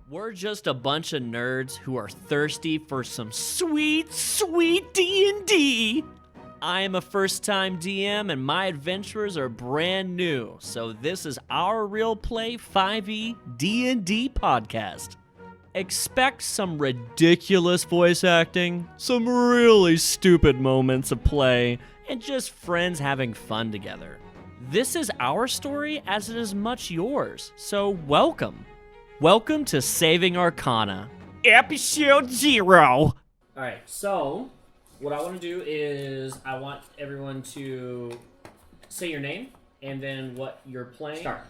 We're just a bunch of nerds who are thirsty for some sweet, sweet D&D. I am a first-time DM, and my adventurers are brand new, so this is our Real Play 5e D&D podcast. Expect some ridiculous voice acting, some really stupid moments of play, and just friends having fun together. This is our story as it is much yours, so welcome. Welcome to Saving Arcana, Ep.0. Alright, so what I want to do is I want everyone to say your name and then what you're playing. Start.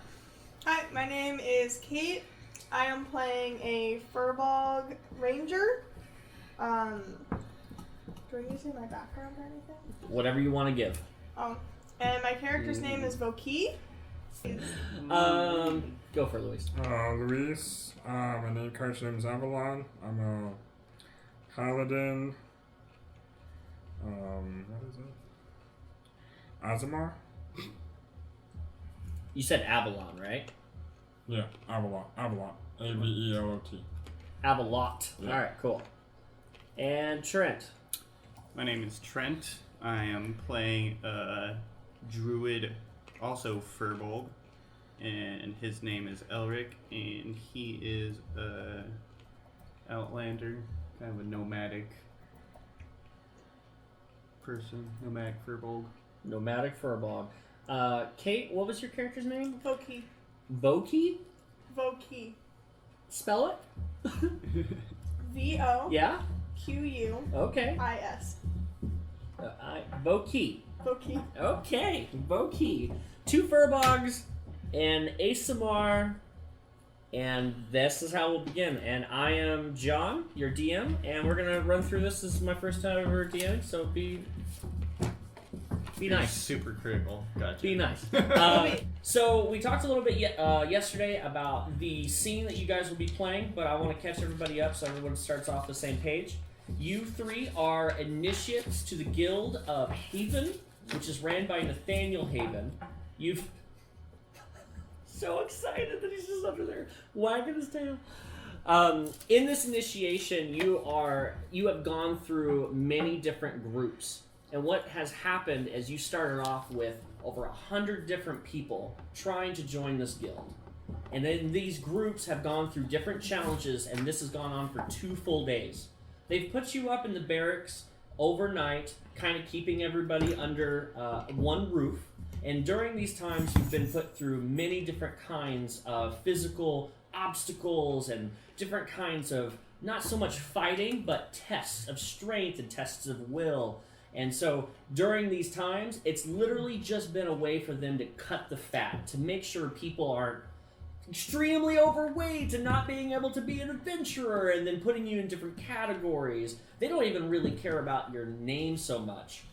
Hi, my name is Kate. I am playing a Firbolg Ranger. Do I need to say my background or anything? Whatever you want to give. And my character's name is Voquis. Go for it, Luis. Luis. My character name is Avalon. I'm a paladin. What is it? Aasimar? You said Avalon, right? Yeah, Avalon. Avelot. Avalot. Yeah. Alright, cool. And Trent. My name is Trent. I am playing a Druid, also Firbolg, and his name is Elrick, and he is a outlander, kind of a nomadic person, nomadic Firbolg. Nomadic Firbolg. Kate, what was your character's name? Voquis. Voquis? Voquis. Spell it? V-O. Yeah? Q-U. Okay. I-S. Voquis. Voquis. Okay, Voquis. 2 Firbolgs and Aasimar, and this is how we'll begin. And I am John, your DM, and we're gonna run through this. This is my first time ever DMing, so be nice. Super critical. Gotcha. Be nice. So we talked a little bit yesterday about the scene that you guys will be playing, but I want to catch everybody up so everyone starts off the same page. You 3 are initiates to the Guild of Haven, which is ran by Nathaniel Haven. You've so excited that he's just under there wagging his tail. In this initiation, you have gone through many different groups. And what has happened is you started off with over 100 different people trying to join this guild. And then these groups have gone through different challenges, and this has gone on for 2 full days. They've put you up in the barracks overnight, kind of keeping everybody under one roof. And during these times, you've been put through many different kinds of physical obstacles and different kinds of, not so much fighting, but tests of strength and tests of will. And so during these times, it's literally just been a way for them to cut the fat, to make sure people aren't extremely overweight and not being able to be an adventurer and then putting you in different categories. They don't even really care about your name so much.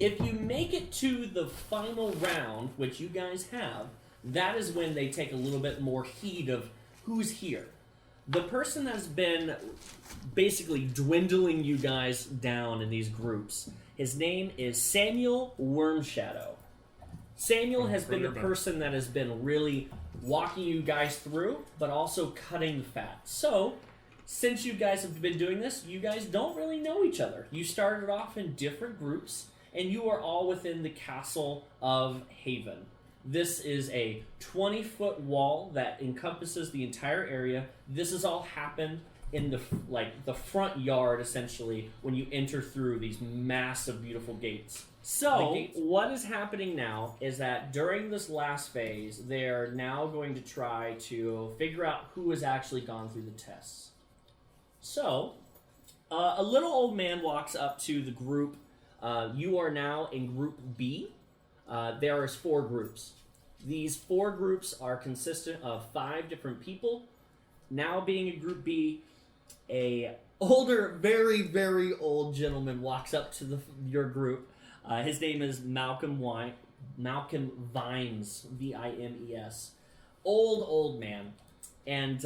If you make it to the final round, which you guys have, that is when they take a little bit more heed of who's here. The person that's been basically dwindling you guys down in these groups, his name is Samuel Wormshadow. Samuel has been the person that has been really walking you guys through, but also cutting the fat. So, since you guys have been doing this, you guys don't really know each other. You started off in different groups, and you are all within the castle of Haven. This is a 20-foot wall that encompasses the entire area. This has all happened in the front yard, essentially, when you enter through these massive, beautiful gates. So, what is happening now is that during this last phase, they're now going to try to figure out who has actually gone through the tests. So, a little old man walks up to the group. You are now in Group B. There is 4 groups. These 4 groups are consistent of 5 different people. Now being in Group B, a older, very, very old gentleman walks up to your group. His name is Malcolm Malcolm Vimes, Vimes. Old man. And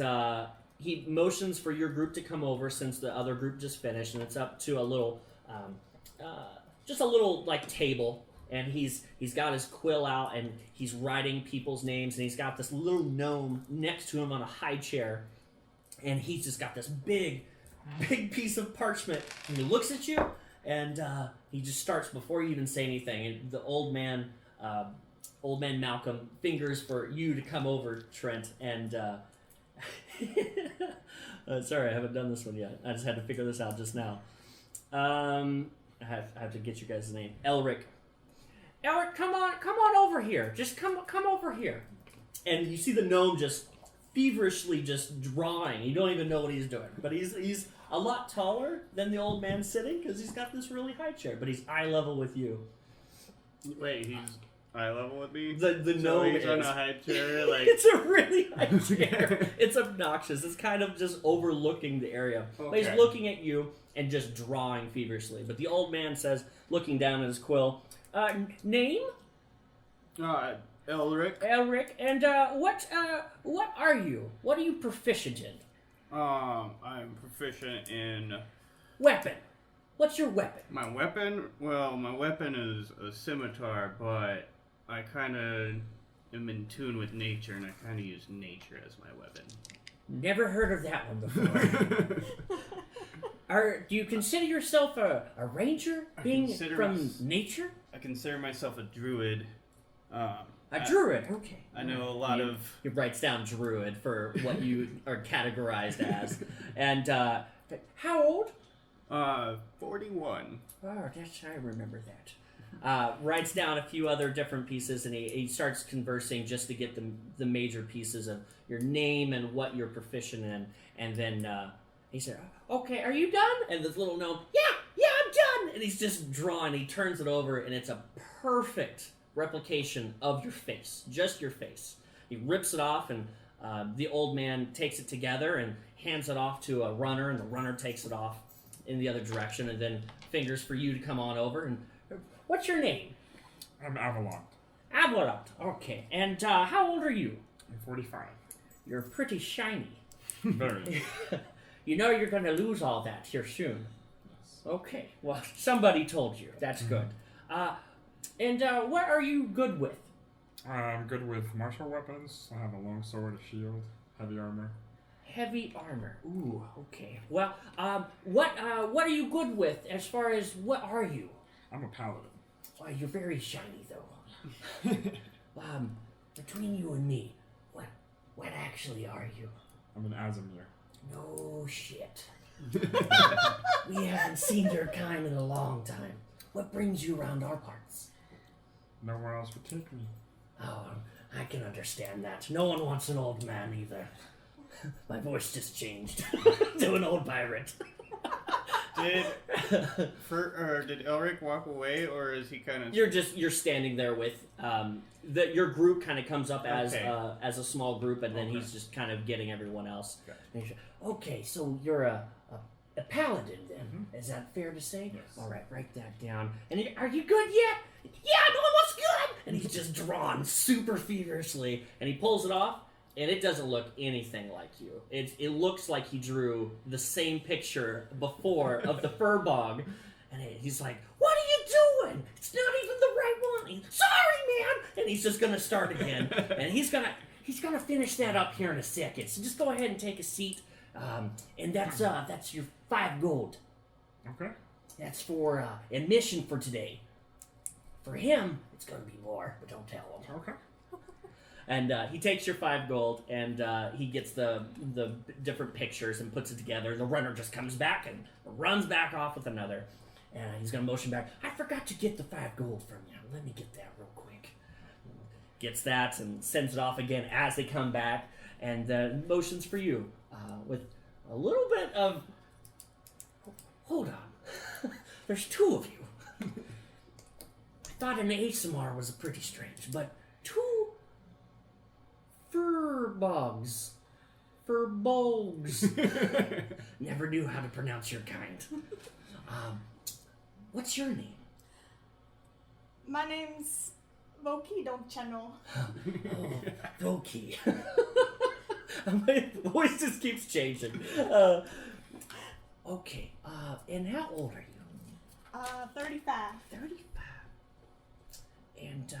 he motions for your group to come over since the other group just finished, and it's up to a little, just a little like table. And he's got his quill out, and he's writing people's names, and he's got this little gnome next to him on a high chair, and he's just got this big piece of parchment, and he looks at you, and he just starts before you even say anything, and the old man Malcolm fingers for you to come over, Trent, and sorry, I haven't done this one yet. I just had to figure this out just now. I have to get you guys' name. Elrick, come on over here. Just come over here. And you see the gnome just feverishly just drawing. You don't even know what he's doing. But he's a lot taller than the old man sitting because he's got this really high chair. But he's eye level with you. Wait, he's eye level with me? The gnome he's on a high chair, like... It's a really high chair. It's obnoxious. It's kind of just overlooking the area. Okay. But he's looking at you and just drawing feverishly. But the old man says, looking down at his quill, name? Elrick. And what are you? What are you proficient in? I'm proficient in... Weapon. What's your weapon? My weapon? Well, my weapon is a scimitar, but I kind of am in tune with nature, and I kind of use nature as my weapon. Never heard of that one before. Do you consider yourself a ranger, being from nature? I consider myself a druid. A druid, okay. I know a lot of... He writes down druid for what you are categorized as. And how old? 41. Oh, I remember that. Writes down a few other different pieces, and he starts conversing just to get the major pieces of your name and what you're proficient in. And then he said, okay, are you done? And this little gnome, yeah, I'm done. And he's just drawing. He turns it over, and it's a perfect replication of your face, just your face. He rips it off, and the old man takes it together and hands it off to a runner, and the runner takes it off in the other direction, and then fingers for you to come on over. And what's your name? I'm Avalon. Avalon. Okay. And how old are you? I'm 45. You're pretty shiny. Very. You know you're going to lose all that here soon. Yes. Okay. Well, somebody told you. That's good. And what are you good with? I'm good with martial weapons. I have a long sword, a shield, heavy armor. Heavy armor. Ooh, okay. Well, what are you good with as far as what are you? I'm a paladin. Well, you're very shiny though. Between you and me, what actually are you? I'm an Aasimar. No shit. We haven't seen your kind in a long time. What brings you around our parts? Nowhere else would take me. Oh, I can understand that. No one wants an old man either. My voice just changed to an old pirate. Did Elrick walk away, or is he kind of... You're standing there with your group kind of comes up as Okay. As a small group, and then Okay. he's just kind of getting everyone else. Okay. And he's, okay, so you're a paladin then. Mm-hmm. Is that fair to say? Yes. All right, write that down. And are you good yet? Yeah, I'm almost good. And he's just drawn super feverishly, and he pulls it off. And it doesn't look anything like you. It looks like he drew the same picture before of the Firbolg. And he's like, what are you doing? It's not even the right one. Sorry, man. And he's just going to start again. And he's gonna finish that up here in a second. So just go ahead and take a seat. And that's your 5 gold. Okay. That's for admission for today. For him, it's going to be more, but don't tell him. Okay. And he takes your 5 gold, and he gets the different pictures and puts it together. The runner just comes back and runs back off with another. And he's going to motion back. I forgot to get the 5 gold from you. Let me get that real quick. Gets that and sends it off again as they come back. And motions for you with a little bit of... Hold on. There's 2 of you. I thought an Aasimar was pretty strange, but 2... Firbolgs. Never knew how to pronounce your kind. What's your name? My name's Voquis don't channel. Oh, Voquis. My voice just keeps changing. Okay, and how old are you? 35. 35. And,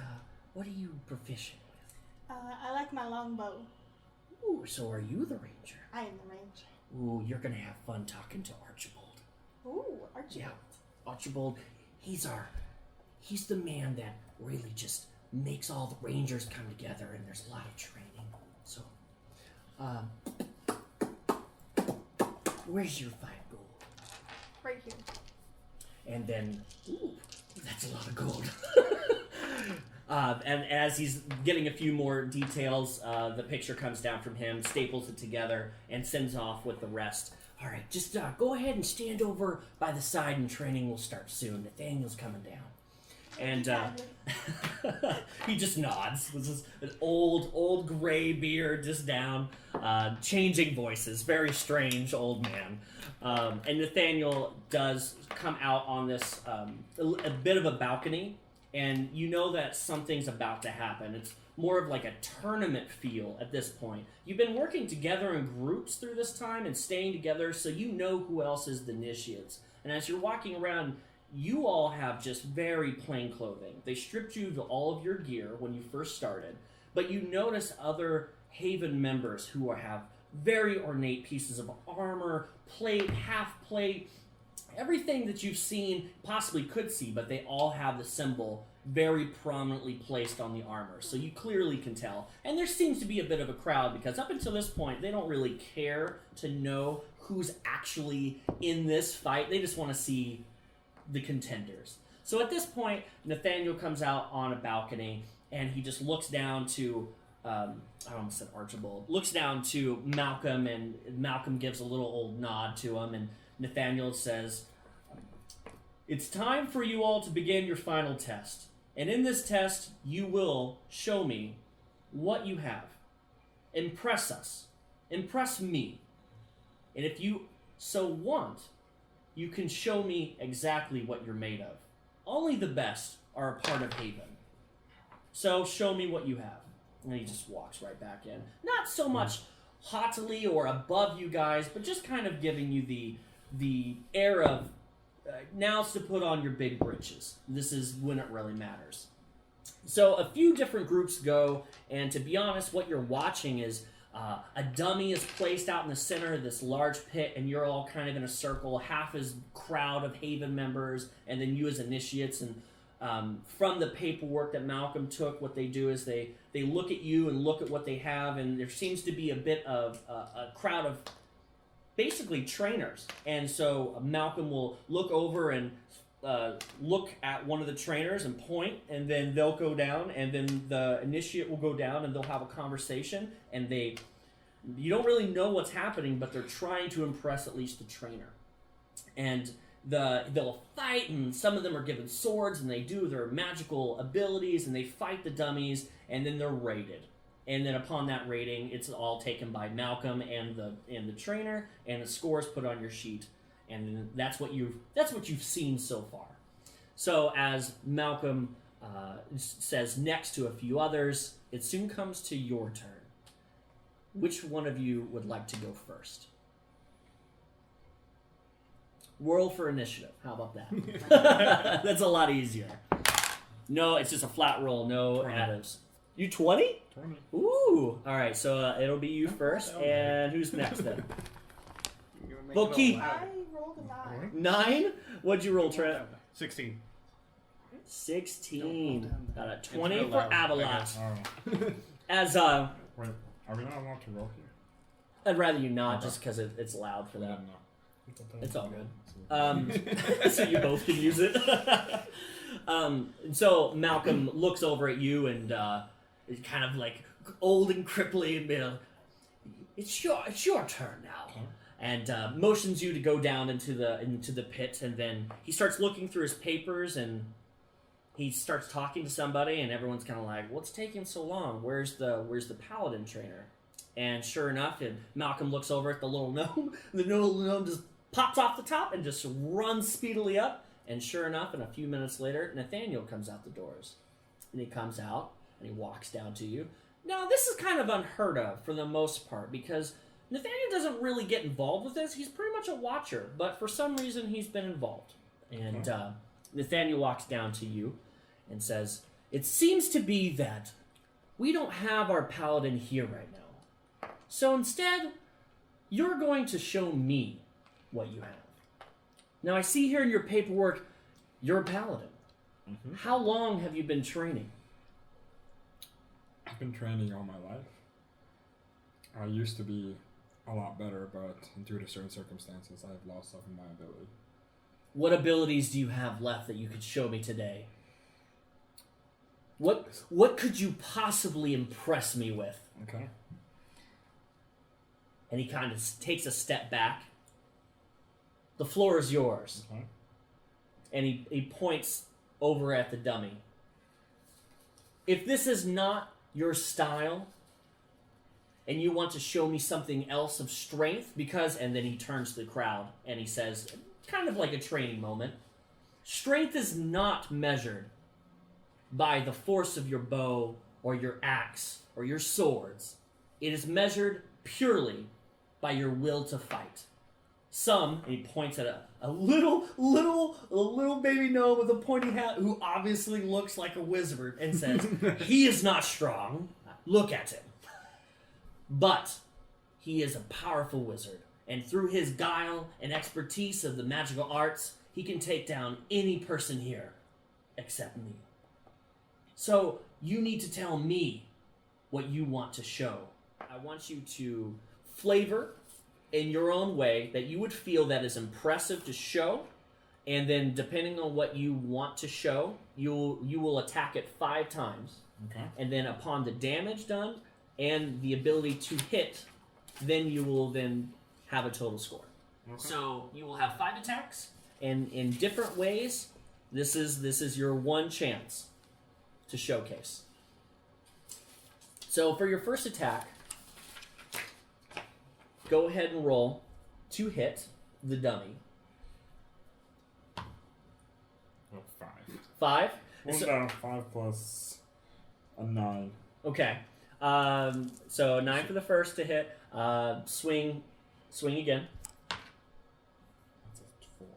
what are you proficient with? I like my longbow. Ooh, so are you the ranger? I am the ranger. Ooh, you're gonna have fun talking to Archibald. Ooh, Archie. Yeah, Archibald, he's the man that really just makes all the rangers come together, and there's a lot of training. So, where's your 5 gold? Right here. And then, ooh, that's a lot of gold. And as he's getting a few more details, the picture comes down from him, staples it together, and sends off with the rest. All right, just go ahead and stand over by the side, and training will start soon. Nathaniel's coming down. And he just nods. This is an old gray beard just down, changing voices. Very strange old man. And Nathaniel does come out on this a bit of a balcony, and you know that something's about to happen. It's more of like a tournament feel at this point. You've been working together in groups through this time and staying together, so you know who else is the initiates. And as you're walking around, you all have just very plain clothing. They stripped you of all of your gear when you first started, but you notice other Haven members who have very ornate pieces of armor, plate, half plate, everything that you've seen, possibly could see, but they all have the symbol very prominently placed on the armor, so you clearly can tell. And there seems to be a bit of a crowd, because up until this point, they don't really care to know who's actually in this fight. They just want to see the contenders. So at this point, Nathaniel comes out on a balcony, and he just looks down to, I almost said Archibald, looks down to Malcolm, and Malcolm gives a little old nod to him, and Nathaniel says, "It's time for you all to begin your final test. And in this test, you will show me what you have. Impress us. Impress me. And if you so want, you can show me exactly what you're made of. Only the best are a part of Haven. So show me what you have." And he just walks right back in. Not so much haughtily or above you guys, but just kind of giving you the air of, now's to put on your big britches. This is when it really matters. So a few different groups go, and to be honest, what you're watching is a dummy is placed out in the center of this large pit, and you're all kind of in a circle, half as crowd of Haven members, and then you as initiates. And from the paperwork that Malcolm took, what they do is they look at you and look at what they have, and there seems to be a bit of a crowd of basically trainers. And so Malcolm will look over and look at one of the trainers and point, and then they'll go down, and then the initiate will go down, and they'll have a conversation, and you don't really know what's happening, but they're trying to impress at least the trainer. And they'll fight, and some of them are given swords, and they do their magical abilities, and they fight the dummies, and then they're rated. And then upon that rating, it's all taken by Malcolm and the trainer, and the scores put on your sheet. And then that's what you've seen so far. So as Malcolm says next to a few others, it soon comes to your turn. Which one of you would like to go first? Roll for initiative. How about that? That's a lot easier. No, it's just a flat roll. No addives. You 20? 20. Ooh. All right, so it'll be you first, and who's next then? Voquis. I rolled a 9. 9? What'd you roll, Trent? 16. 16. Got a 20 It's for real loud. Avalanche. Oh. As Wait, are we not allowed to roll here? I'd rather you not, Okay. just because it's loud for that. No. It's all good. So you both can use it. So Malcolm looks over at you and is kind of like old and cripply, and it's your turn now. Okay. And motions you to go down into the pit, and then he starts looking through his papers, and he starts talking to somebody, and everyone's kind of like, "What's taking so long? Where's the paladin trainer?" And sure enough, and Malcolm looks over at the little gnome. The little gnome just pops off the top and just runs speedily up. And sure enough, and a few minutes later, Nathaniel comes out the doors. And he comes out and he walks down to you. Now, this is kind of unheard of for the most part because Nathaniel doesn't really get involved with this. He's pretty much a watcher, but for some reason he's been involved. And Nathaniel walks down to you and says, "It seems to be that we don't have our paladin here right now. So instead, you're going to show me what you have. Now, I see here in your paperwork, you're a paladin. Mm-hmm. How long have you been training?" I've been training all my life. I used to be a lot better, but due to certain circumstances, I have lost some of my ability. What abilities do you have left that you could show me today? What could you possibly impress me with? Okay. And he kind of takes a step back. The floor is yours. Okay. And he points over at the dummy. If this is not your style, and you want to show me something else of strength, and then he turns to the crowd and he says, kind of like a training moment, strength is not measured by the force of your bow or your axe or your swords. It is measured purely by your will to fight. Some, and he points at a little baby gnome with a pointy hat who obviously looks like a wizard and says, "He is not strong. Look at him. But he is a powerful wizard, and through his guile and expertise of the magical arts, he can take down any person here except me. So you need to tell me what you want to show. I want you to flavor in your own way that you would feel that is impressive to show, and then depending on what you want to show, you will attack it 5 times. Okay. And then upon the damage done and the ability to hit, then you will then have a total score. Okay. So you will have 5 attacks, and in different ways, this is your one chance to showcase. So for your first attack, go ahead and roll to hit the dummy. Oh, 5. 5? Well, So- no, 5 plus a 9. Okay. So 9 for the first to hit. Swing again. That's a 4.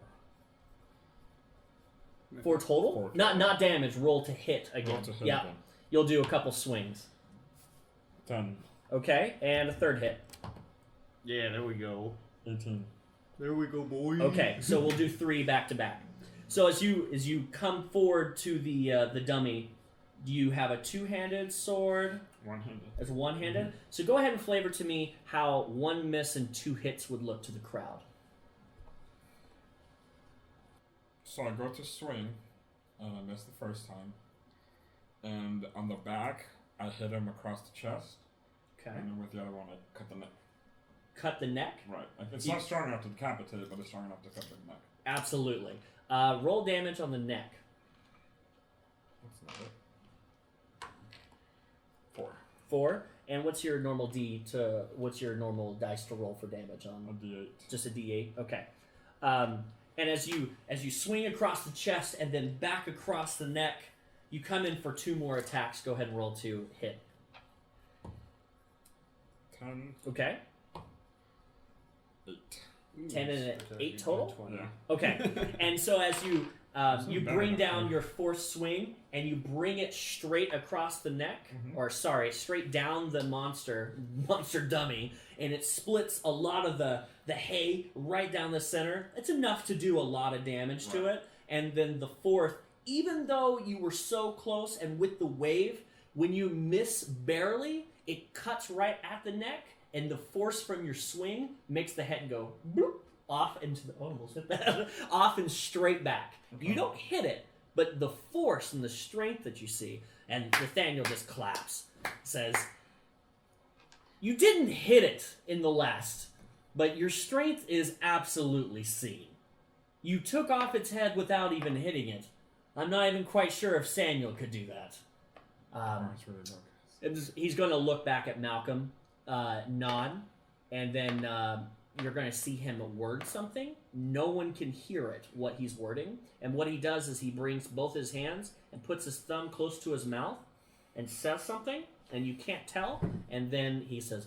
4 total? 4 Not damage. Roll to hit again. Roll to hit yeah. again. You'll do a couple swings. 10. Okay, and a third hit. Yeah, there we go. 18. There we go, boy. Okay, so we'll do 3 back to back. So as you come forward to the dummy, do you have a 2-handed sword? One-handed. As one-handed? So go ahead and flavor to me how 1 miss and 2 hits would look to the crowd. So I go to swing, and I miss the first time. And on the back, I hit him across the chest. Okay. And then with the other one, I cut the neck. Cut the neck? Right. It's not strong enough to decapitate, but it's strong enough to cut the neck. Absolutely. Roll damage on the neck. That's not it. 4. 4. And what's your normal dice to roll for damage A on? D8. Just a D8. Okay. And as you swing across the chest and then back across the neck, you come in for 2 more attacks. Go ahead and roll to hit. 10. Okay. 8. 10 and an 8 total. Yeah. Okay. And so as you you bad bring enough, down yeah. your 4th swing and you bring it straight across the neck, or sorry, straight down the monster dummy, and it splits a lot of the hay right down the center. It's enough to do a lot of damage to it. And then the 4th, even though you were so close and with the wave, when you miss barely, it cuts right at the neck, and the force from your swing makes the head go bloop, off into the almost hit that off and straight back. Okay. You don't hit it, but the force and the strength that you see, and Nathaniel just claps, says, "You didn't hit it in the last, but your strength is absolutely seen. You took off its head without even hitting it. I'm not even quite sure if Samuel could do that." It's really dark. He's going to look back at Malcolm, nod, and then you're going to see him word something. No one can hear it, what he's wording. And what he does is he brings both his hands and puts his thumb close to his mouth and says something, and you can't tell. And then he says,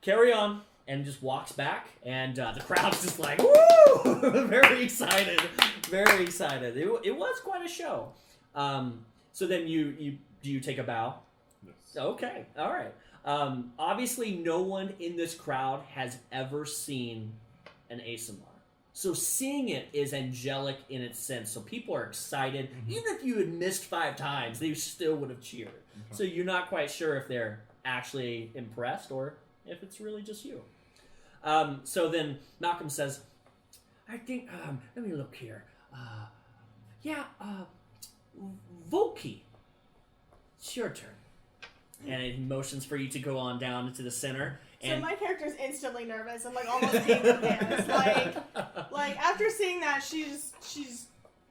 "Carry on," and just walks back. And the crowd's just like, "Woo!" Very excited. Very excited. It was quite a show. So then do you take a bow? Yes. Okay. All right. Obviously, no one in this crowd has ever seen an Aasimar. So seeing it is angelic in its sense. So people are excited. Even if you had missed 5 times, they still would have cheered. So you're not quite sure if they're actually impressed or if it's really just you. So then Malcolm says, "I think, let me look here. Voquis, it's your turn." And it motions for you to go on down into the center. So my character's instantly nervous and like almost peeing her pants. Like after seeing that, she's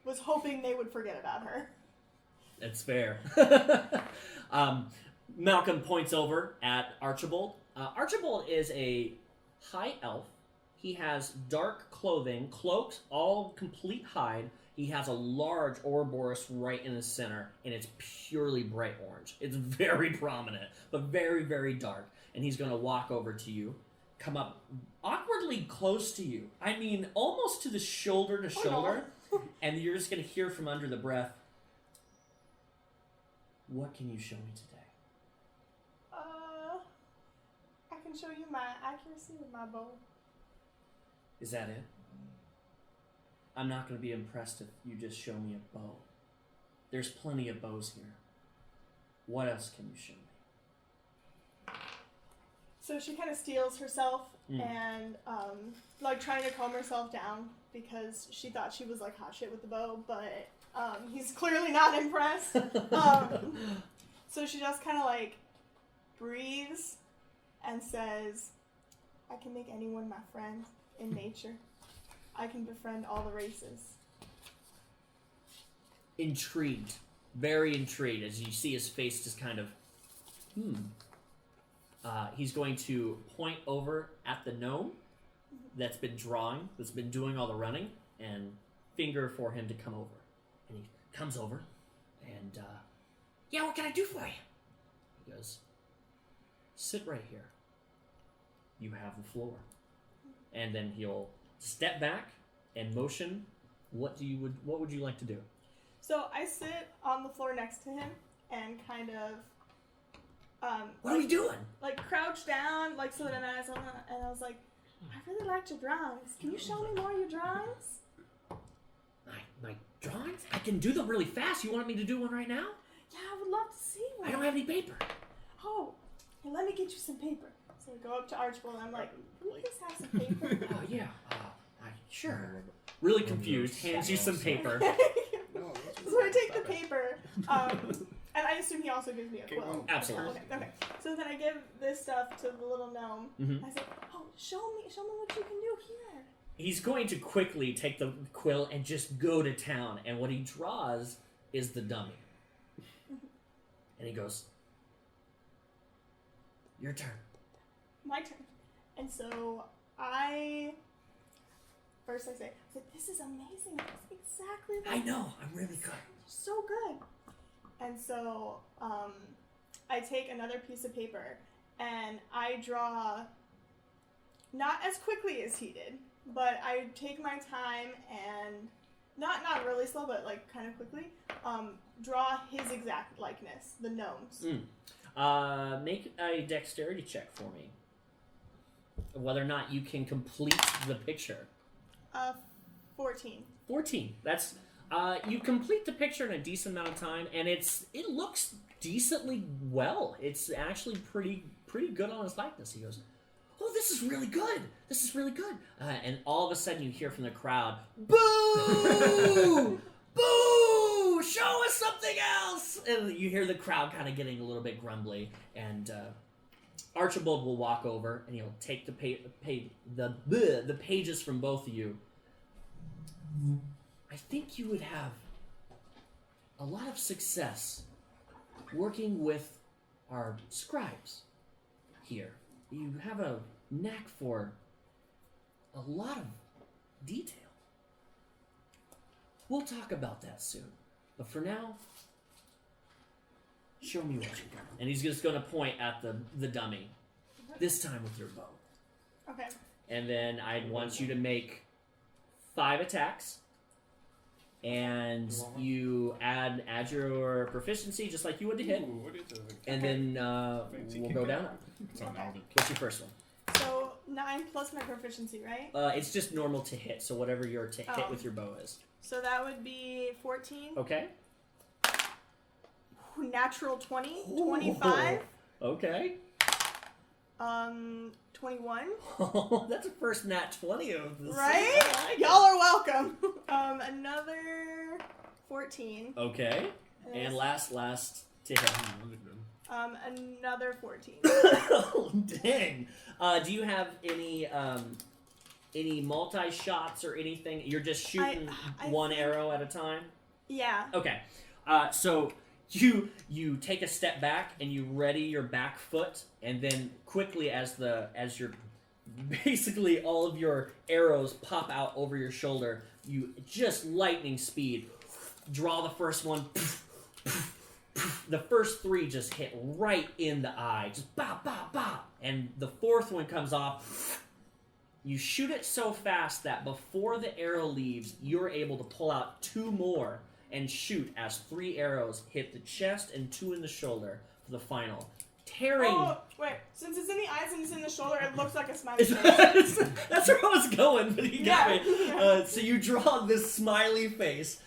was hoping they would forget about her. That's fair. Malcolm points over at Archibald. Archibald is a high elf. He has dark clothing, cloaks, all complete hide. He has a large Ouroboros right in the center, and it's purely bright orange. It's very prominent, but very, very dark. And he's going to walk over to you, come up awkwardly close to you. I mean, almost to the shoulder to shoulder. And you're just going to hear from under the breath, "What can you show me today?" I can show you my accuracy with my bow. Is that it? I'm not going to be impressed if you just show me a bow. There's plenty of bows here. What else can you show me? So she kind of steals herself and like trying to calm herself down because she thought she was like hot shit with the bow, but he's clearly not impressed. So she just kind of like breathes and says, "I can make anyone my friend in nature. I can befriend all the races." Intrigued. Very intrigued as you see his face just kind of, he's going to point over at the gnome that's been drawing, that's been doing all the running, and finger for him to come over. And he comes over, and, "Yeah, what can I do for you?" He goes, "Sit right here. You have the floor." And then he'll step back and motion. What would you like to do? So I sit on the floor next to him and kind of What are we doing? like crouch down, like so that I'm eyes on the, and I was like, "I really liked your drawings. Can you show me more of your drawings?" My drawings? I can do them really fast. You want me to do one right now? "Yeah, I would love to see one." I don't have any paper. "Oh, hey, let me get you some paper." So I go up to Archibald and I'm like, "Can we just have some paper?" Oh, yeah. Sure. Really confused. Hands you some paper. So I take the paper, and I assume he also gives me a quill. Absolutely. Okay. So then I give this stuff to the little gnome. I say, "Oh, show me what you can do here." He's going to quickly take the quill and just go to town. And what he draws is the dummy. And he goes, "Your turn." My turn. And so first I say, "This is amazing. That's exactly I know. I'm really good. so good." And so I take another piece of paper and I draw, not as quickly as he did, but I take my time and not really slow, but like kind of quickly, draw his exact likeness, the gnome's. Make a dexterity check for me. Whether or not you can complete the picture. 14. 14. That's you complete the picture in a decent amount of time, and it looks decently well. It's actually pretty good on his likeness. He goes, "Oh, this is really good. This is really good." And all of a sudden, you hear from the crowd, "Boo! Boo! Show us something else!" And you hear the crowd kind of getting a little bit grumbly, and Archibald will walk over and he'll take the pages from both of you. "I think you would have a lot of success working with our scribes here. You have a knack for a lot of detail. We'll talk about that soon. But for now, show me what you got. And he's just going to point at the dummy. This time with your bow. Okay. And then I'd want you to make 5 attacks. And you add your proficiency just like you would to hit. Ooh, what is it? And then we'll go down. It's on Alden. What's your first one? So 9 plus my proficiency, right? It's just normal to hit, so whatever your hit with your bow is. So that would be 14. Okay. Natural 20. 25. Okay. 21. Oh, that's the first nat 20 of this. Right? Y'all are welcome. Another 14. Okay. And last to hit. Another 14. Oh, dang. Do you have any multi-shots or anything? You're just shooting one arrow at a time? Yeah. Okay. So you take a step back and you ready your back foot, and then quickly as your basically all of your arrows pop out over your shoulder, you just lightning speed draw the first one. The first 3 just hit right in the eye, just ba ba ba, and the 4th one comes off. You shoot it so fast that before the arrow leaves, you're able to pull out 2 more and shoot as 3 arrows hit the chest and 2 in the shoulder for the final. Tearing. Oh, wait. Since it's in the eyes and it's in the shoulder, it looks like a smiley face. That's where I was going, but he got me. Yeah. So you draw this smiley face,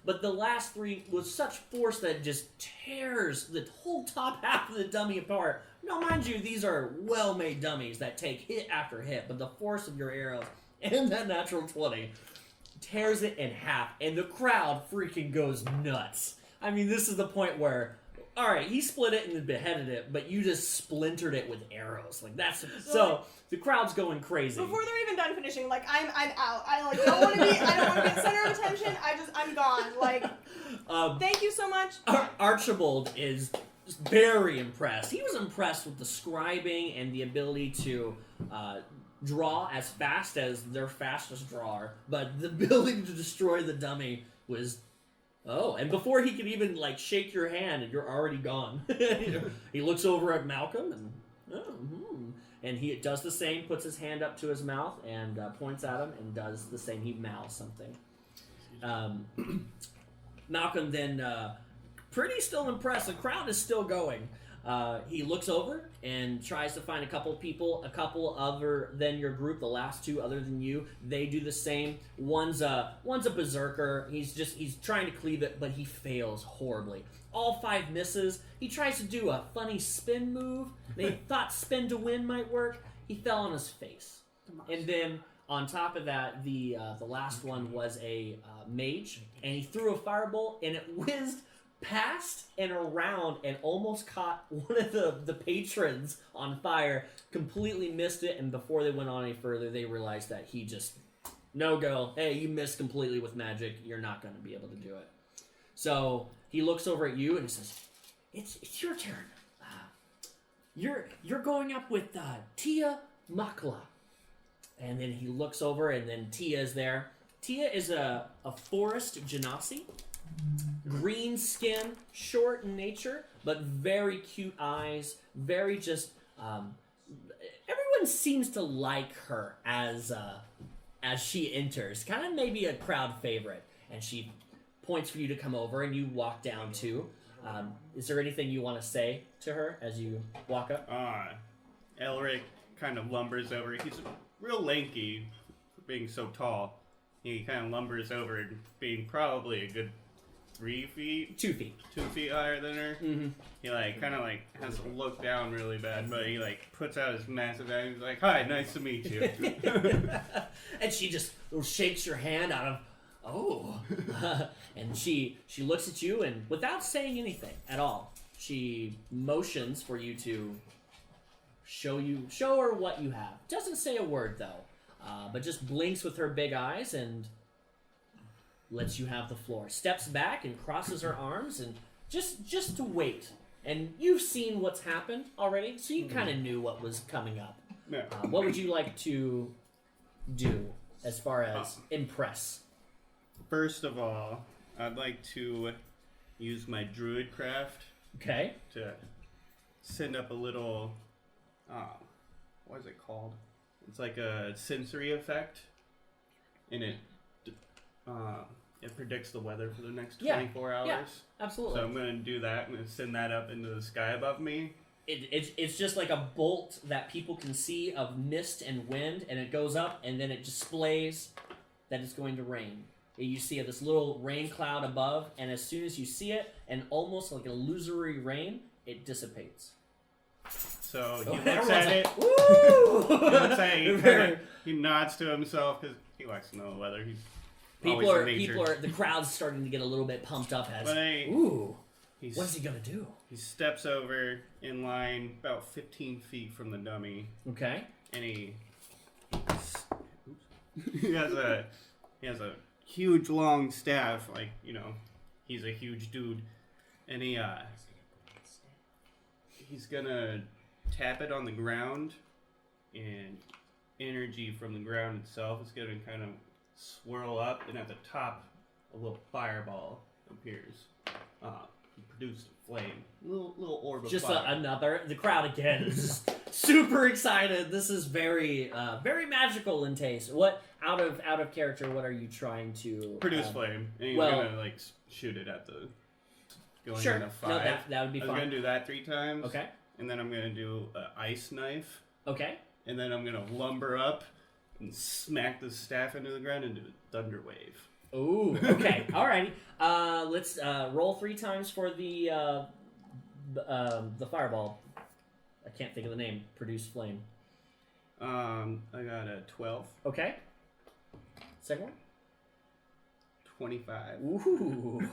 but the last 3 with such force that it just tears the whole top half of the dummy apart. Now, mind you, these are well-made dummies that take hit after hit, but the force of your arrows and that natural 20 tears it in half, and the crowd freaking goes nuts. I mean, this is the point where, all right, he split it and beheaded it, but you just splintered it with arrows. Like that's so the crowd's going crazy. Before they're even done finishing, like I'm out. I don't want to be. I don't want to be the center of attention. I'm gone. Like, thank you so much. Archibald is very impressed. He was impressed with the scribing and the ability to draw as fast as their fastest drawer, but the ability to destroy the dummy was. Oh, and before he could even, shake your hand, and you're already gone. He looks over at Malcolm, and he does the same, puts his hand up to his mouth, and points at him, and does the same. He mouths something. Malcolm then, pretty still impressed. The crowd is still going. He looks over and tries to find a couple other than your group, the last 2 other than you. They do the same. One's a berserker. He's trying to cleave it, but he fails horribly. All 5 misses. He tries to do a funny spin move. They thought spin to win might work. He fell on his face. And then on top of that, the last one was a mage, and he threw a firebolt, and it whizzed past and around and almost caught one of the patrons on fire, completely missed it, and before they went on any further, they realized that he just, no go, hey, you missed completely with magic, you're not going to be able to do it. So he looks over at you and he says, it's your turn. You're going up with Tia Makla. And then he looks over, and then Tia is there. Tia is a forest genasi. Green skin, short in nature, but very cute eyes. Very just. Everyone seems to like her as she enters. Kind of maybe a crowd favorite. And she points for you to come over, and you walk down too. Is there anything you want to say to her as you walk up? Elrick kind of lumbers over. He's real lanky for being so tall. He kind of lumbers over, being probably a good 3 feet? 2 feet. 2 feet higher than her. Mm-hmm. He kind of has to look down really bad, but he puts out his massive hand. He's like, "Hi, nice to meet you." And she just shakes your hand out of, and she looks at you, and without saying anything at all, she motions for you to show her what you have. Doesn't say a word though, but just blinks with her big eyes and lets you have the floor. Steps back and crosses her arms and just to wait. And you've seen what's happened already, so you kind of knew what was coming up. Yeah. What would you like to do as far as impress? First of all, I'd like to use my Druid craft Okay. to send up a little, what is it called? It's like a sensory effect, and it predicts the weather for the next 24 hours. Yeah, absolutely. So I'm going to do that. I'm going to send that up into the sky above me. It's just like a bolt that people can see of mist and wind, and it goes up, and then it displays that it's going to rain. You see this little rain cloud above, and as soon as you see it, and almost like an illusory rain, it dissipates. So he looks everyone's at like, it. Woo! He looks at it. He nods to himself because he likes to know the weather. People are. The crowd's starting to get a little bit pumped up as. Ooh. What's he gonna do? He steps over in line about 15 feet from the dummy. Okay. And he has a huge long staff, like, you know, he's a huge dude, and he's gonna tap it on the ground, and energy from the ground itself is gonna kind of swirl up, and at the top a little fireball appears. Produce a flame, little orb of fire. The crowd again is just super excited. This is very magical in taste. What out of character? What are you trying to produce flame? And you're gonna like shoot it at the going sure. in a 5. No, that would be fine. I'm gonna do that 3 times. Okay. And then I'm gonna do an ice knife. Okay. And then I'm gonna lumber up and smack the staff into the ground and do a thunder wave. Ooh, okay, alrighty. Let's roll 3 times for the fireball. I can't think of the name. Produce flame. I got a 12. Okay. Second one. 25. Ooh.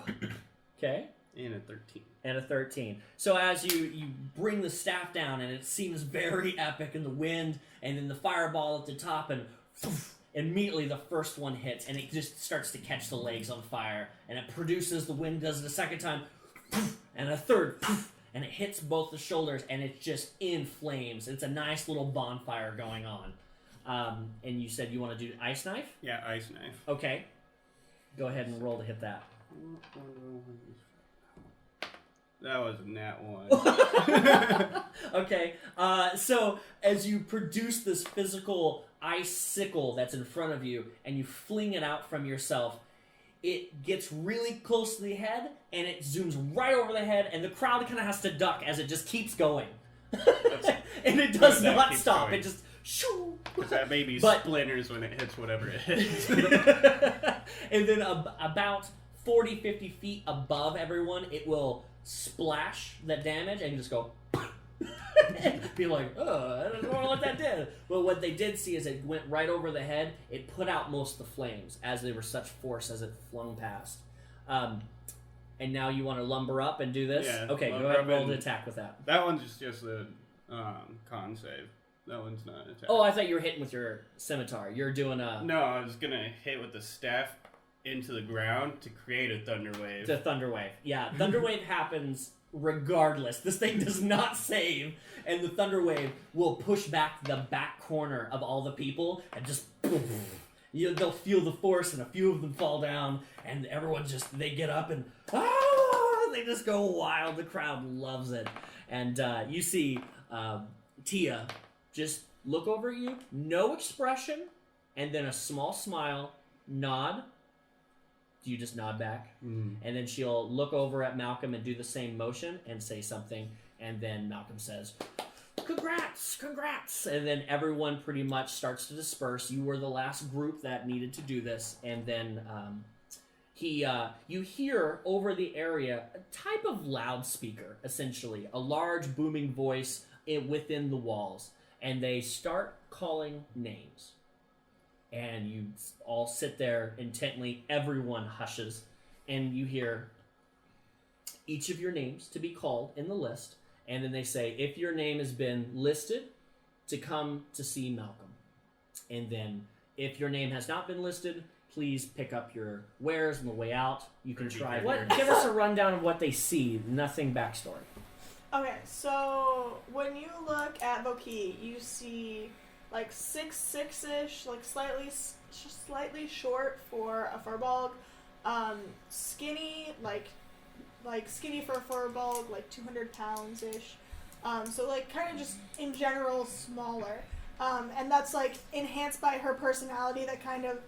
Okay. And a 13. And a 13. So as you bring the staff down, and it seems very epic in the wind, and then the fireball at the top, and immediately the first one hits, and it just starts to catch the legs on fire, and it produces, the wind does it a second time, and a third, and it hits both the shoulders, and it's just in flames. It's a nice little bonfire going on. And you said you want to do ice knife? Yeah, ice knife. Okay. Go ahead and roll to hit that. That was a nat 1. Okay. So as you produce this physical icicle that's in front of you, and you fling it out from yourself, it gets really close to the head, and it zooms right over the head, and the crowd kind of has to duck as it just keeps going. And it does not stop. Going. It just shoo. Because that baby splinters when it hits whatever it hits. And then about 40, 50 feet above everyone, it will splash that damage and just go be like, I don't know what that did. But what they did see is it went right over the head. It put out most of the flames as they were such force as it flung past. And now you want to lumber up and do this? Yeah, okay, go ahead and roll the attack with that. That one's just a con save. That one's not an attack. Oh, I thought you were hitting with your scimitar. You're doing a... No, I was going to hit with the staff into the ground to create a thunder wave. The thunder wave. Yeah, thunder wave happens regardless. This thing does not save, and the thunder wave will push back the back corner of all the people and just they'll feel the force, and a few of them fall down, and everyone they get up and they just go wild. The crowd loves it. And you see Tia just look over at you, no expression, and then a small smile, nod. You just nod back, and then she'll look over at Malcolm and do the same motion and say something, and then Malcolm says, congrats, and then everyone pretty much starts to disperse. You were the last group that needed to do this, and then you hear over the area a type of loudspeaker, essentially, a large booming voice within the walls, and they start calling names. And you all sit there intently. Everyone hushes. And you hear each of your names to be called in the list. And then they say, if your name has been listed, to come to see Malcolm. And then if your name has not been listed, please pick up your wares on the way out. You can try. Give us a rundown of what they see. Nothing backstory. Okay, so when you look at Voquis, you see... like 6'6"-ish, like slightly short for a Firbolg. Skinny, like skinny for Firbolg, like 200 pounds ish. So like kind of just in general smaller. And that's like enhanced by her personality that kind of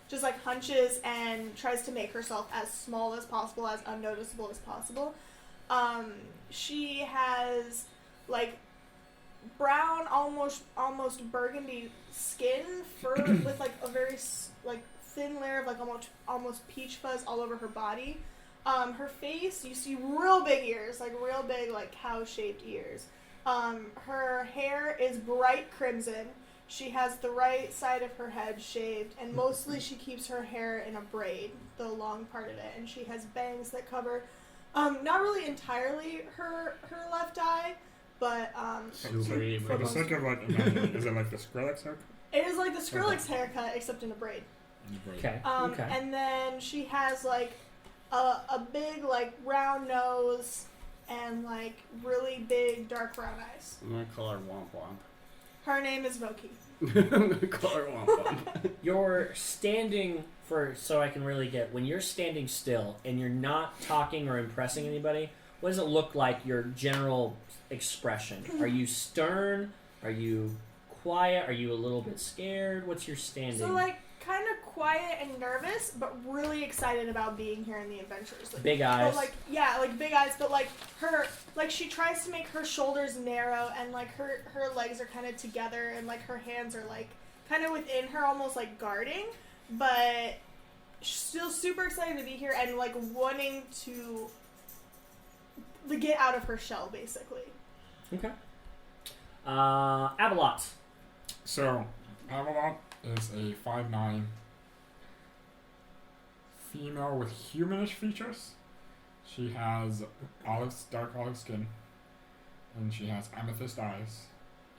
just like hunches and tries to make herself as small as possible, as unnoticeable as possible. She has like brown, almost burgundy skin, fur with like a very like thin layer of like almost peach fuzz all over her body. Her face, you see real big ears, like real big like cow-shaped ears. Her hair is bright crimson. She has the right side of her head shaved, and mostly she keeps her hair in a braid, the long part of it, and she has bangs that cover not really entirely her left eye, but For the sake of like imagining, is it like the Skrillex haircut? it is like the Skrillex haircut except in a braid. Okay. And then she has like a big like round nose and like really big dark brown eyes. I'm gonna call her Womp Womp. Her name is Voquis. I'm gonna call her Womp Womp. You're standing so I can really get, when you're standing still and you're not talking or impressing anybody, what does it look like, your general expression? Are you stern? Are you quiet? Are you a little bit scared? What's your standing? So like kind of quiet and nervous, but really excited about being here in the adventures. Like, big eyes. But like big eyes, but like she tries to make her shoulders narrow and like her legs are kind of together and like her hands are like kind of within her, almost like guarding, but still super excited to be here and like wanting to get out of her shell, basically. Okay. Avalot. So, Avalot is a 5'9" female with humanish features. She has dark olive skin, and she has amethyst eyes,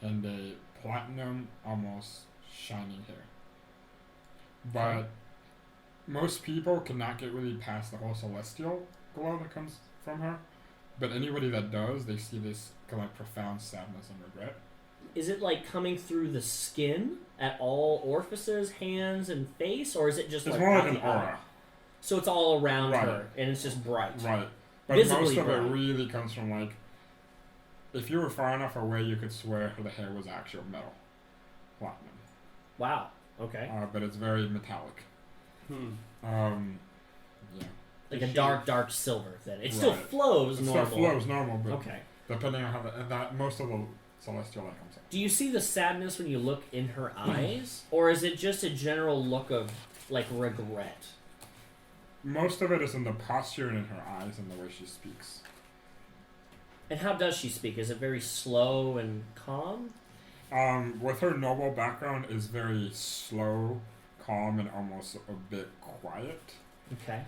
and a platinum, almost shining hair. But most people cannot get really past the whole celestial glow that comes from her. But anybody that does, they see this kind of like profound sadness and regret. Is it like coming through the skin at all orifices, hands, and face, or is it just It's like more like out an the eye? aura. So it's all around Right. her, and it's just bright. Right. But Visibly most of bright. it really comes from like, if you were far enough away, you could swear the hair was actual metal. Platinum. Wow. Okay. But it's very metallic. Yeah. Like a dark silver. Then it still Right. flows It normal. still flows normal, but Okay. depending on how that most of the celestial light comes out. Do you see the sadness when you look in her eyes, or is it just a general look of like regret? Most of it is in the posture and in her eyes and the way she speaks. And how does she speak? Is it very slow and calm? With her noble background, is very slow, calm, and almost a bit quiet. Okay.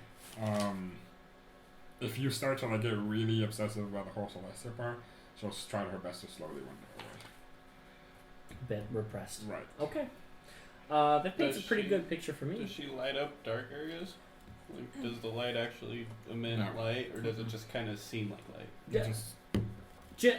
If you start to like get really obsessive about the whole celestial part, she'll try her best to slowly wander away. A bit repressed. Right. Okay. That paints a Does pretty she- good picture for me. Does she light up dark areas? Like, does the light actually emit No. light, or does it just kind of seem like light? Yeah. Just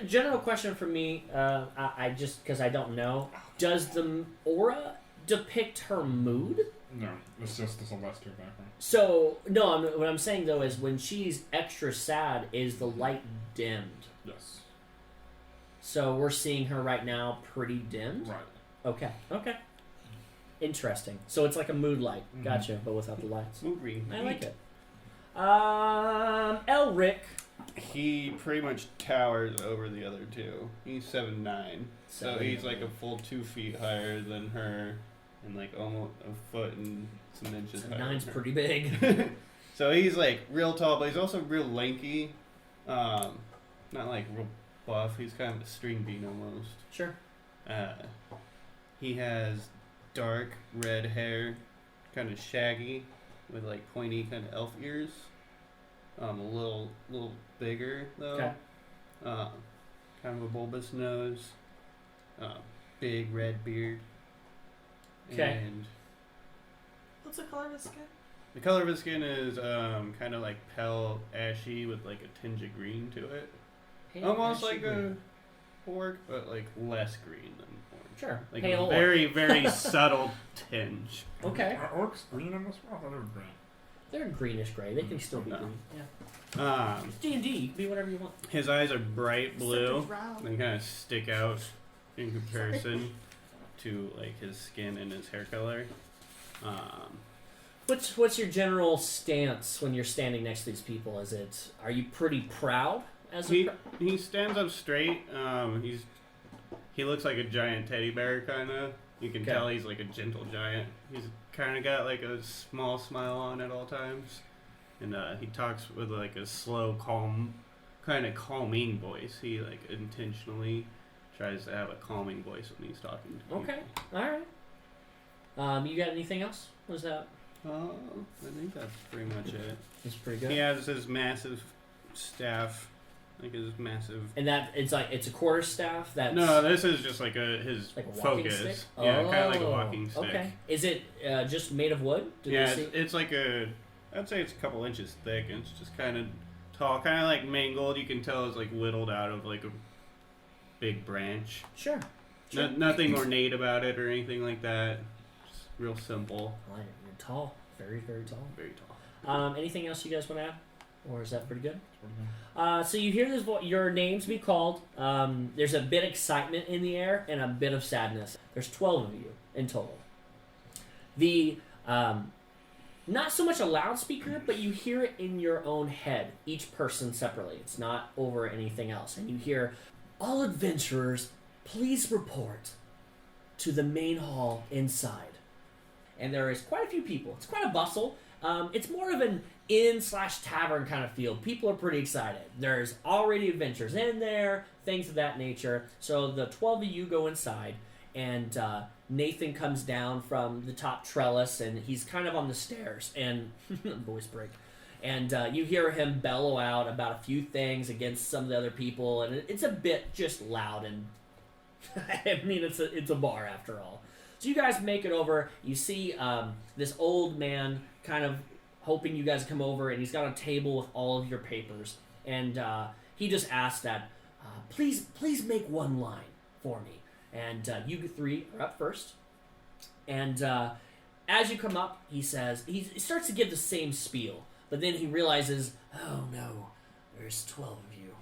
General question for me, I just, because I don't know, does the aura depict her mood? no, it's just the celestial background. So, no, what I'm saying though is when she's extra sad, is the light dimmed? Yes. So we're seeing her right now pretty dimmed? Right. Okay. Interesting. So it's like a mood light. Mhm. Gotcha, but without the lights. Movie. I like it. Elrick. He pretty much towers over the other two. He's 7'9", so he's like a full 2 feet higher than her, and like almost a foot and some inches higher. Nine's than her. pretty big. So he's like real tall, but he's also real lanky. Not like real buff. He's kind of a string bean almost. Sure. He has dark red hair, kind of shaggy, with like pointy kind of elf ears. A little bigger though. Okay. Kind of a bulbous nose. Big red beard. Okay. And What's the color of his skin? the color of his skin is kind of like pale ashy with like a tinge of green to it. Almost like a orc, but like less green than orange. Sure. Like Pale a orc. very, very subtle tinge. Okay. Are orcs green in this world? I thought they were green. They're greenish gray. They can still be Okay. green. Yeah. D&D. You can be whatever you want. His eyes are bright blue. Except it's round. They kind of stick out in comparison to like his skin and his hair color. What's your general stance when you're standing next to these people? Are you pretty proud as He stands up straight. He looks like a giant teddy bear, kind of. You can Okay. tell he's like a gentle giant. He's kind of got like a small smile on at all times, and he talks with like a slow, calm, kind of calming voice. He like intentionally tries to have a calming voice when he's talking to Okay. people. All right. You got anything else? Was that? I think that's pretty much it. It's pretty good. He has his massive staff, like his massive. And that it's a quarter staff. That's No, this is just like his like a walking focus. stick. Yeah, kind of like a walking stick. Okay. Is it just made of wood? Did Yeah, you see? it's like I'd say it's a couple inches thick, and it's just kind of tall, kind of like mangled. You can tell it's like whittled out of like a big branch. Sure. Nothing ornate about it or anything like that. Just real simple. I like it. You're tall. Very, very tall. Very tall. Anything else you guys want to add? Or is that pretty good? So you hear your names be called. There's a bit of excitement in the air and a bit of sadness. There's 12 of you in total. The not so much a loudspeaker, but you hear it in your own head, each person separately. It's not over anything else. And you hear, all adventurers, please report to the main hall inside. And there is quite a few people. It's quite a bustle. It's more of an inn/tavern kind of feel. People are pretty excited. There's already adventures in there, things of that nature. So the 12 of you go inside, and Nathan comes down from the top trellis, and he's kind of on the stairs, and voice break. And you hear him bellow out about a few things against some of the other people, and it's a bit just loud, and I mean, it's a bar after all. So you guys make it over. You see this old man kind of hoping you guys come over, and he's got a table with all of your papers. And he just asked that, please make one line for me. And you three are up first. And as you come up, he starts to give the same spiel. But then he realizes, oh no, there's 12 of you.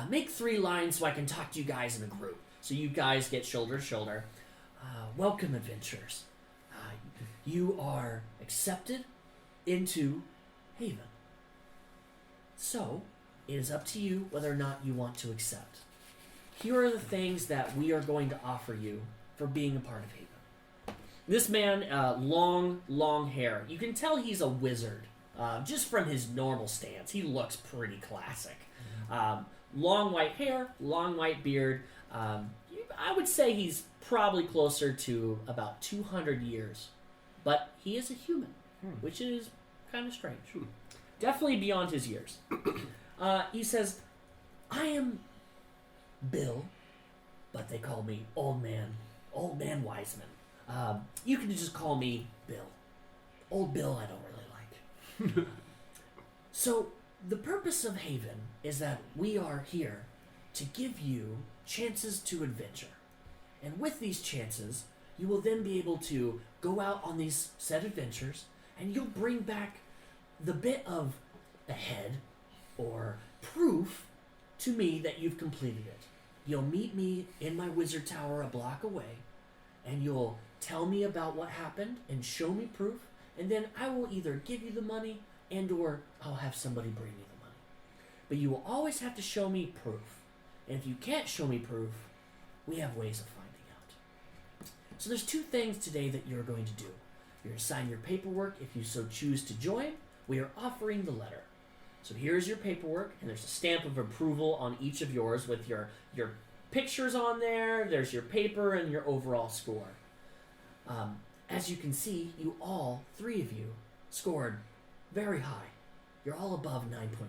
Make 3 lines so I can talk to you guys in a group. So you guys get shoulder to shoulder. Welcome, adventurers. You are accepted into Haven. So, it is up to you whether or not you want to accept. Here are the things that we are going to offer you for being a part of Haven. This man, long hair. You can tell he's a wizard, just from his normal stance. He looks pretty classic. Long white hair, long white beard. I would say he's probably closer to about 200 years. But he is a human, which is kind of strange. Definitely beyond his years. He says, I am Bill, but they call me Old Man Wiseman. You can just call me Bill. Old Bill I don't really like. So, the purpose of Haven is that we are here to give you chances to adventure. And with these chances, you will then be able to go out on these said adventures, and you'll bring back the bit of a head or proof to me that you've completed it. You'll meet me in my wizard tower a block away, and you'll tell me about what happened and show me proof, and then I will either give you the money and or I'll have somebody bring you the money. But you will always have to show me proof. And if you can't show me proof, we have ways of finding out. So there's 2 things today that you're going to do. You're going to sign your paperwork if you so choose to join. We are offering the letter. So here's your paperwork, and there's a stamp of approval on each of yours with your pictures on there. There's your paper and your overall score. As you can see, you all, 3 of you, scored very high. You're all above 9.5.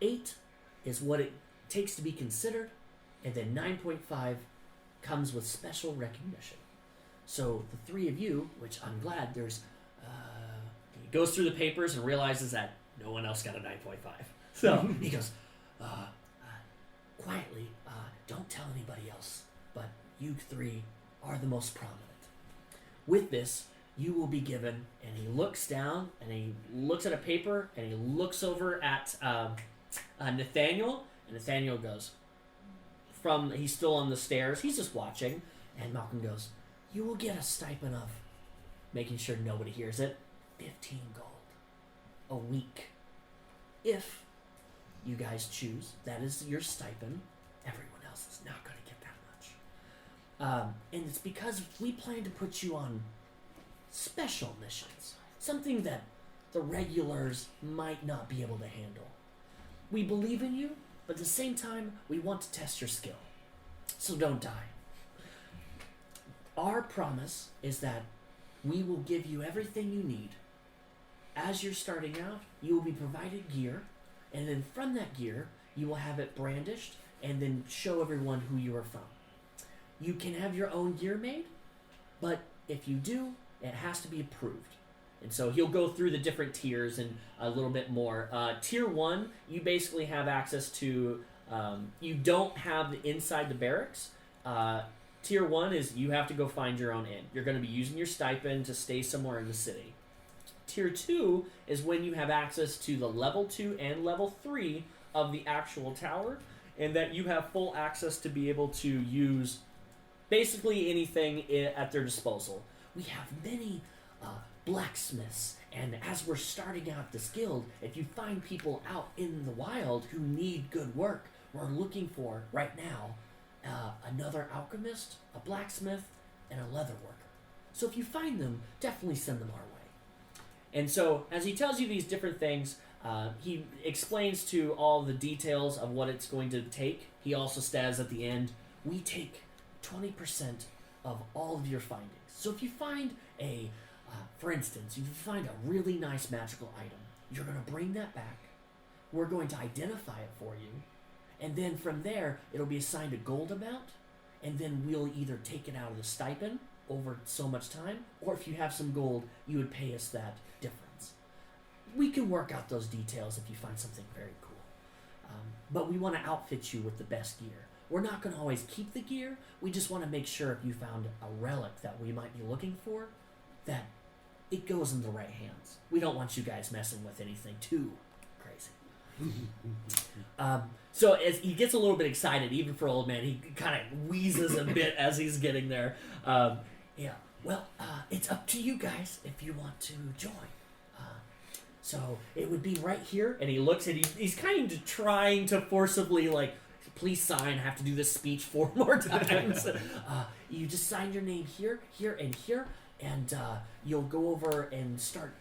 8 is what it takes to be considered, and then 9.5 comes with special recognition. So the 3 of you, which I'm glad there's, he goes through the papers and realizes that no one else got a 9.5. So he goes, quietly, don't tell anybody else, but you 3 are the most prominent. With this, you will be given, and he looks down, and he looks at a paper, and he looks over at Nathaniel, and Nathaniel goes, he's still on the stairs, he's just watching, and Malcolm goes, you will get a stipend of, making sure nobody hears it, 15 gold a week. If you guys choose, that is your stipend. Everyone else is not going to get that much. And it's because we plan to put you on special missions. Something that the regulars might not be able to handle. We believe in you, but at the same time, we want to test your skill. So don't die. Our promise is that we will give you everything you need. As you're starting out, you will be provided gear, and then from that gear, you will have it brandished and then show everyone who you are from. You can have your own gear made, but if you do, it has to be approved. And so he'll go through the different tiers and a little bit more. Tier 1, you basically have access to, you don't have inside the barracks. Tier 1 is you have to go find your own inn. You're going to be using your stipend to stay somewhere in the city. Tier 2 is when you have access to the level 2 and level 3 of the actual tower, and that you have full access to be able to use basically anything at their disposal. We have many blacksmiths, and as we're starting out this guild, if you find people out in the wild who need good work, we're looking for, right now, another alchemist, a blacksmith, and a leather worker. So if you find them, definitely send them our way. And so, as he tells you these different things, he explains to all the details of what it's going to take. He also says at the end, we take 20% of all of your findings. So if you find for instance, if you find a really nice magical item, you're going to bring that back. We're going to identify it for you. And then from there, it'll be assigned a gold amount. And then we'll either take it out of the stipend over so much time, or if you have some gold, you would pay us that difference. We can work out those details if you find something very cool. But we want to outfit you with the best gear. We're not going to always keep the gear. We just want to make sure if you found a relic that we might be looking for, that it goes in the right hands. We don't want you guys messing with anything too crazy. So as he gets a little bit excited, even for old man, he kind of wheezes a bit as he's getting there. It's up to you guys if you want to join. So it would be right here, and he looks and he's kind of trying to forcibly, like, please sign. I have to do this speech 4 more times. You just sign your name here, here, and here, and you'll go over and start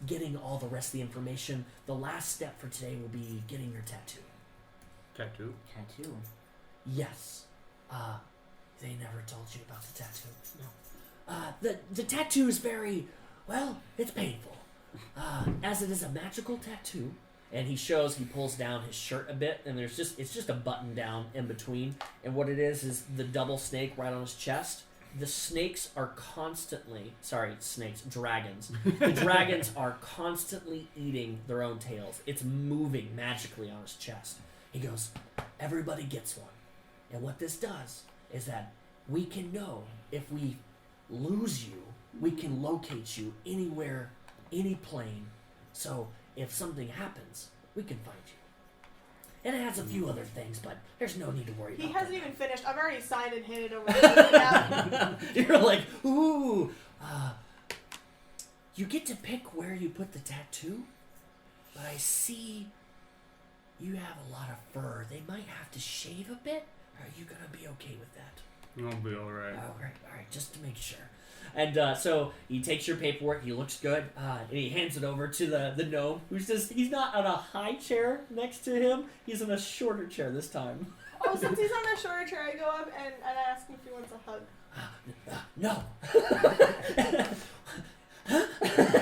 getting all the rest of the information. The last step for today will be getting your tattoo. Tattoo? Tattoo. Yes. They never told you about the tattoo. No. The tattoo is very, it's painful. As it is a magical tattoo, and he pulls down his shirt a bit, and it's just a button down in between, and what it is the double snake right on his chest. The snakes are dragons. The dragons are constantly eating their own tails. It's moving magically on his chest. He goes, everybody gets one. And what this does is that we can know if we lose you, we can locate you anywhere, any plane. So if something happens, we can find you. And it has a few other things, but there's no need to worry about it. He hasn't even finished. I've already signed and handed it over to him. You're like, ooh. You get to pick where you put the tattoo, but I see you have a lot of fur. They might have to shave a bit. Are you going to be okay with that? I'll be alright. All right, just to make sure. And so he takes your paperwork, he looks good, and he hands it over to the gnome, who's he's not on a high chair next to him, he's in a shorter chair this time. Oh, since he's on the shorter chair, I go up and ask him if he wants a hug. No.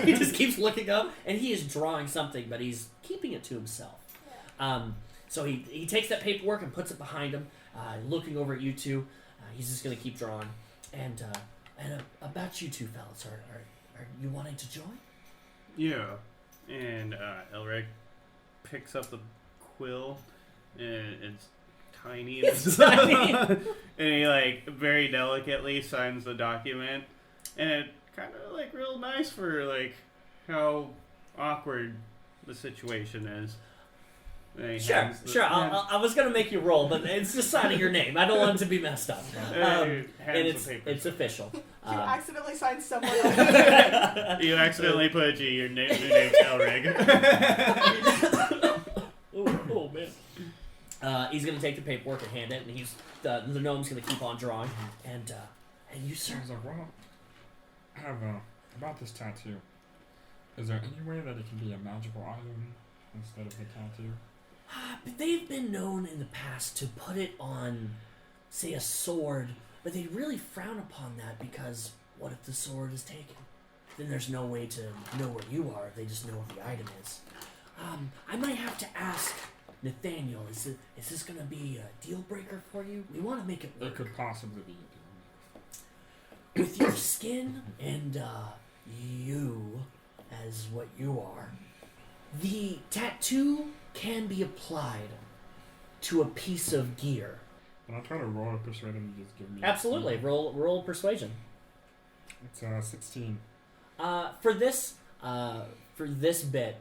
He just keeps looking up, and he is drawing something, but he's keeping it to himself. Yeah. So he takes that paperwork and puts it behind him, looking over at you two. He's just going to keep drawing. And about you two fellas, are you wanting to join? Yeah. And Elrick picks up the quill, and it's tiny. It's tiny. And he, very delicately signs the document. And it kind of like real nice for like how awkward the situation is. Sure. I was gonna make you roll, but it's just signing your name. I don't want it to be messed up. And it's official. You accidentally signed someone else. You accidentally put a G. Your name's Elrick. oh man. He's gonna take the paperwork and hand it, and the gnome's gonna keep on drawing. And you, sir. I was like, well, I have about this tattoo. Is there any way that it can be a magical item instead of the tattoo? But they've been known in the past to put it on, say, a sword, but they really frown upon that because what if the sword is taken? Then there's no way to know where you are. They just know where the item is. I might have to ask Nathaniel, is this going to be a deal breaker for you? We want to make it work. It could possibly be a deal breaker. With your skin and you as what you are, the tattoo can be applied to a piece of gear. Can I try to roll a persuade him to just give me... Absolutely. Roll persuasion. It's 16. For this bit,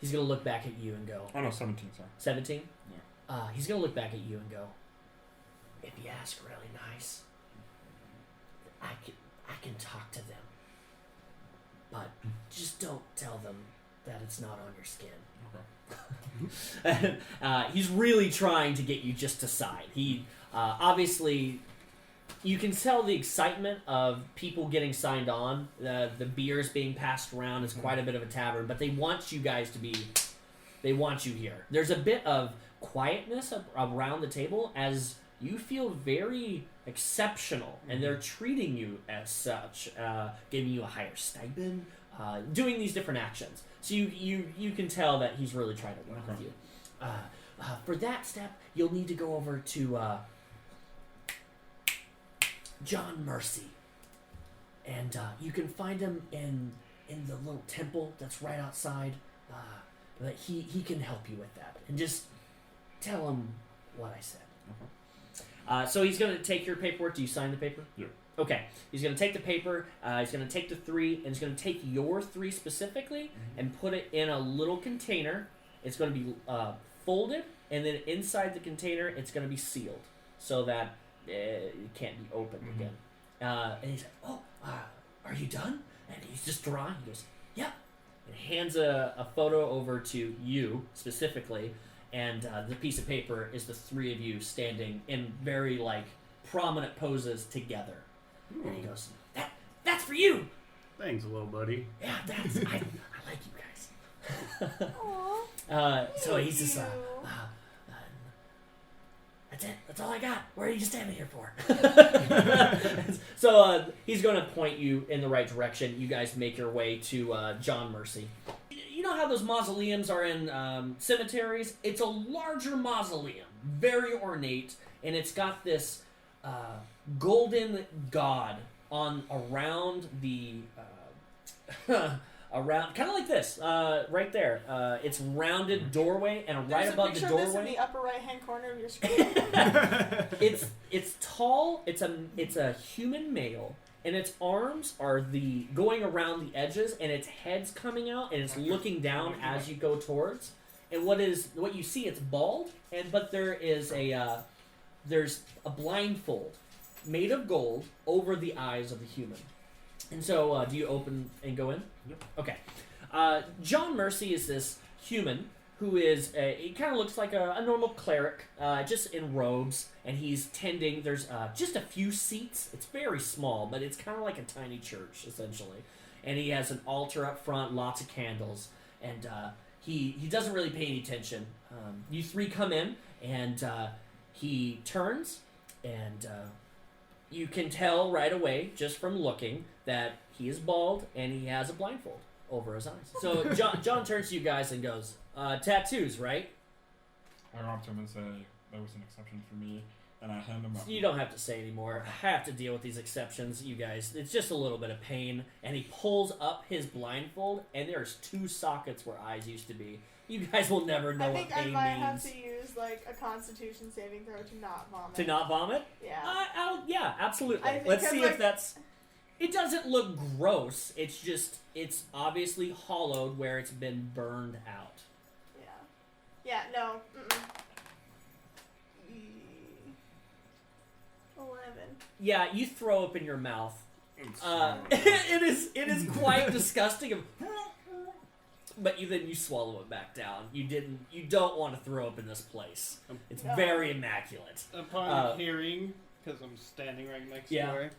he's gonna look back at you and go. Oh no, 17. Sorry. 17. Yeah. He's gonna look back at you and go. If you ask really nice, I can talk to them, but just don't tell them that it's not on your skin. Okay. He's really trying to get you just to side. He obviously, you can tell the excitement of people getting signed on. The beers being passed around is quite a bit of a tavern, but they want you guys to be. They want you here. There's a bit of quietness around the table as you feel very exceptional, and they're treating you as such, giving you a higher stipend, doing these different actions. So you can tell that he's really trying to work with you. For that step, you'll need to go over to John Mercy, and you can find him in the little temple that's right outside. But he can help you with that, and just tell him what I said. So he's going to take your paperwork. Do you sign the paper? Yeah. Okay. He's going to take the paper. He's going to take the 3, and he's going to take your 3 specifically and put it in a little container. It's going to be folded, and then inside the container, it's going to be sealed so that it can't be opened again. And he's like, are you done? And he's just drawing. He goes, yep. And hands a photo over to you specifically. And the piece of paper is the 3 of you standing in very, prominent poses together. Ooh. And he goes, that's for you! Thanks, little buddy. Yeah, I like you guys. Aww. So he's just, that's it. That's all I got. What are you standing here for? So he's going to point you in the right direction. You guys make your way to John Mercy. You know how those mausoleums are in cemeteries? It's a larger mausoleum, very ornate, and it's got this golden god around the around, kind of like this, right there. It's rounded doorway, and right above the doorway. There's a picture of this in the upper right-hand corner of your screen. It's tall. It's a human male. And its arms are going around the edges, and its head's coming out, and it's looking down as you go towards. And what you see, it's bald, but there's a blindfold made of gold over the eyes of the human. And so, do you open and go in? Yep. Okay. John Mercy is this human who is, he kind of looks like a normal cleric, just in robes, and he's tending, there's just a few seats. It's very small, but it's kind of like a tiny church, essentially. And he has an altar up front, lots of candles, and he doesn't really pay any attention. You 3 come in, and he turns, and you can tell right away, just from looking, that he is bald, and he has a blindfold over his eyes. So John turns to you guys and goes, tattoos, right? I go up to him and say, that was an exception for me, and I hand him up. You don't have to say anymore. I have to deal with these exceptions, you guys. It's just a little bit of pain. And he pulls up his blindfold, and there's 2 sockets where eyes used to be. You guys will never know what pain means. I think I might have to use, a Constitution saving throw to not vomit. To not vomit? Yeah. Yeah, absolutely. Let's see if that's... It doesn't look gross. It's obviously hollowed where it's been burned out. Yeah, no. 11. Yeah, you throw up in your mouth. It's, It is quite disgusting. But you swallow it back down. You don't want to throw up in this place. It's very immaculate. Upon hearing, because I'm standing right next door,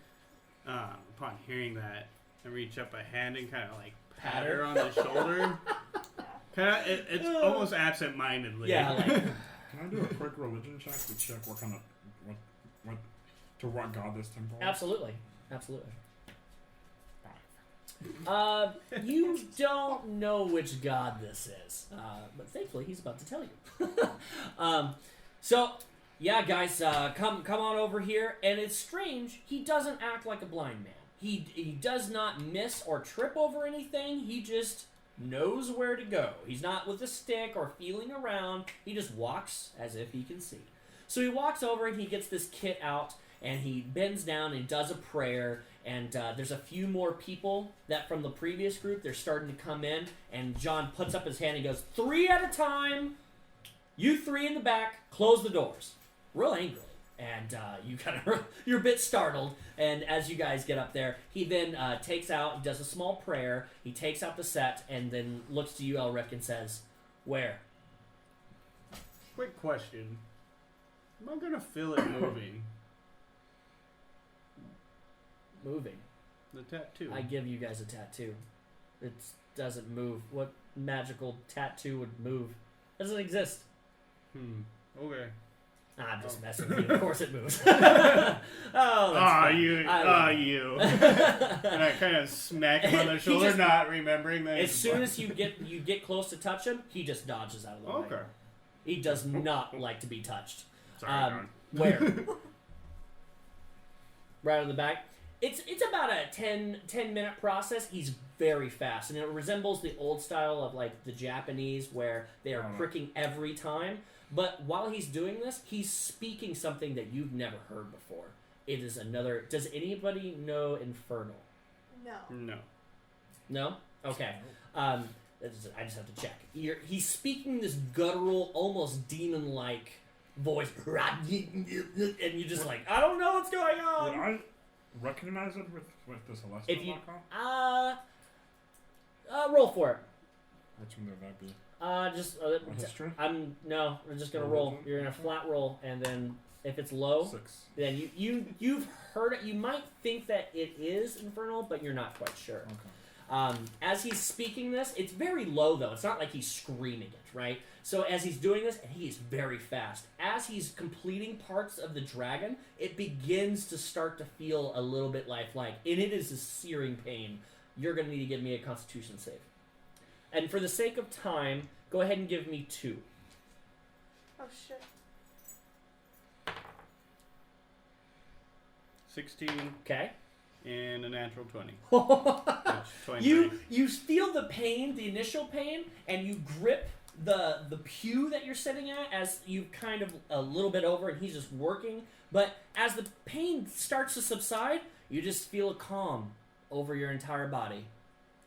upon hearing that, I reach up a hand and kind of like pat her on the shoulder. It's almost absent-mindedly. Yeah, like, can I do a quick religion check to check what god this temple is? absolutely. You don't know which god this is, but thankfully he's about to tell you. So, yeah, guys, come on over here. And it's strange. He doesn't act like a blind man. He does not miss or trip over anything. He just knows where to go. He's not with a stick or feeling around. He just walks as if he can see. So he walks over and he gets this kit out and he bends down and does a prayer. And there's a few more people that from the previous group, they're starting to come in. And John puts up his hand and goes, 3 at a time. You 3 in the back, close the doors. Real angrily. And you're a bit startled. And as you guys get up there, he then takes out, does a small prayer. He takes out the set and then looks to you, Elrick, and says, where? Quick question. Am I going to feel it moving? Moving. The tattoo. I give you guys a tattoo. It doesn't move. What magical tattoo would move? Doesn't exist. Okay. I'm just messing with you. Of course it moves. You. And I kind of smack him on the shoulder, not remembering that. As soon as you get close to touch him, he just dodges out of the way. Okay. He does not like to be touched. Sorry, John. Where? Right on the back. It's about a 10-minute process. He's very fast, and it resembles the old style of like the Japanese where they are pricking every time. But while he's doing this, he's speaking something that you've never heard before. It is another... Does anybody know Infernal? No. No? Okay. I just have to check. He's speaking this guttural, almost demon-like voice. And you're just like, I don't know what's going on. Would I recognize it with the Celestial If you... icon? Roll for it. Which one would that be? History? We're just gonna roll. You're gonna flat roll, and then if it's low, 6. then you've heard it. You might think that it is infernal, but you're not quite sure. Okay. As he's speaking this, it's very low though. It's not like he's screaming it, right? So as he's doing this, and he is very fast. As he's completing parts of the dragon, it begins to start to feel a little bit lifelike, and it is a searing pain. You're gonna need to give me a Constitution save. And for the sake of time, go ahead and give me 2. Oh, shit. 16 Okay. and a natural 20. That's 23. You feel the pain, the initial pain, and you grip the pew that you're sitting at as you kind of a little bit over, and he's just working. But as the pain starts to subside, you just feel a calm over your entire body.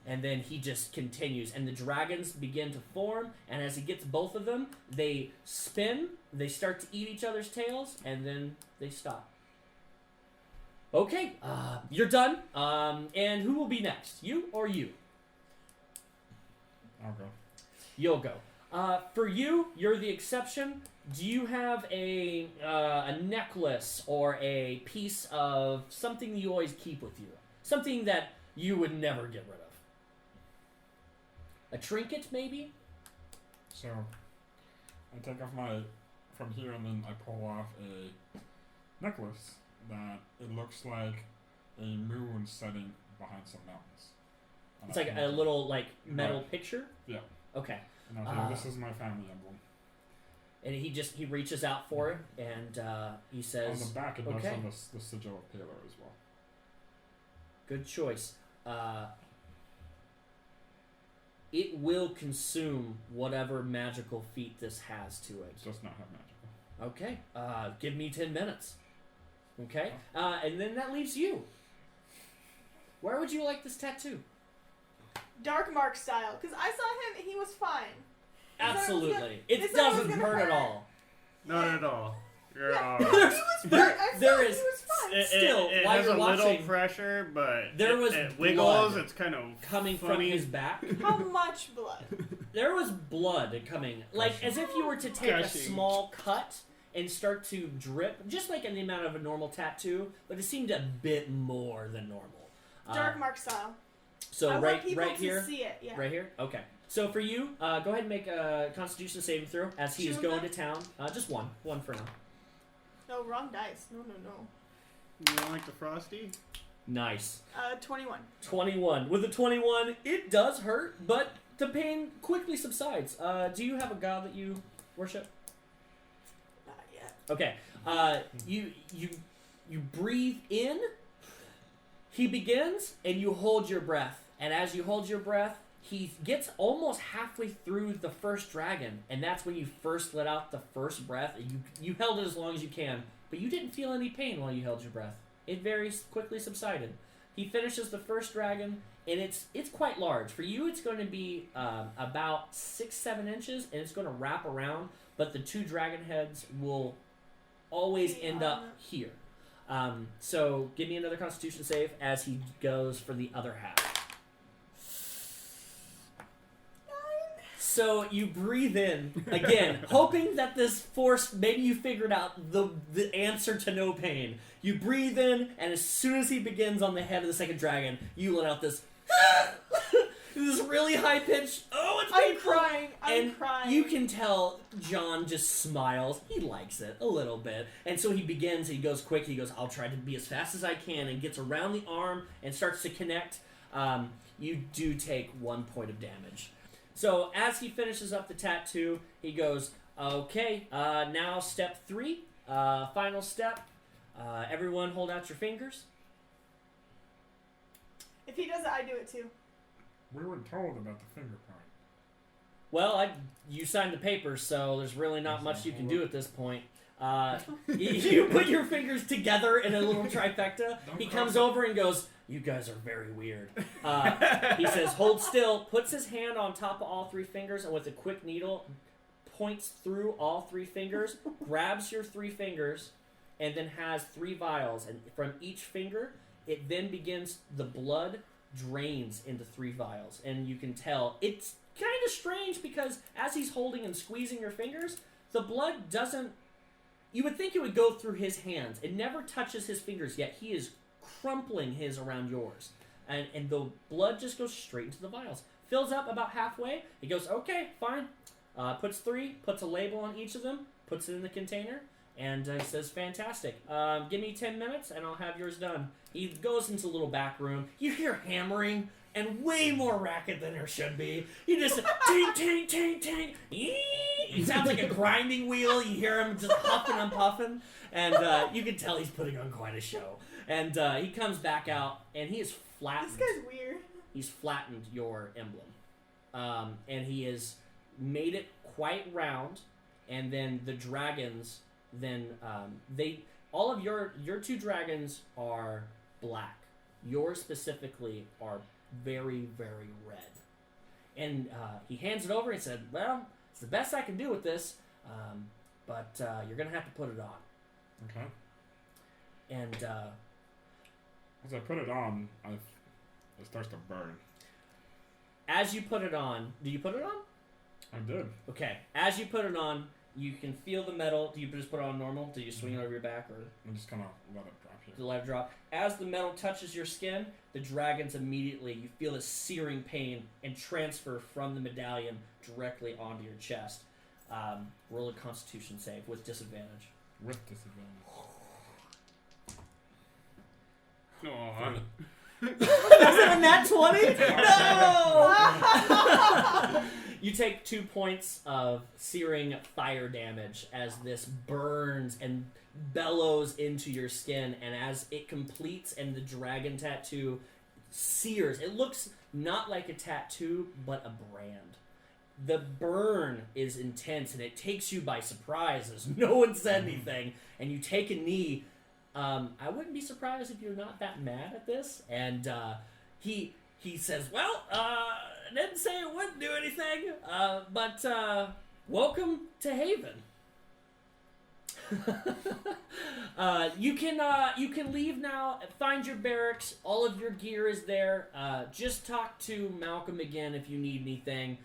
And then he just continues, and the dragons begin to form, and as he gets both of them, they spin, they start to eat each other's tails, and then they stop. Okay, you're done. And who will be next? You or you? I'll go. You'll go. For you, you're the exception. Do you have a necklace or a piece of something you always keep with you? Something that you would never get rid of? A trinket, maybe? So, I take off from here and then I pull off a necklace that it looks like a moon setting behind some mountains. And It's I like paint a it. little, metal Right. picture? Yeah. Okay. And I say, this is my family emblem. And he reaches out for it, and he On says, the back it does okay. have the sigil of Taylor as well. good choice. It will consume whatever magical feat this has to it. It does not have magical. Okay, give me 10 minutes. Okay, and then that leaves you. Where would you like this tattoo? Dark Mark style, because I saw him, he was fine. Absolutely. Is It that what's doesn't gonna hurt at hurt? all. Not at all. Yeah, Yeah. he was fine. I there saw is- he was fine. Still, it while has you're a little watching, pressure, but there was it wiggles. blood It's kind of coming from funny. his back. How much blood? There was blood coming, like as if you were to take a Gushing. small cut and start to drip, just like in the amount of a normal tattoo, but it seemed a bit more than normal. Dark Mark style. So I right, want people right to here, see it. Yeah. right here. Okay. So for you, go ahead and make a Constitution saving throw as he is Two of going them? to town. Just one for now. No, wrong dice. No. You don't like the frosty? Nice. 21. 21. With a 21, it does hurt, but the pain quickly subsides. Do you have a god that you worship? Not yet. Okay. You breathe in. He begins, and you hold your breath. And as you hold your breath, he gets almost halfway through the first dragon, and that's when you first let out the first breath. You held it as long as you can, but you didn't feel any pain while you held your breath. It very quickly subsided. He finishes the first dragon, and it's quite large. For you, it's going to be about 6-7 inches, and it's going to wrap around, but the two dragon heads will always end up here. So give me another Constitution save as he goes for the other half. So you breathe in again, hoping that this force, maybe you figured out the answer to no pain. You breathe in, and as soon as he begins on the head of the second dragon, you let out this this really high pitched. Oh, it's I'm painful. crying. I'm And crying. you can tell John just smiles. He likes it a little bit. And so he begins, he goes quick, he goes, I'll try to be as fast as I can, and gets around the arm and starts to connect. You do take 1 point of damage. So as he finishes up the tattoo, he goes, okay, now step 3, final step. Everyone hold out your fingers. If he does it, I do it too. We were told about the finger point. Well, you signed the papers, so there's really not much you can do at this point. You put your fingers together in a little trifecta. He comes over and goes, you guys are very weird. He says, hold still, puts his hand on top of all 3 fingers, and with a quick needle, points through all 3 fingers, grabs your 3 fingers, and then has 3 vials. And from each finger, it then begins, the blood drains into 3 vials. And you can tell, it's kind of strange because as he's holding and squeezing your fingers, the blood doesn't, you would think it would go through his hands. It never touches his fingers, yet he is crumpling his around yours. And the blood just goes straight into the vials. Fills up about halfway. He goes, okay, fine. Puts 3, puts a label on each of them, puts it in the container, and he says, fantastic. Give me 10 minutes, and I'll have yours done. He goes into a little back room. You hear hammering, and way more racket than there should be. You just, tink, tink, tink, tink. It sounds like a grinding wheel. You hear him just huffing and puffing, and you can tell he's putting on quite a show. And he comes back out, and he is flattened. This guy's weird. He's flattened your emblem. And he has made it quite round, and then the dragons, all of your 2 dragons are black. Yours specifically are very, very red. And he hands it over and said, well, it's the best I can do with this, but you're going to have to put it on. Okay. And As I put it on, it starts to burn. as you put it on, do you put it on? I did. Okay. As you put it on, you can feel the metal. Do you just put it on normal? Do you swing it over your back, or I'm just gonna let it drop here. do you let it drop? As the metal touches your skin, the dragons immediately, you feel this searing pain and transfer from the medallion directly onto your chest. Roll a Constitution save with disadvantage. With disadvantage. Aww. Is it a nat 20? No! You take 2 points of searing fire damage as this burns and bellows into your skin, and as it completes and the dragon tattoo sears, it looks not like a tattoo, but a brand. The burn is intense, and it takes you by surprise as no one said anything, and you take a knee. I wouldn't be surprised if you're not that mad at this, and he says, well, didn't say it wouldn't do anything, but welcome to Haven. You can leave now. Find your barracks. All of your gear is there. Just talk to Malcolm again if you need anything.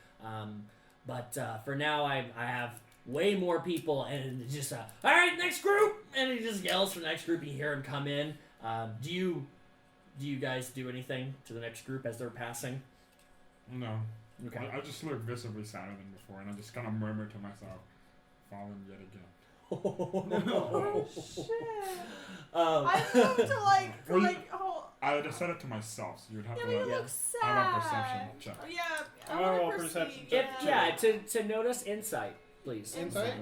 But for now, I have way more people, and it's just all right, next group, and he just yells for the next group. You hear him come in. Do you guys do anything to the next group as they're passing? No. Okay. I just look visibly sadder than before, and I just kind of murmur to myself, "Fallen yet again." Oh shit! I moved to I just said it to myself, so you'd have Yeah, to but you like. look sad. I have a perception check. Oh, yeah, I Oh, want to perception perceive. check. To notice insight, please. Insight?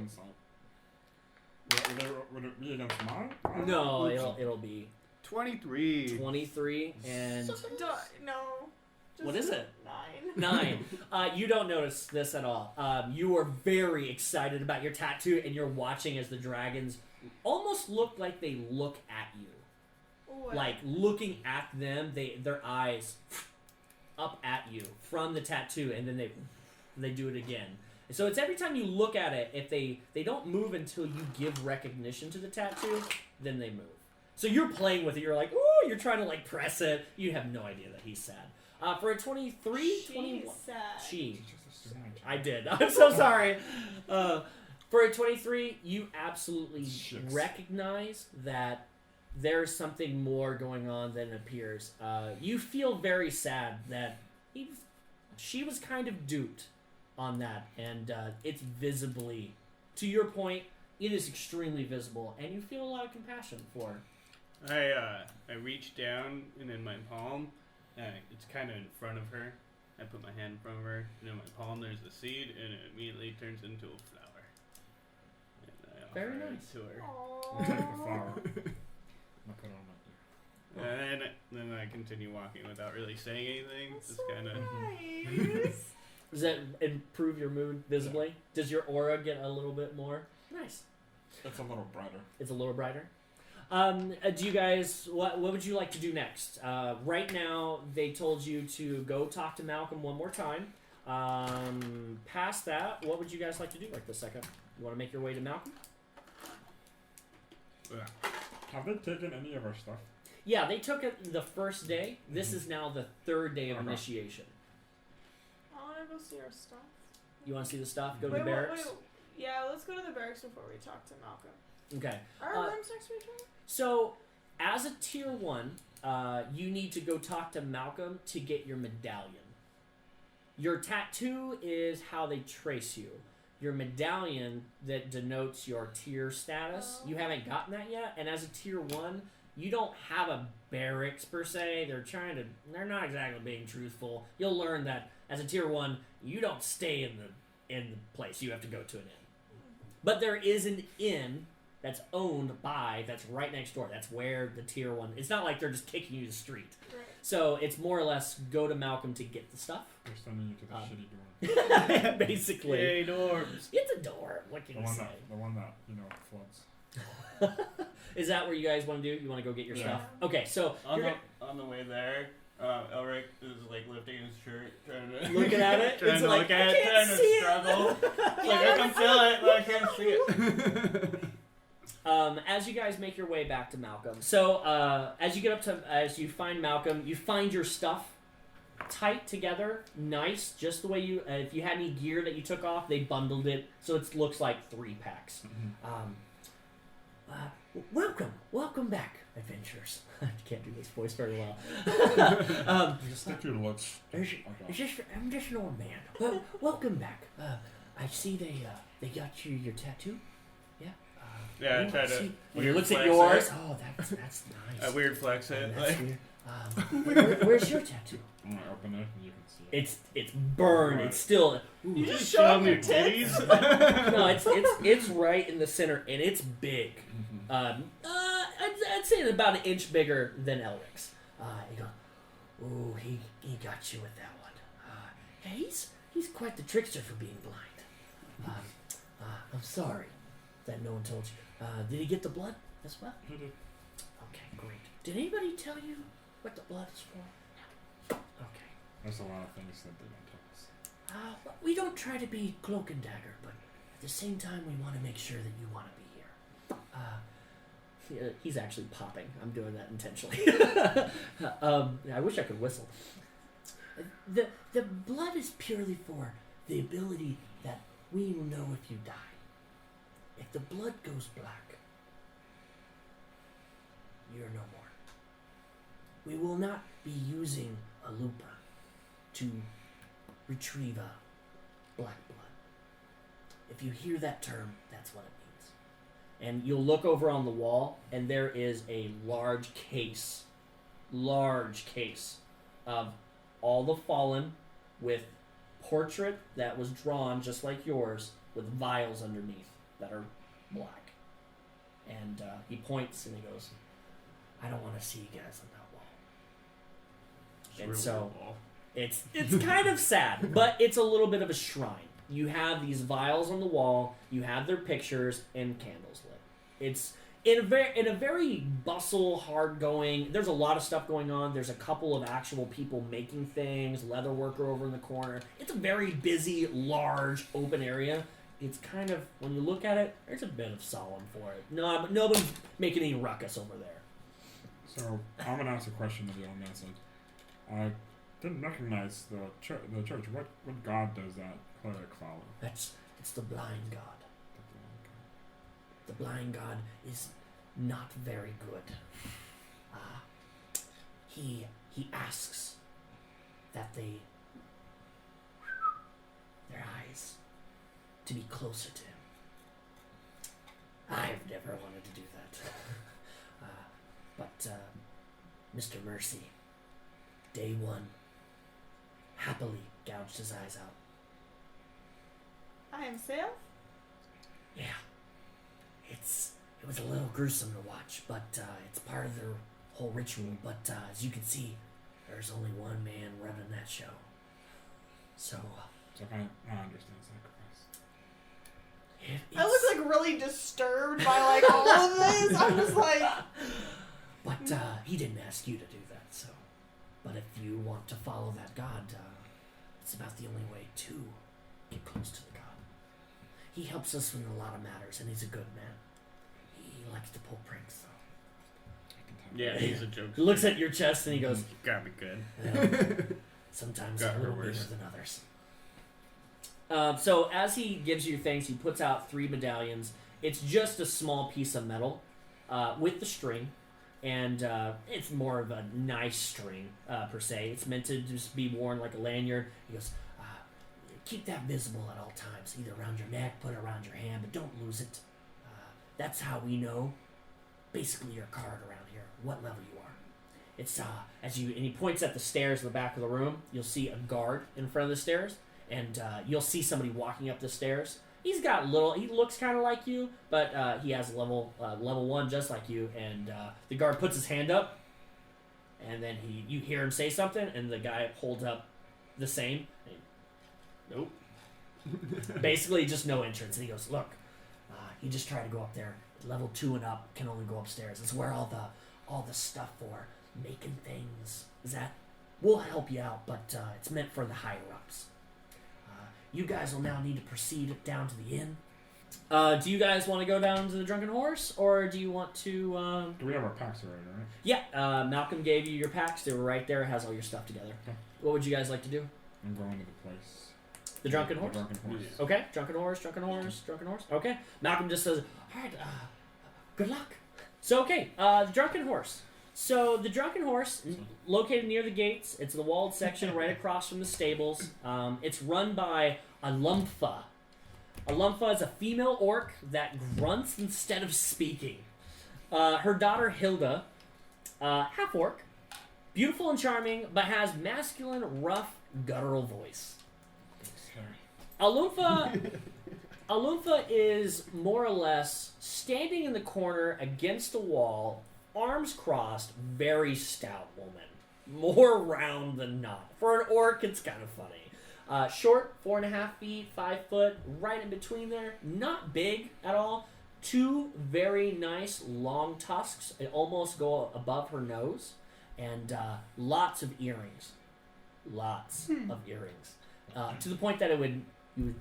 Would it be against mine? No, it'll be 23. 23 and No. what is it? 9. 9. You don't notice this at all. You are very excited about your tattoo, and you're watching as the dragons almost look like they look at you. What? Like looking at them, their eyes up at you from the tattoo, and then they do it again. And so it's every time you look at it, if they don't move until you give recognition to the tattoo, then they move. So you're playing with it. You're like, ooh, you're trying to like press it. You have no idea that he's sad. For a 23, 21. She. I did. I'm so sorry. For a 23, you absolutely recognize that there's something more going on than appears. You feel very sad that she was kind of duped on that, and it's visibly, to your point, it is extremely visible, and you feel a lot of compassion for her. I reach down, and in my palm, it's kind of in front of her. I put my hand in front of her, and in my palm there's a seed, and it immediately turns into a flower. And I offer Very it nice. to her. I'll take the flower. I'll put it on my ear. And then I continue walking without really saying anything. That's Just so kind of. nice. Does that improve your mood visibly? Does your aura get a little bit more? Nice. It's a little brighter. It's a little brighter. Do you guys, what would you like to do next? Right now, they told you to go talk to Malcolm one more time. Past that, what would you guys like to do right this second? You want to make your way to Malcolm? Have they taken any of our stuff? Yeah, they took it the first day. This is now the third day of Okay. initiation. I want to go see our stuff. You want to see the stuff? Go to Wait, the barracks? wait. Yeah, let's go to the barracks before we talk to Malcolm. Okay. Are our rooms next to each other? So, as a tier 1, you need to go talk to Malcolm to get your medallion. Your tattoo is how they trace you. Your medallion that denotes your tier status, you haven't gotten that yet. And as a tier 1, you don't have a barracks per se. They're not exactly being truthful. You'll learn that as a tier 1, you don't stay in the place. You have to go to an inn. But there is an inn that's owned by, that's right next door. That's where the tier 1, it's not like they're just kicking you to the street. Right. So it's more or less go to Malcolm to get the stuff. They're sending you to the shitty door. Basically. Yay, dorms. It's a door. What can The you one say? that, floods. Is that what you guys want to do? You want to go get your Yeah. stuff? Okay, so On you're the way there, Elrick is like lifting his shirt, trying to looking at it. trying It's to like, look at I it, can't trying to see it. struggle. Like I can feel it, but I can't see it. As you guys make your way back to Malcolm, so as you find Malcolm, you find your stuff tight together, nice, just the way you. If you had any gear that you took off, they bundled it, so it looks like 3 packs. Welcome back, adventurers. I can't do this voice very well. Just stick your lips. I'm just an old man. Well, welcome back. I see they got you your tattoo. Yeah. Yeah, I Ooh, tried to see. When he weird looks at flex yours, it. oh, that's nice. I weird flex it. That's Like, weird. Where's your tattoo? I'm gonna open it and you can see it. It's burned. It's still. Ooh. You just show show them them your your tits. titties. No, it's right in the center, and it's big. I'd say it's about an inch bigger than Elrick's. You go, ooh, he got you with that one. Yeah, he's quite the trickster for being blind. I'm sorry that no one told you. Did he get the blood as well? He did. Okay, great. Did anybody tell you what the blood is for? There's a lot of things that they don't tell us. We don't try to be cloak and dagger, but at the same time, we want to make sure that you want to be here. He's actually popping. I'm doing that intentionally. I wish I could whistle. The blood is purely for the ability that we will know if you die. If the blood goes black, you're no more. We will not be using a lupa to retrieve a black blood. If you hear that term, that's what it means. And you'll look over on the wall, and there is a large case of all the fallen with portrait that was drawn just like yours with vials underneath that are black. And he points and he goes, I don't want to see you guys on that wall. And so it's kind of sad, but it's a little bit of a shrine. You have these vials on the wall, you have their pictures and candles lit. It's in a very bustle, hard going. There's a lot of stuff going on. There's a couple of actual people making things, leather worker over in the corner. It's a very busy, large, open area. It's kind of, when you look at it, there's a bit of solemn for it. No, but nobody's making any ruckus over there. So I'm gonna ask a question to the old man. I didn't recognize the church. What god does that cleric follow? It's the blind god. The blind god is not very good. He asks that their eyes to be closer to him. I've never wanted to do that. But Mr. Mercy, day one, happily gouged his eyes out. I am Sam. Yeah. It was a little gruesome to watch, but it's part of their whole ritual. But as you can see, there's only one man running that show. So I understand sacrifice. I look like really disturbed by like all of this. I'm just like. But he didn't ask you to do that. So, but if you want to follow that god, it's about the only way to get close to the god. He helps us in a lot of matters, and he's a good man. He likes to pull pranks, though. Yeah, he's a joke. He looks at your chest and he goes, Gotta be good. sometimes Got a little her bigger worse. than others. So as he gives you things, he puts out 3 medallions. It's just a small piece of metal with the string, and it's more of a nice string per se. It's meant to just be worn like a lanyard. He goes, keep that visible at all times, either around your neck, put it around your hand, but don't lose it. That's how we know basically your card around here, what level you are. It's and he points at the stairs in the back of the room. You'll see a guard in front of the stairs, and you'll see somebody walking up the stairs. He looks kind of like you, but he has level 1 just like you, and the guard puts his hand up, and then you hear him say something, and the guy holds up the same. Nope. Basically, just no entrance. And he goes, look, he just tried to go up there. Level 2 and up can only go upstairs. It's where all the stuff for making things is at. We'll help you out, but it's meant for the higher ups. You guys will now need to proceed down to the inn. Do you guys want to go down to the Drunken Horse, or do you want to... Do we have our packs already, right? Yeah, Malcolm gave you your packs. They were right there. It has all your stuff together. Okay. What would you guys like to do? I'm going to the place. The Drunken Horse? The Drunken Horse. Yeah. Okay, Drunken Horse. Okay. Malcolm just says, all right, good luck. So, okay, the Drunken Horse. So, the Drunken Horse, located near the gates. It's the walled section right across from the stables. It's run by a Lumpha. A Lumpha is a female orc that grunts instead of speaking. Her daughter, Hilda, half-orc, beautiful and charming, but has masculine, rough, guttural voice. Alunfa is more or less standing in the corner against a wall, arms crossed, very stout woman. More round than not. For an orc, it's kind of funny. Short, 4.5 feet, 5 foot, right in between there. Not big at all. 2 very nice long tusks. It almost go above her nose. And lots of earrings. lots of earrings, to the point that you would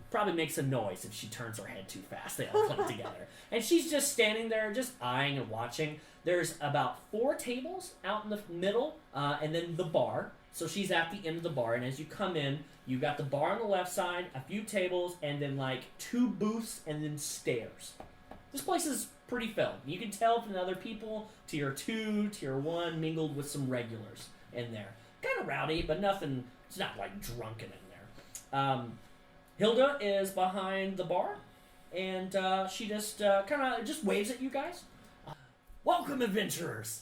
probably make some noise if she turns her head too fast. They all click together. And she's just standing there, just eyeing and watching. There's about 4 tables out in the middle, and then the bar. So she's at the end of the bar, and as you come in, you got the bar on the left side, a few tables, and then like 2 booths, and then stairs. This place is pretty filled. You can tell from the other people, tier 2, tier 1, mingled with some regulars in there. Kind of rowdy, but nothing, it's not like drunken in there. Hilda is behind the bar, and she just kind of just waves at you guys. Welcome, adventurers!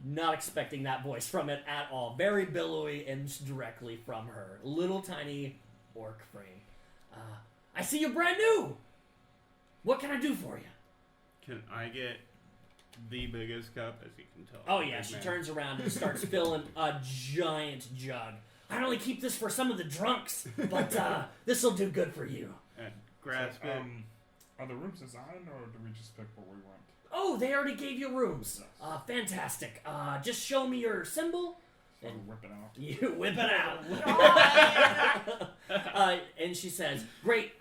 Not expecting that voice from it at all. Very billowy and directly from her. Little tiny orc frame. I see you're brand new! What can I do for you? Can I get the biggest cup, as you can tell? Oh yeah, she turns around and starts filling a giant jug. I only keep this for some of the drunks, but this'll do good for you. And grasp So, it. are the rooms assigned, or do we just pick what we want? Oh, they already gave you rooms. Fantastic. Just show me your symbol. So whip it out. You whip it out. And she says, great.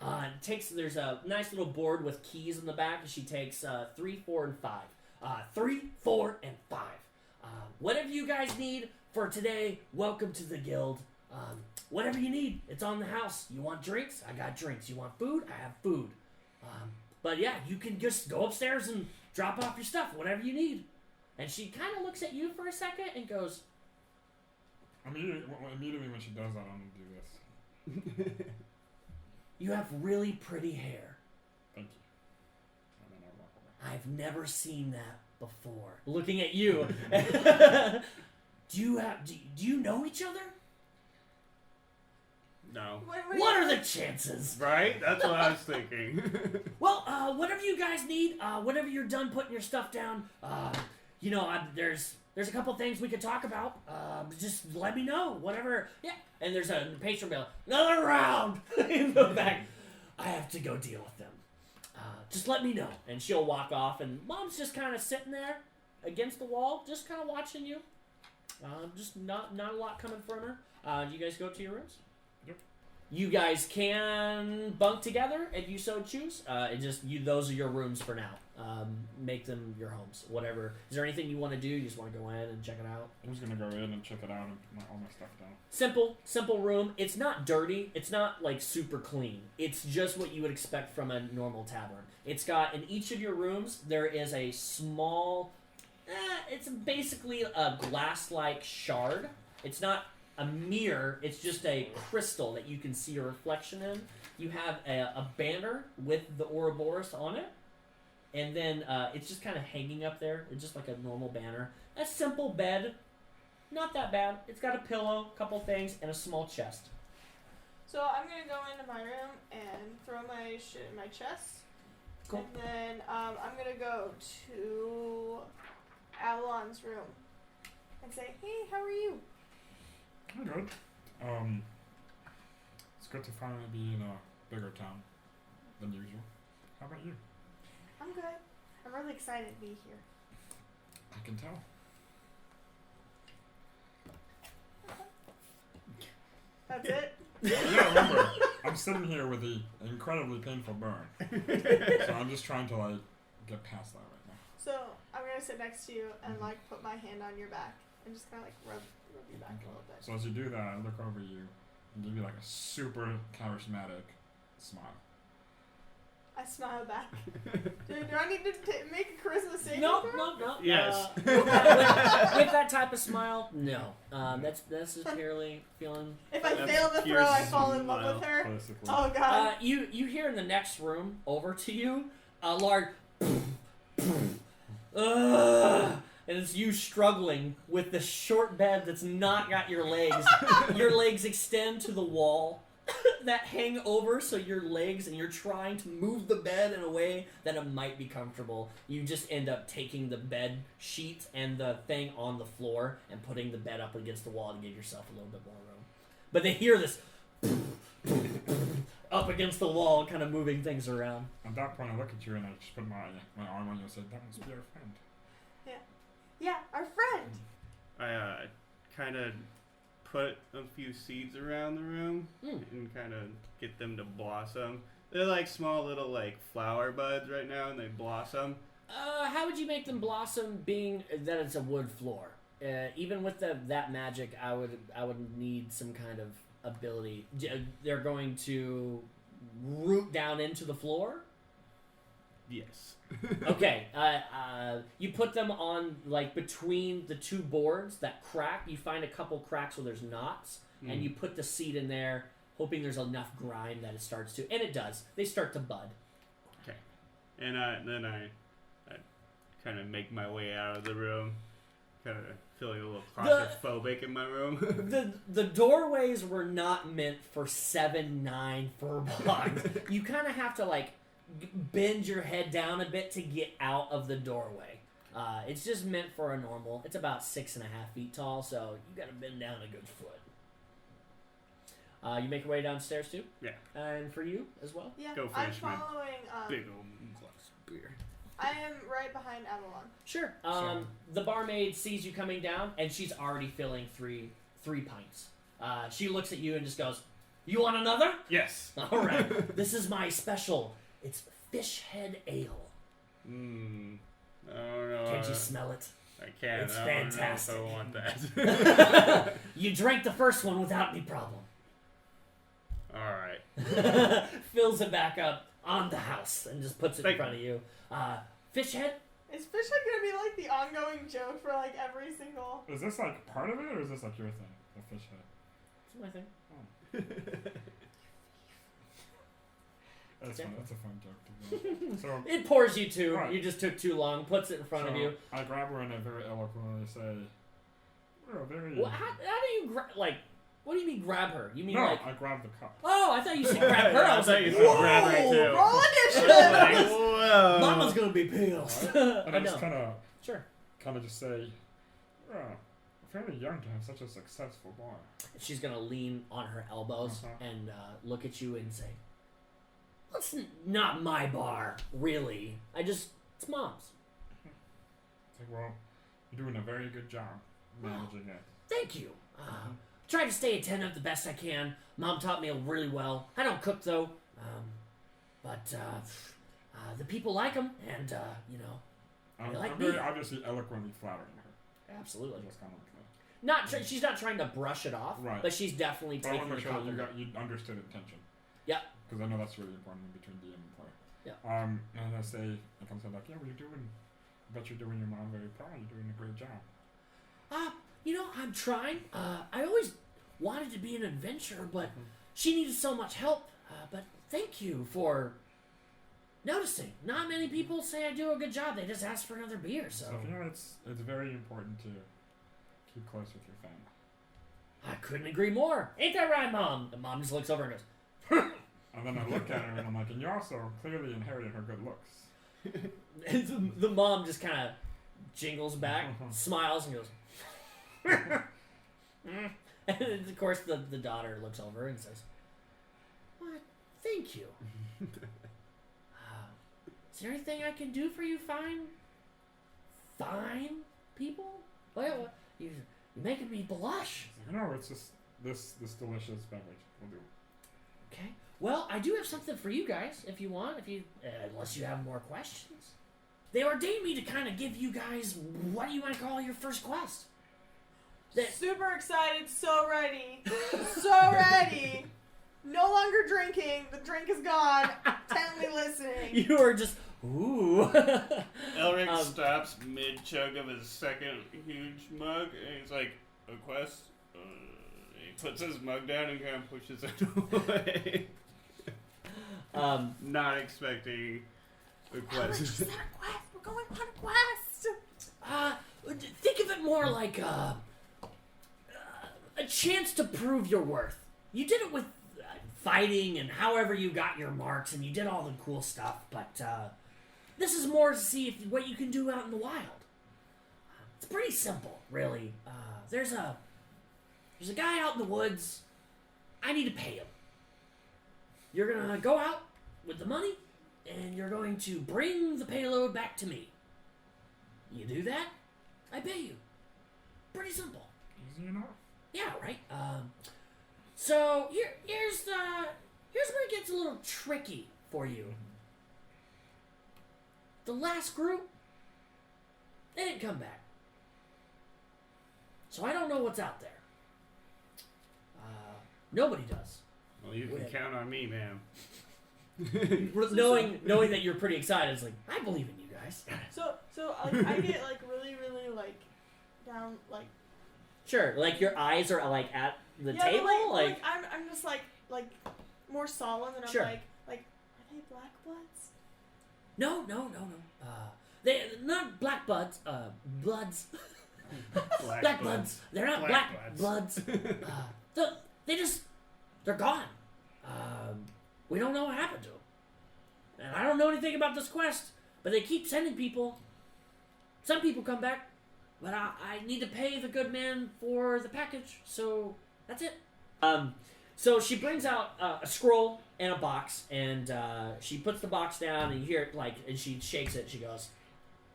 There's a nice little board with keys in the back, and she takes 3, 4, and 5. 3, 4, and 5. Whatever you guys need for today, welcome to the guild. Whatever you need, it's on the house. You want drinks? I got drinks. You want food? I have food. But yeah, you can just go upstairs and drop off your stuff, whatever you need. And she kind of looks at you for a second and goes, Immediately when she does that, I'm going to do this. you have really pretty hair. Thank you. And then I walk away. I've never seen that before. Looking at you. Do you know each other? No. What are the chances? Right? That's what I was thinking. Well, whatever you guys need, whenever you're done putting your stuff down, there's a couple things we could talk about. Just let me know, whatever. Yeah. And there's a patron bill. Another round in the back. I have to go deal with them. Just let me know. And she'll walk off, and Mom's just kind of sitting there against the wall, just kind of watching you. Just not a lot coming from her. Do you guys go to your rooms? Yep. You guys can bunk together if you so choose. Those are your rooms for now. Make them your homes. Whatever. Is there anything you want to do? You just want to go in and check it out? I'm just going to go in and check it out and put all my stuff down. Simple room. It's not dirty. It's not like super clean. It's just what you would expect from a normal tavern. It's got, in each of your rooms, there is a small, it's basically a glass-like shard. It's not a mirror. It's just a crystal that you can see a reflection in. You have a banner with the Ouroboros on it. And then it's just kind of hanging up there. It's just like a normal banner. A simple bed. Not that bad. It's got a pillow, a couple things, and a small chest. So I'm going to go into my room and throw my shit in my chest. Cool. And then I'm going to go to Avalon's room and say, hey, how are you? I'm good. It's good to finally be in a bigger town than usual. How about you? I'm good. I'm really excited to be here. I can tell. That's it? Yeah, remember, I'm sitting here with the incredibly painful burn. So I'm just trying to, get past that right now. So I'm going to sit next to you and, put my hand on your back and just kind of, rub your back a little bit. So as you do that, I look over you and give you, a super charismatic smile. I smile back. Do I need to make a charisma saving No. throw? Yes. With that type of smile, no. That's just purely feeling. If I That's fail the pure throw, I fall in love smile. with her. Basically. Oh god. You hear in the next room over to you a large and it's you struggling with the short bed that's not got your legs. Your legs extend to the wall that hang over, so your legs, and you're trying to move the bed in a way that it might be comfortable. You just end up taking the bed sheet and the thing on the floor and putting the bed up against the wall to give yourself a little bit more room. But they hear this up against the wall, kind of moving things around. At that point, I look at you and I just put my arm on you and say, that must be our friend. Yeah, our friend. I kind of put a few seeds around the room Mm. and kind of get them to blossom. They're like small little like flower buds right now, and they blossom. How would you make them blossom, being that it's a wood floor? Even with that magic, I would need some kind of ability. They're going to root down into the floor. Yes. Okay. You put them on like between the two boards that crack. You find a couple cracks where there's knots, and you put the seed in there, hoping there's enough grime that it starts to, and it does. They start to bud. Okay. And then I kind of make my way out of the room, kind of feeling a little claustrophobic in my room. The doorways were not meant for 7'9" Firbolg. You kind of have to like bend your head down a bit to get out of the doorway. It's just meant for a normal. It's about 6.5 feet tall, so you got to bend down a good foot. You make your way downstairs too? Yeah. And for you as well? Yeah, Go I'm finish my following. Big old glass of beer. I am right behind Avalon. Sure. The barmaid sees you coming down, and she's already filling three pints. She looks at you and just goes, "You want another?" Yes. All right. This is my special. It's fish head ale. I don't know. Can't you smell it? I can't. It's I don't know if fantastic. I want that. You drank the first one without any problem. All right. Fills it back up on the house and just puts it in Thank front of you. Fish head? Is fish head gonna be like the ongoing joke for like every single? Is this like part of it, or is this like your thing? The fish head. It's my thing. That's Yeah. fun. That's a fun joke to do. So It pours you two. Right. You just took too long. Puts it in front of you. I grab her and I very eloquently say, "We're a very." Well, how do you like? What do you mean grab her? You mean No, like? I grab the cup. Oh, I thought you said grab her. I was thought like, you said grab her whoa, too. Roll initiative. Whoa. Mama's gonna be pissed. And I I just know. Sure. kind of just say, "We're fairly young to have such a successful boy." She's gonna lean on her elbows Uh-huh. and look at you and say, "That's not my bar, really. It's Mom's." It's like, well, you're doing a very good job managing it. Thank you. Try to stay attentive the best I can. Mom taught me really well. I don't cook though, but the people like them, and you know, I'm, like I'm me. very obviously eloquently flattering her. absolutely. Just kind of like that. She's not trying to brush it off, Right. but she's definitely But I taking want to the make sure that compliment. you understood intention. Yeah. Because I know that's really important between DM and player. Yeah. And I say, I come say like, yeah, what are you doing? I bet you're doing your mom very proud. You're doing a great job. You know, I'm trying. I always wanted to be an adventurer, but she needed so much help. But thank you for noticing. Not many people say I do a good job. They just ask for another beer. So you know, it's very important to keep close with your family. I couldn't agree more. Ain't that right, Mom? The mom just looks over and goes, And then I look at her and I'm like, and you also clearly inherited her good looks. and the mom just kind of jingles back, smiles, and goes, and of course the daughter looks over and says, "What? Thank you. Is there anything I can do for you fine people? Well, you're making me blush." It's like, no, it's just this delicious beverage will do. Okay. Well, I do have something for you guys, if you want, unless you have more questions. They ordained me to kind of give you guys what do you want to call your first quest. Super excited, so ready. So ready. No longer drinking. The drink is gone. Intently listening. You are just, ooh. Elric stops mid chug of his second huge mug, and he's like, "A quest?" He puts his mug down and kind of pushes it away. Not expecting a quest. Is that a quest? We're going on a quest. Think of it more like a chance to prove your worth. You did it with fighting and however you got your marks, and you did all the cool stuff, but this is more to see what you can do out in the wild. It's pretty simple, really. There's a guy out in the woods. I need to pay him. You're gonna go out with the money, and you're going to bring the payload back to me. You do that, I pay you. Pretty simple. Easy enough. Yeah, right. So here's where it gets a little tricky for you. The last group, they didn't come back. So I don't know what's out there. Nobody does. Well, you can count on me, ma'am. knowing that you're pretty excited, it's like, I believe in you guys. So like I get like really like down like. Sure, like your eyes are like at the Yeah, table, but, like I'm just like more solemn, and I'm Sure. like are they black bloods? No. They not black bloods. Bloods. Black bloods. They're not black bloods. They're gone. We don't know what happened to them. And I don't know anything about this quest, but they keep sending people. Some people come back, but I need to pay the good man for the package, so that's it. So she brings out a scroll and a box, and she puts the box down, and you hear it and she shakes it. She goes,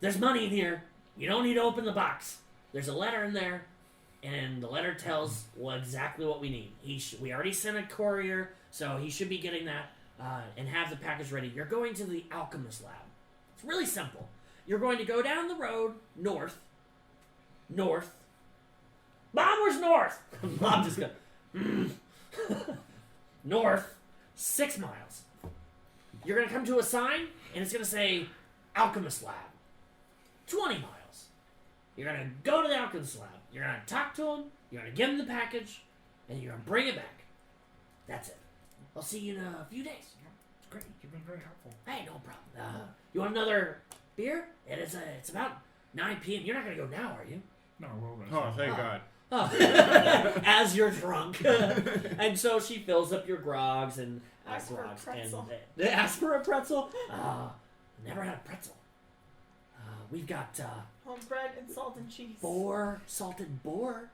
"There's money in here. You don't need to open the box. There's a letter in there, and the letter tells exactly what we need. We already sent a courier, so he should be getting that and have the package ready. You're going to the alchemist lab. It's really simple. You're going to go down the road north. Mom, where's north? Mom just goes, north 6 miles. You're going to come to a sign, and it's going to say alchemist lab. 20 miles. You're going to go to the alchemist lab. You're going to talk to him. You're going to give him the package, and you're going to bring it back. That's it. I'll see you in a few days." It's great. You've been very helpful. Hey, no problem. You want another beer? It's about 9 p.m. You're not going to go now, are you? No, we'll rest. Oh, thank God. Oh. As you're drunk. And so she fills up your grogs and Ask for a pretzel. And ask for a pretzel. Never had a pretzel. We've got Home bread and salt and cheese. salted boar.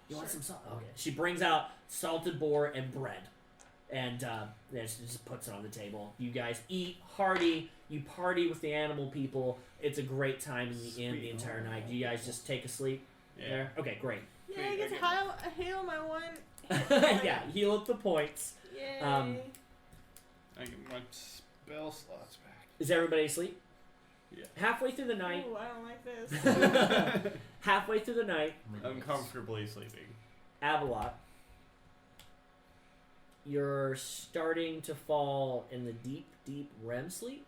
You want Sure. some salt? Okay. She brings out salted boar and bread. And then she just puts it on the table. You guys eat hearty. You party with the animal people. It's a great time in the inn the entire night. Do you guys just take a sleep there? Okay, great. Yeah, I get to heal my one. Yeah, heal up the points. Yay. I get my spell slots back. Is everybody asleep? Yeah. Halfway through the night. Ooh, I don't like this. Halfway through the night, Uncomfortably sleeping. Avalot, you're starting to fall in the deep, deep REM sleep,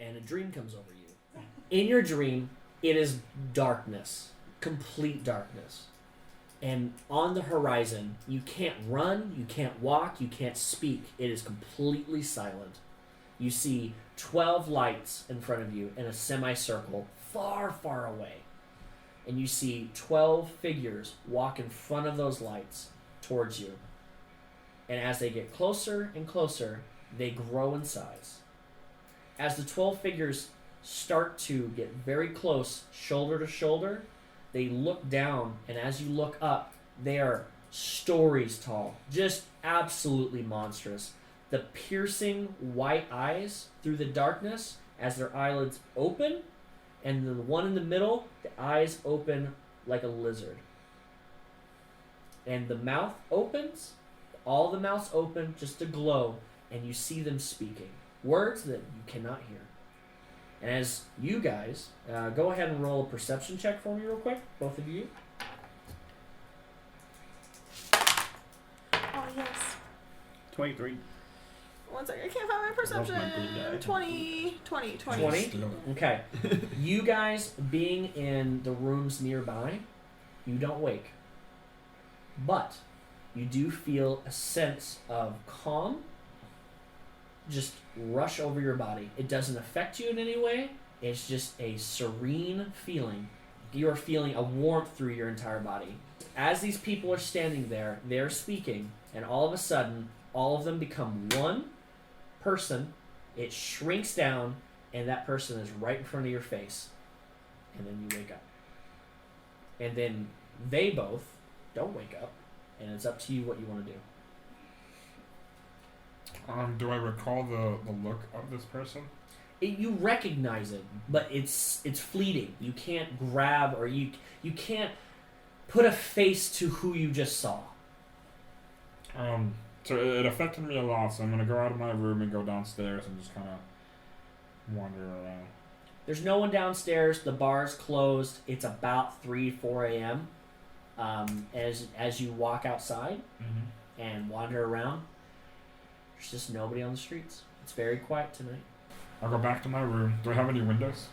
and a dream comes over you. In your dream, it is darkness, complete darkness. And on the horizon, you can't run, you can't walk, you can't speak. It is completely silent. You see 12 lights in front of you in a semicircle, far, far away. And you see 12 figures walk in front of those lights towards you. And as they get closer and closer, they grow in size. As the 12 figures start to get very close, shoulder to shoulder, they look down, and as you look up, they are stories tall, just absolutely monstrous. The piercing white eyes through the darkness as their eyelids open, and the one in the middle, the eyes open like a lizard. And the mouth opens, all the mouths open just to glow, and you see them speaking. Words that you cannot hear. And as you guys, go ahead and roll a perception check for me real quick, both of you. Oh, yes. 23. One second, I can't find my perception. 20. 20? Okay. You guys being in the rooms nearby, you don't wake. But you do feel a sense of calm just rush over your body. It doesn't affect you in any way. It's just a serene feeling. You are feeling a warmth through your entire body. As these people are standing there, they're speaking, and all of a sudden, all of them become one person. It shrinks down, and that person is right in front of your face. And then you wake up. And then they both don't wake up, and it's up to you what you want to do. Do I recall the look of this person? You recognize it, but it's fleeting. You can't grab or you can't put a face to who you just saw. So it affected me a lot, so I'm gonna go out of my room and go downstairs and just kind of wander around. There's no one downstairs. The bar's closed. It's about 4 a.m. As you walk outside and wander around, there's just nobody on the streets. It's very quiet tonight. I'll go back to my room. Do I have any windows?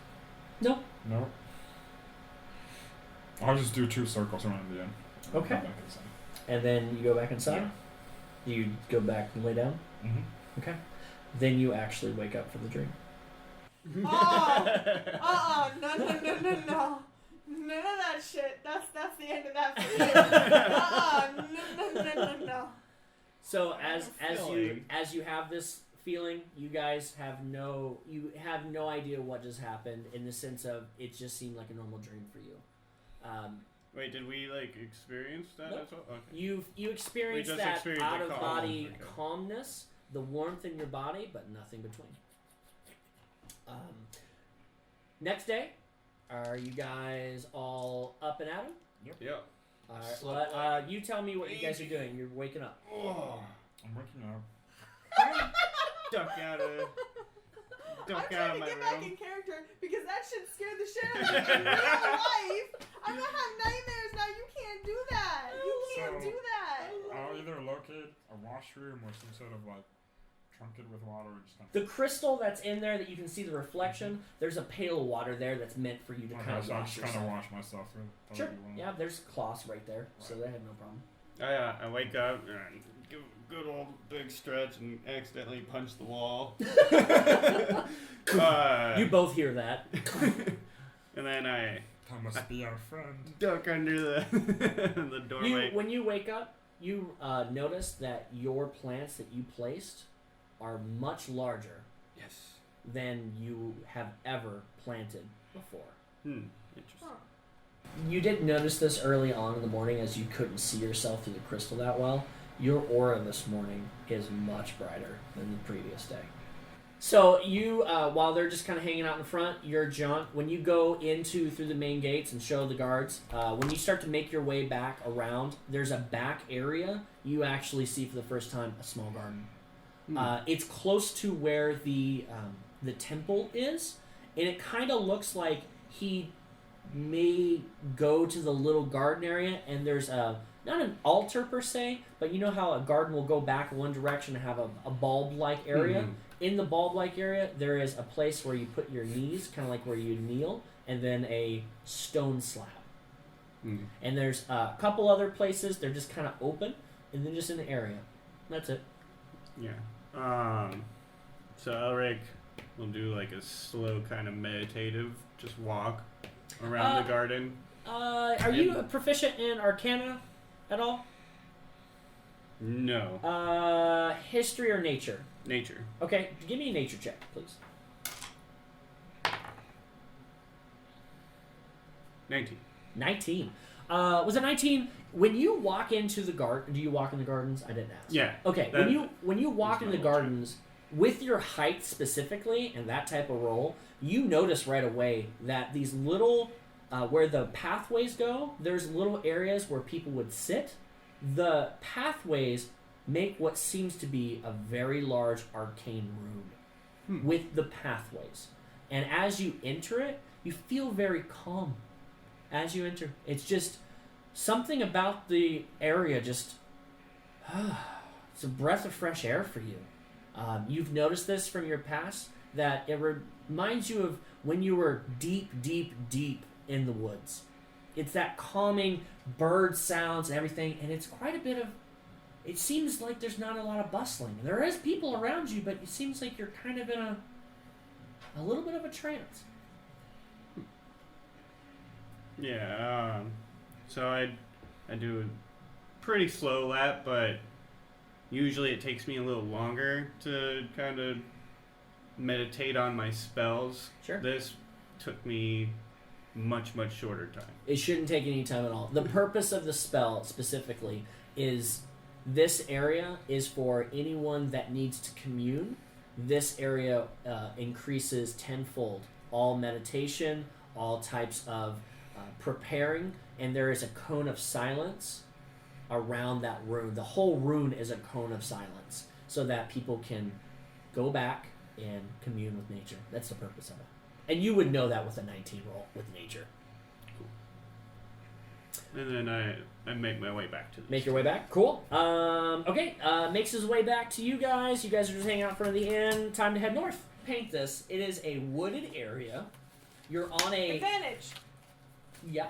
No. No. I'll just do 2 circles around the end. Okay. Come back inside. And then you go back inside? You go back and lay down? Mm-hmm. Okay. Then you actually wake up from the dream. Oh, no. None of that shit. That's the end of that for you. No. So as you have this feeling, you guys have no idea what just happened, in the sense of it just seemed like a normal dream for you. Wait, did we experience that Nope. as well? Okay. You experienced We just that experienced out the of calm. body Okay. calmness, the warmth in your body, but nothing between. Next day, are you guys all up and at 'em? Yeah. All right. Slept Well, you tell me what you guys are doing. You're waking up. Oh. I'm waking up. Duck out of I'm trying to my get back room. in character because that shit scared the shit out of me in real life. I'm gonna have nightmares now. You can't do that. You can't So- do that. I'll either locate a washroom or some sort of trunket with water and just kind The crystal that's in there that you can see the reflection, there's a pail of water there that's meant for you to kind of so I wash just kind of yourself. wash myself through. That'll Sure. be one. Yeah, there's cloths right there, so they have no problem. I wake up and give a good old big stretch and accidentally punch the wall. You both hear that. And then I That must be our friend. duck under the the doorway. When you wake up, you notice that your plants that you placed are much larger Yes. than you have ever planted before. Interesting. You didn't notice this early on in the morning, as you couldn't see yourself through the crystal that well. Your aura this morning is much brighter than the previous day. So you, while they're just kind of hanging out in front, when you go through the main gates and show the guards, when you start to make your way back around, there's a back area. You actually see for the first time a small garden. It's close to where the temple is, and it kind of looks like he may go to the little garden area, and there's not an altar per se, but you know how a garden will go back in one direction and have a bulb-like area? In the bulb-like area, there is a place where you put your knees, kind of like where you kneel, and then a stone slab. And there's a couple other places, they're just kind of open, and then just in the area. That's it. Yeah. So Elrick will do a slow kind of meditative, just walk around the garden. Are you proficient in Arcana at all? No. History or nature? Nature. Okay, give me a nature check, please. 19. 19. Was it 19? When you walk into the garden, do you walk in the gardens? I didn't ask. Yeah. Okay, when you walk in the my gardens, with your height specifically and that type of role, you notice right away that these little, where the pathways go, there's little areas where people would sit. The pathways make what seems to be a very large arcane room with the pathways. And as you enter it, you feel very calm as you enter. It's just something about the area, just it's a breath of fresh air for you. You've noticed this from your past, that it reminds you of when you were deep, deep, deep in the woods. It's that calming bird sounds and everything, and it's quite a bit of, it seems like there's not a lot of bustling. There is people around you, but it seems like you're kind of in a little bit of a trance. Yeah. So I do a pretty slow lap, but usually it takes me a little longer to kind of meditate on my spells. Sure. This took me much, much shorter time. It shouldn't take any time at all. The purpose of the spell specifically is this area is for anyone that needs to commune. This area increases tenfold all meditation, all types of preparing, and there is a cone of silence around that rune. The whole rune is a cone of silence, so that people can go back and commune with nature. That's the purpose of it. And you would know that with a 19 roll with nature. And then I make my way back to this. Make your way back? Cool. Okay, makes his way back to you guys. You guys are just hanging out in front of the inn. Time to head north. Paint this. It is a wooded area. You're on a... Advantage. Yeah.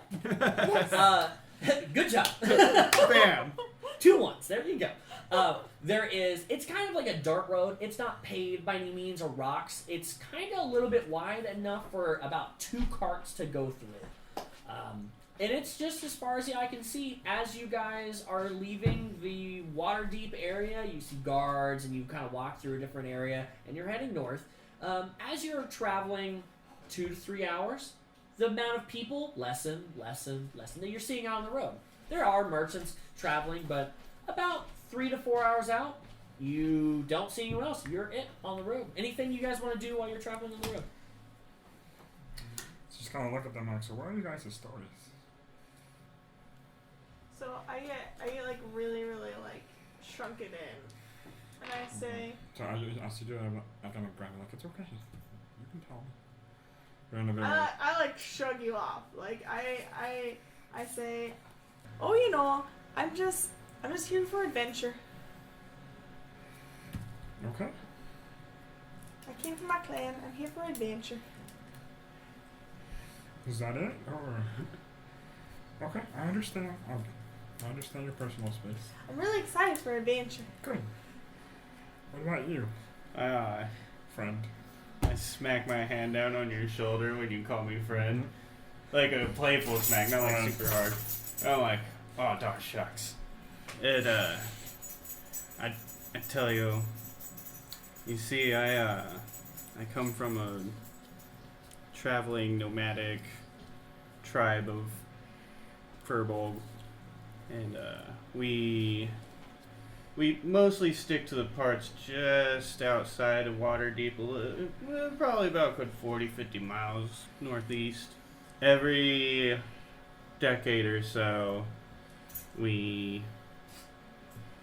Good job. Bam! 2 ones. There you go. It's kind of like a dirt road. It's not paved by any means or rocks. It's kind of a little bit wide enough for about 2 carts to go through. And it's just as far as the eye can see. As you guys are leaving the Waterdeep area, you see guards and you kind of walk through a different area and you're heading north. As you're traveling 2 to 3 hours, the amount of people lessen that you're seeing out on the road. There are merchants traveling, but about 3 to 4 hours out, you don't see anyone else. You're it on the road. Anything you guys want to do while you're traveling on the road? Just kind of look at them like, so what are you guys' stories? So I get like really like shrunken in, and I say, So I see you, I kind of grab it like, it's okay. You can tell me. You're in a very... I like shrug you off. Like I say, oh, you know, I'm just here for adventure. Okay. I came from my clan. I'm here for adventure. Is that it? Or... Okay, I understand. I understand your personal space. I'm really excited for adventure. Good. What about you, friend? I smack my hand down on your shoulder when you call me friend. Like a playful smack, not like super hard. I'm like, oh, dog shucks. I tell you, you see, I come from a traveling nomadic tribe of Firbolg, and we mostly stick to the parts just outside of Waterdeep, probably about 40-50 miles northeast. Every decade or so, we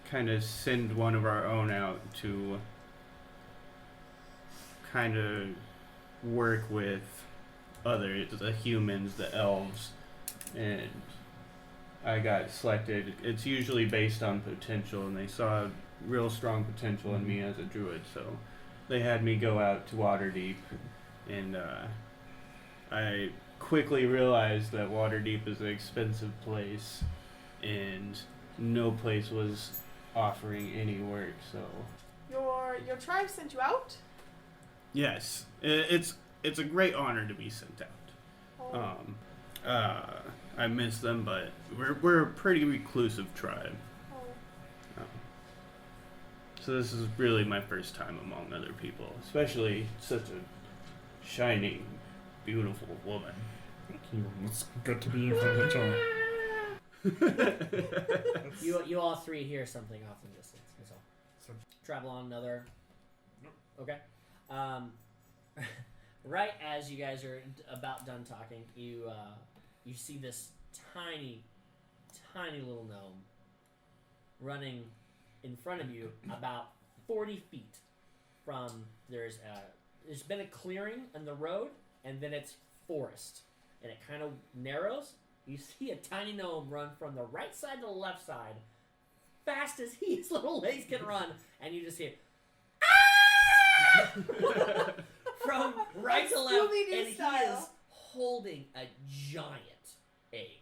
kind of send one of our own out to kind of work with others, the humans, the elves, and I got selected. It's usually based on potential, and they saw real strong potential in me as a druid, so they had me go out to Waterdeep, and I quickly realized that Waterdeep is an expensive place, and no place was offering any work, so... Your tribe sent you out? Yes, it's a great honor to be sent out. Oh. I miss them, but we're a pretty reclusive tribe. Oh. So this is really my first time among other people, especially such a shining, beautiful woman. Thank you. It's good to be in front of each other. You all three hear something off in the distance. That's all. So- Travel on another... Nope. Okay. Right as you guys are about done talking, you see this tiny little gnome running in front of you about 40 feet from... There's been a clearing on the road, and then it's forest. And it kind of narrows. You see a tiny gnome run from the right side to the left side, fast as his little legs can run, and you just hear... from right to left, Scooby-Doo and he style. is holding a giant egg.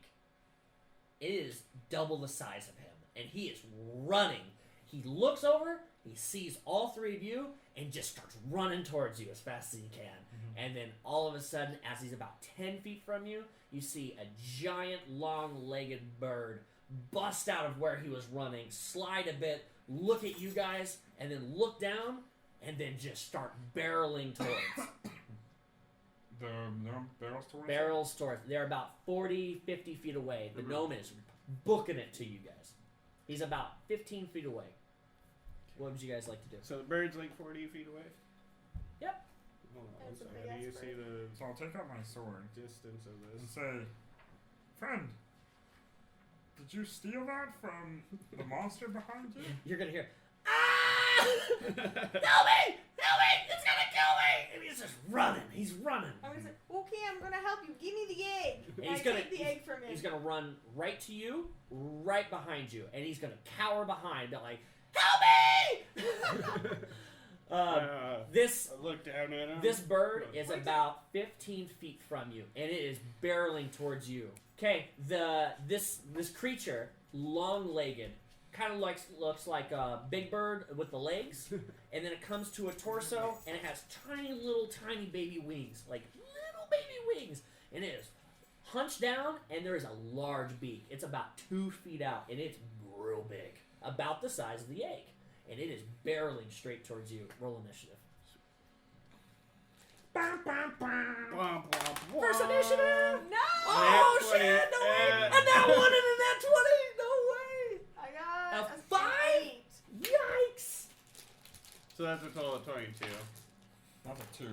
It is double the size of him, and he is running. He looks over, he sees all three of you, and just starts running towards you as fast as he can. Mm-hmm. And then all of a sudden, as he's about 10 feet from you, you see a giant, long-legged bird bust out of where he was running, slide a bit, look at you guys, and then look down, and then just start barreling towards. The gnome barrels towards Barrels towards. They're about 40, 50 feet away. The gnome is booking it to you guys. He's about 15 feet away. What would you guys like to do? So the bird's like 40 feet away? Yep. Hold on, That's a so big how do you ass see bird. the So I'll take out my sword distance of and this? say, Friend, did you steal that from the monster behind you? You're gonna hear, ah! Help me! Help me! It's gonna kill me! And he's just running. He's running. I was like, okay, I'm gonna help you. Give me the egg. And And he's I gonna- take the egg from him. He's gonna run right to you, right behind you, and he's gonna cower behind, like, help me! This I look down at him. This bird is about 15 feet from you, and it is barreling towards you. Okay, this creature, long-legged, kind of looks like a big bird with the legs, and then it comes to a torso, and it has tiny baby wings, like little baby wings, and it is hunched down, and there is a large beak. It's about 2 feet out, and it's real big, about the size of the egg, and it is barreling straight towards you. Roll initiative. First initiative! No! Oh, Nat 20. shit! No way! And that one in a nat 20! No way! I got A an 5? 8. Yikes! So that's a total of 22. That's a 2.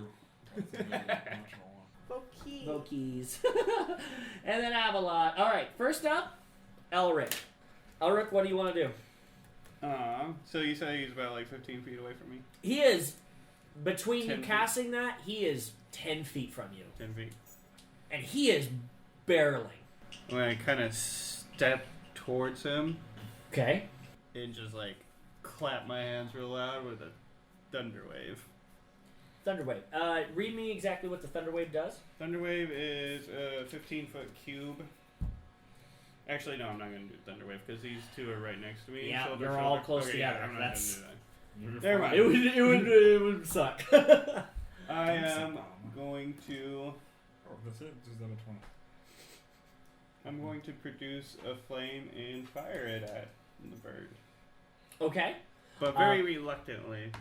That's a natural one. Voquis. Voquis. And then Avalon. Alright, first up, Elrick. Elrick, what do you want to do? So you say he's about like 15 feet away from me? He is, between you 10 feet. casting that, he is 10 feet from you. 10 feet. And he is barreling. When I kind of step towards him Okay. and just like clap my hands real loud with a thunder wave. Thunderwave. Read me exactly what the Thunderwave does. Thunderwave is a 15-foot cube. Actually, no, I'm not going to do Thunderwave because these two are right next to me. Yeah, shoulder, you're all shoulder. close Okay, together. Yeah, I'm not That's- going to do You're Never fine. mind. It would suck. that. I am going to... Oh, that's it? Just another 20. I'm going to produce a flame and fire it at the bird. Okay. But very reluctantly.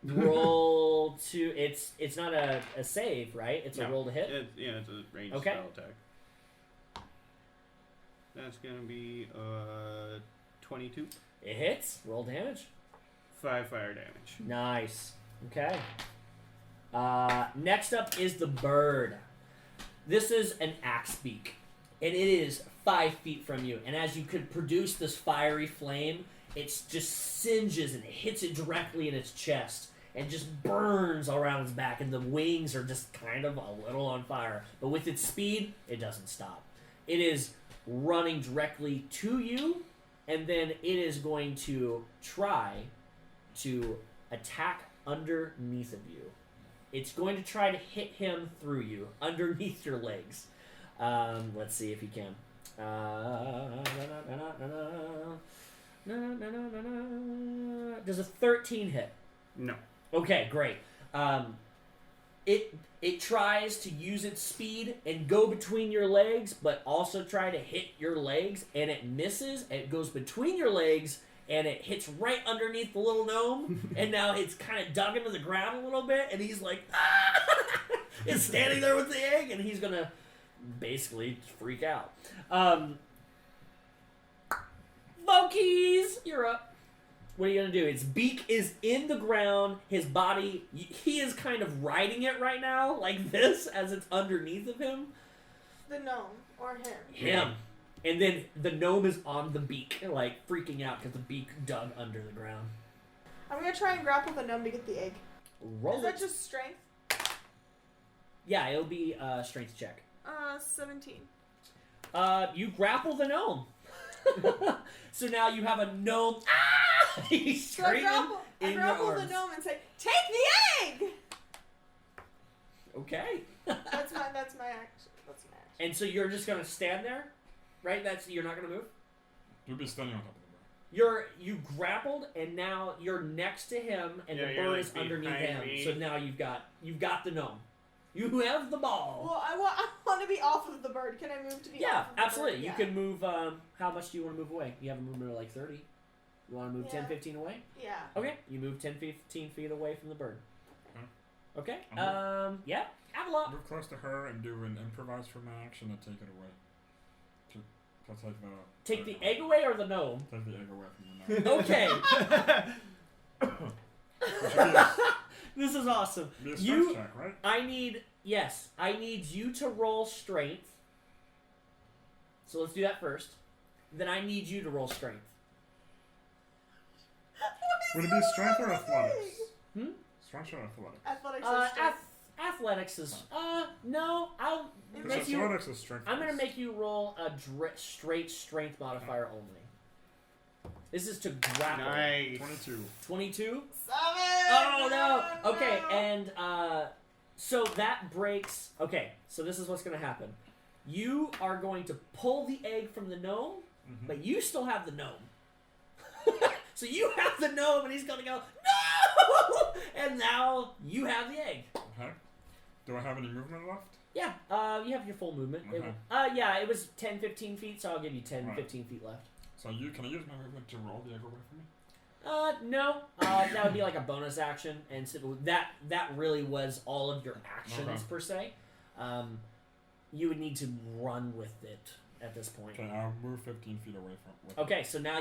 Roll to it's not a save, right? It's a No, roll to hit. It's a ranged Okay. spell attack. That's going to be 22. It hits. Roll damage. 5 fire damage. Nice. Okay. Next up is the bird. This is an axe beak, and it is 5 feet from you. And as you could produce this fiery flame, it just singes and hits it directly in its chest and just burns around its back. And the wings are just kind of a little on fire. But with its speed, it doesn't stop. It is running directly to you, and then it is going to try to attack underneath of you. It's going to try to hit him through you, underneath your legs. Let's see if he can. Does a 13 hit? No. Okay, great. It tries to use its speed and go between your legs, but also try to hit your legs, and it misses. It goes between your legs, and it hits right underneath the little gnome, and now it's kind of dug into the ground a little bit, and he's like, ah! It's standing there with the egg, and he's gonna basically freak out. Voquis, you're up. What are you gonna do? Its beak is in the ground. His body, he is kind of riding it right now, like this, as it's underneath of him. The gnome or him. Him. And then the gnome is on the beak, like freaking out because the beak dug under the ground. I'm gonna try and grapple the gnome to get the egg. Roll Is that it. just strength? Yeah, it'll be a strength check. 17. You grapple the gnome. So now you have a gnome. Ah! He's So I screaming grapple in your the arms. gnome and say, "Take the egg." Okay. That's my action. That's my action. And so you're just gonna stand there, right? You're not gonna move. You'll be standing on top of the bird. You grappled, and now you're next to him, and Yeah, the you're, bird like, is underneath behind him. me. So now you've got the gnome. You have the ball. Well, I want to be off of the bird. Can I move to be Yeah, off of the absolutely. bird? You Yeah. can move. How much do you want to move away? You have a movement of like 30. You want to move 10, Yeah. 15 away? Yeah. Okay. You move 10, 15 feet away from the bird. Okay. I'm Yeah. Avalon. Move close to her and do an improvise from my action and take it away. To take the... Take the egg away or the gnome? Take the egg away from the gnome. Okay. Which would be a, This is awesome. be a strength You, check, right? I need you to roll strength. So let's do that first. Then I need you to roll strength. Would it be strength or athletics? Hmm? Strength or athletics? Athletics or strength? Athletics is no. I'll It make Because you. athletics is strength. I'm gonna based. make you roll a straight strength modifier only. This is to grapple. Nice. 22. 22. 7! Oh no. Okay, and so that breaks. Okay, so this is what's gonna happen. You are going to pull the egg from the gnome, Mhm. but you still have the gnome. So you have the gnome, and he's gonna go no, and now you have the egg. Okay. Do I have any movement left? Yeah, you have your full movement. Okay. Yeah, it was 10, 15 feet, so I'll give you 10, Right. 15 feet left. So can I use my movement to roll the egg away from me? No. That would be like a bonus action, and so that really was all of your actions Okay. per se. You would need to run with it at this point. Okay, I'll move 15 feet away from it. Okay, so now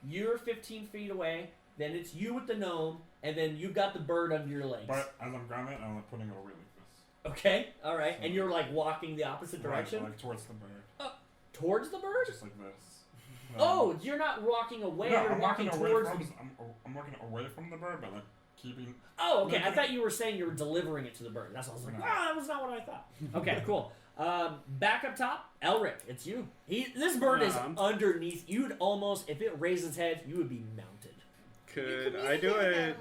you're 15 feet away, then it's you with the gnome, and then you've got the bird under your legs. But as I'm grabbing it, I'm like putting it away like this. Okay, alright, and you're like walking the opposite direction? Right, like towards the bird. Towards the bird? Just like this. Oh, you're not walking away, no, you're I'm walking walking away towards from. the... I'm walking away from the bird, but like keeping. Oh, okay, No, I thought you were saying you were delivering it to the bird. That's what I was like, No. that was not what I thought. Okay, cool. Back up top, Elrick, it's you. This bird is underneath. You'd almost, if it raised its head, you would be mounted. Could I do it?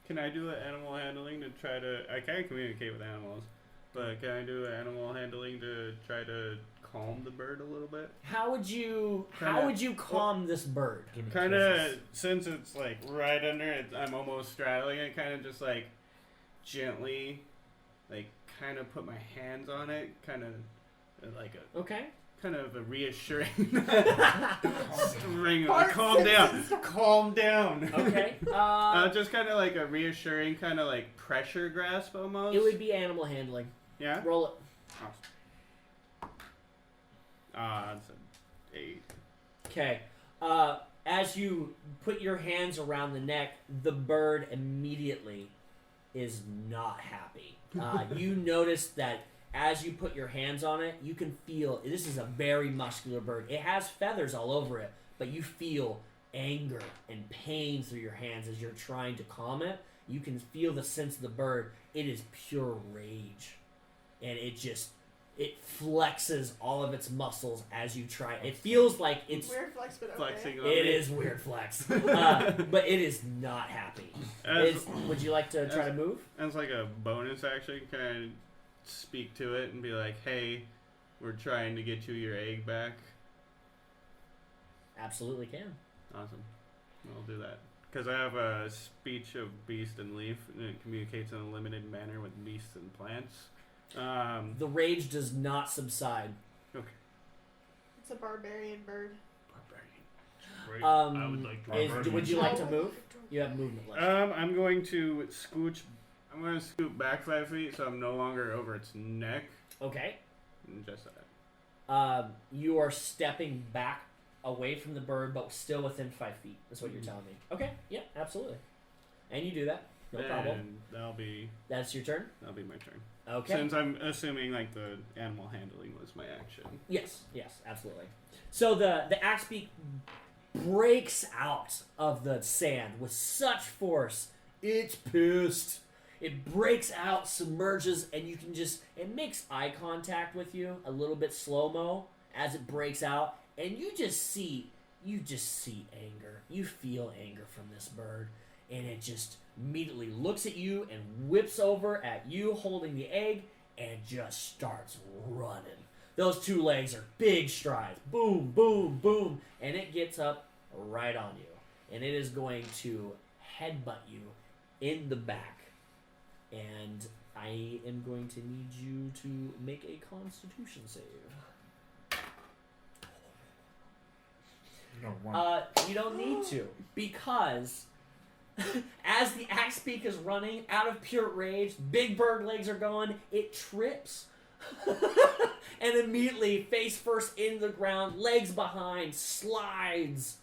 Can I do an animal handling to try to? I can't communicate with animals, but can I do animal handling to try to calm the bird a little bit? How would you Kinda- calm this bird? Give me Kind of, kisses. since it's like right under it, I'm almost straddling it. Kind of just like gently, like kind of put my hands on it, kind of like a Okay. kind of a reassuring ring. Bart Calm down, Simpson. calm down. Okay. Just kind of like a reassuring, kind of like pressure grasp almost. It would be animal handling. Yeah. Roll it. It's an 8. Okay. As you put your hands around the neck, the bird immediately is not happy. You notice that as you put your hands on it, you can feel this is a very muscular bird. It has feathers all over it, but you feel anger and pain through your hands as you're trying to calm it. You can feel the sense of the bird. It is pure rage, and it flexes all of its muscles as you try. It feels like it's Weird flex, but okay. Flexing on it me. is weird flex, but it is not happy. As, Would you like to try to move? as like a bonus action, can I speak to it and be like, "Hey, we're trying to get you your egg back." Absolutely can. Awesome. I'll do that. Because I have a speech of beast and leaf, and it communicates in a limited manner with beasts and plants. The rage does not subside. It's a barbarian bird. Barbarian. I would like to. Would you like to move? You have movement left. I'm going to scooch. I'm going to scoot back 5 feet, so I'm no longer over its neck. Okay. And just that. You are stepping back away from the bird, but still within 5 feet. That's what you're telling me. Okay. Yeah. Absolutely. And you do that. No problem. And that'll be That's your turn. my turn. Okay. Since I'm assuming like the animal handling was my action. Yes, absolutely. So the axe beak breaks out of the sand with such force. It's pissed. It breaks out, submerges, and you can it makes eye contact with you a little bit slow-mo as it breaks out, and you just see anger. You feel anger from this bird, and it just immediately looks at you and whips over at you holding the egg and just starts running. Those two legs are big strides. Boom, boom, boom. And it gets up right on you. And it is going to headbutt you in the back. And I am going to need you to make a Constitution save. No, one. You don't need to. Because as the axe beak is running out of pure rage, big bird legs are going, it trips. And immediately, face first in the ground, legs behind, slides.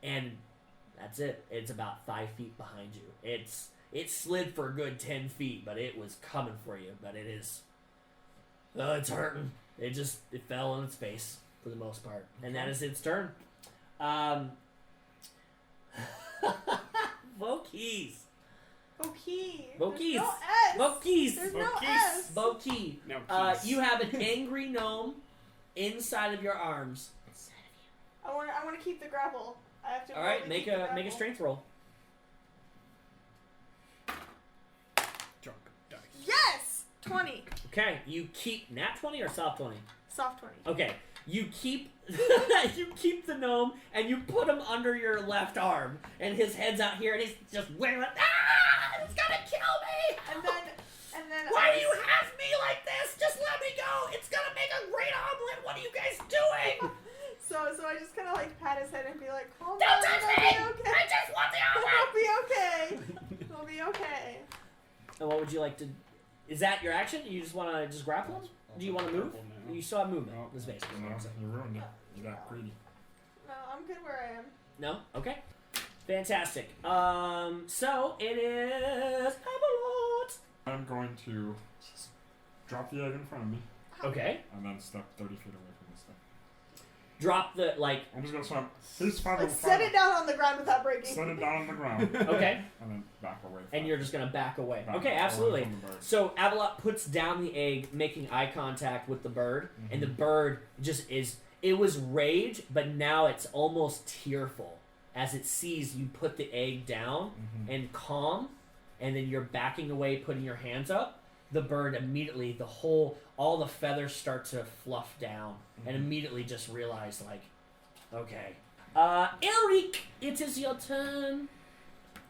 And that's it. It's about 5 feet behind you. It slid for a good 10 feet, but it was coming for you. But it is... it's hurting. It fell on its face. for the most part, and that is its turn. Voquis. Voquis. Voquis. There's no S. Voquis. There's no Voquis. S. Voquis. Now, You have an angry gnome inside of your arms. I want to keep the grapple. I have to. All right, really make keep the a grapple. strength roll. drop dice. Yes. 20. Okay, you keep nat 20 or soft 20. Soft 20. Okay, you keep you keep the gnome and you put him under your left arm, and his head's out here, and he's just wiggling. Ah! It's gonna kill me! And then. Why do you have me like this? Just let me go! It's gonna make a great omelet! What are you guys doing? So I just kind of like pat his head and be like, calm Don't down, touch it'll me! be okay. I just want the It'll omelet! be okay. It'll be okay. And what would you like to... Is that your action? You just want to just grapple him? Do you want to move? You still have movement. No, That's basically what no, I'm saying. you ruined it. You got greedy. No, I'm good where I am. No? Okay. Fantastic. So it is Avalot. I'm going to drop the egg in front of me Okay. and then step 30 feet away from this thing. Drop the, like... I'm just gonna swim. He's fine. Like, set it down on the ground without breaking. Set it down on the ground. Okay. And then back away. And you're just going to back away. Back Okay, away absolutely. from the bird. So Avalot puts down the egg, making eye contact with the bird, and the bird just is... It was rage, but now it's almost tearful as it sees you put the egg down and calm, and then you're backing away, putting your hands up. The bird immediately, all the feathers start to fluff down, and immediately just realize, like, okay. Elrick, it is your turn.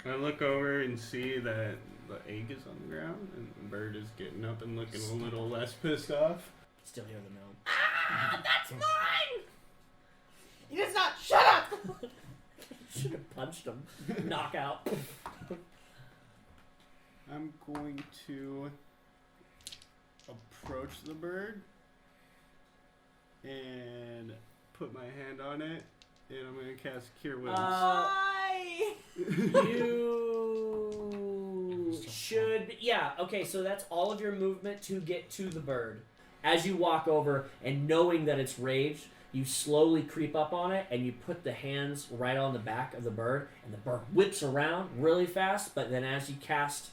I look over and see that the egg is on the ground, and the bird is getting up and looking a little less pissed off. Still hear the gnome. Ah, that's mine! He does not. Shut up. Should have punched him. Knockout. I'm going to approach the bird and put my hand on it, and I'm going to cast Cure Wounds. Why? You should... Yeah, okay, so that's all of your movement to get to the bird. As you walk over and knowing that it's rage, you slowly creep up on it and you put the hands right on the back of the bird, and the bird whips around really fast, but then as you cast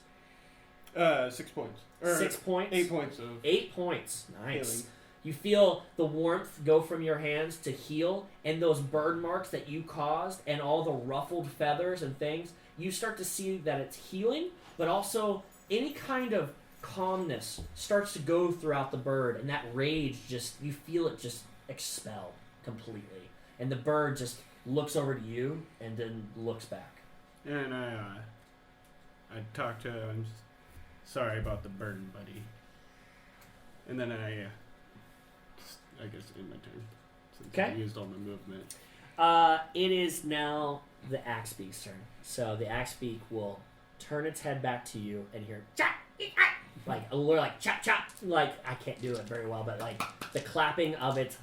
6 points. 6 points... 8 points of 8 points. Nice. healing. You feel the warmth go from your hands to heal, and those burn marks that you caused and all the ruffled feathers and things, you start to see that it's healing, but also any kind of calmness starts to go throughout the bird, and that rage just, you feel it just expel completely. And the bird just looks over to you and then looks back. And I talk to him. I'm just sorry about the burden, buddy. And then I guess in my turn. Since Okay. I used all my movement. It is now the Axebeak's turn. So the Axebeak will turn its head back to you and hear chop, like a little like chop chop. Like I can't do it very well, but like the clapping of its,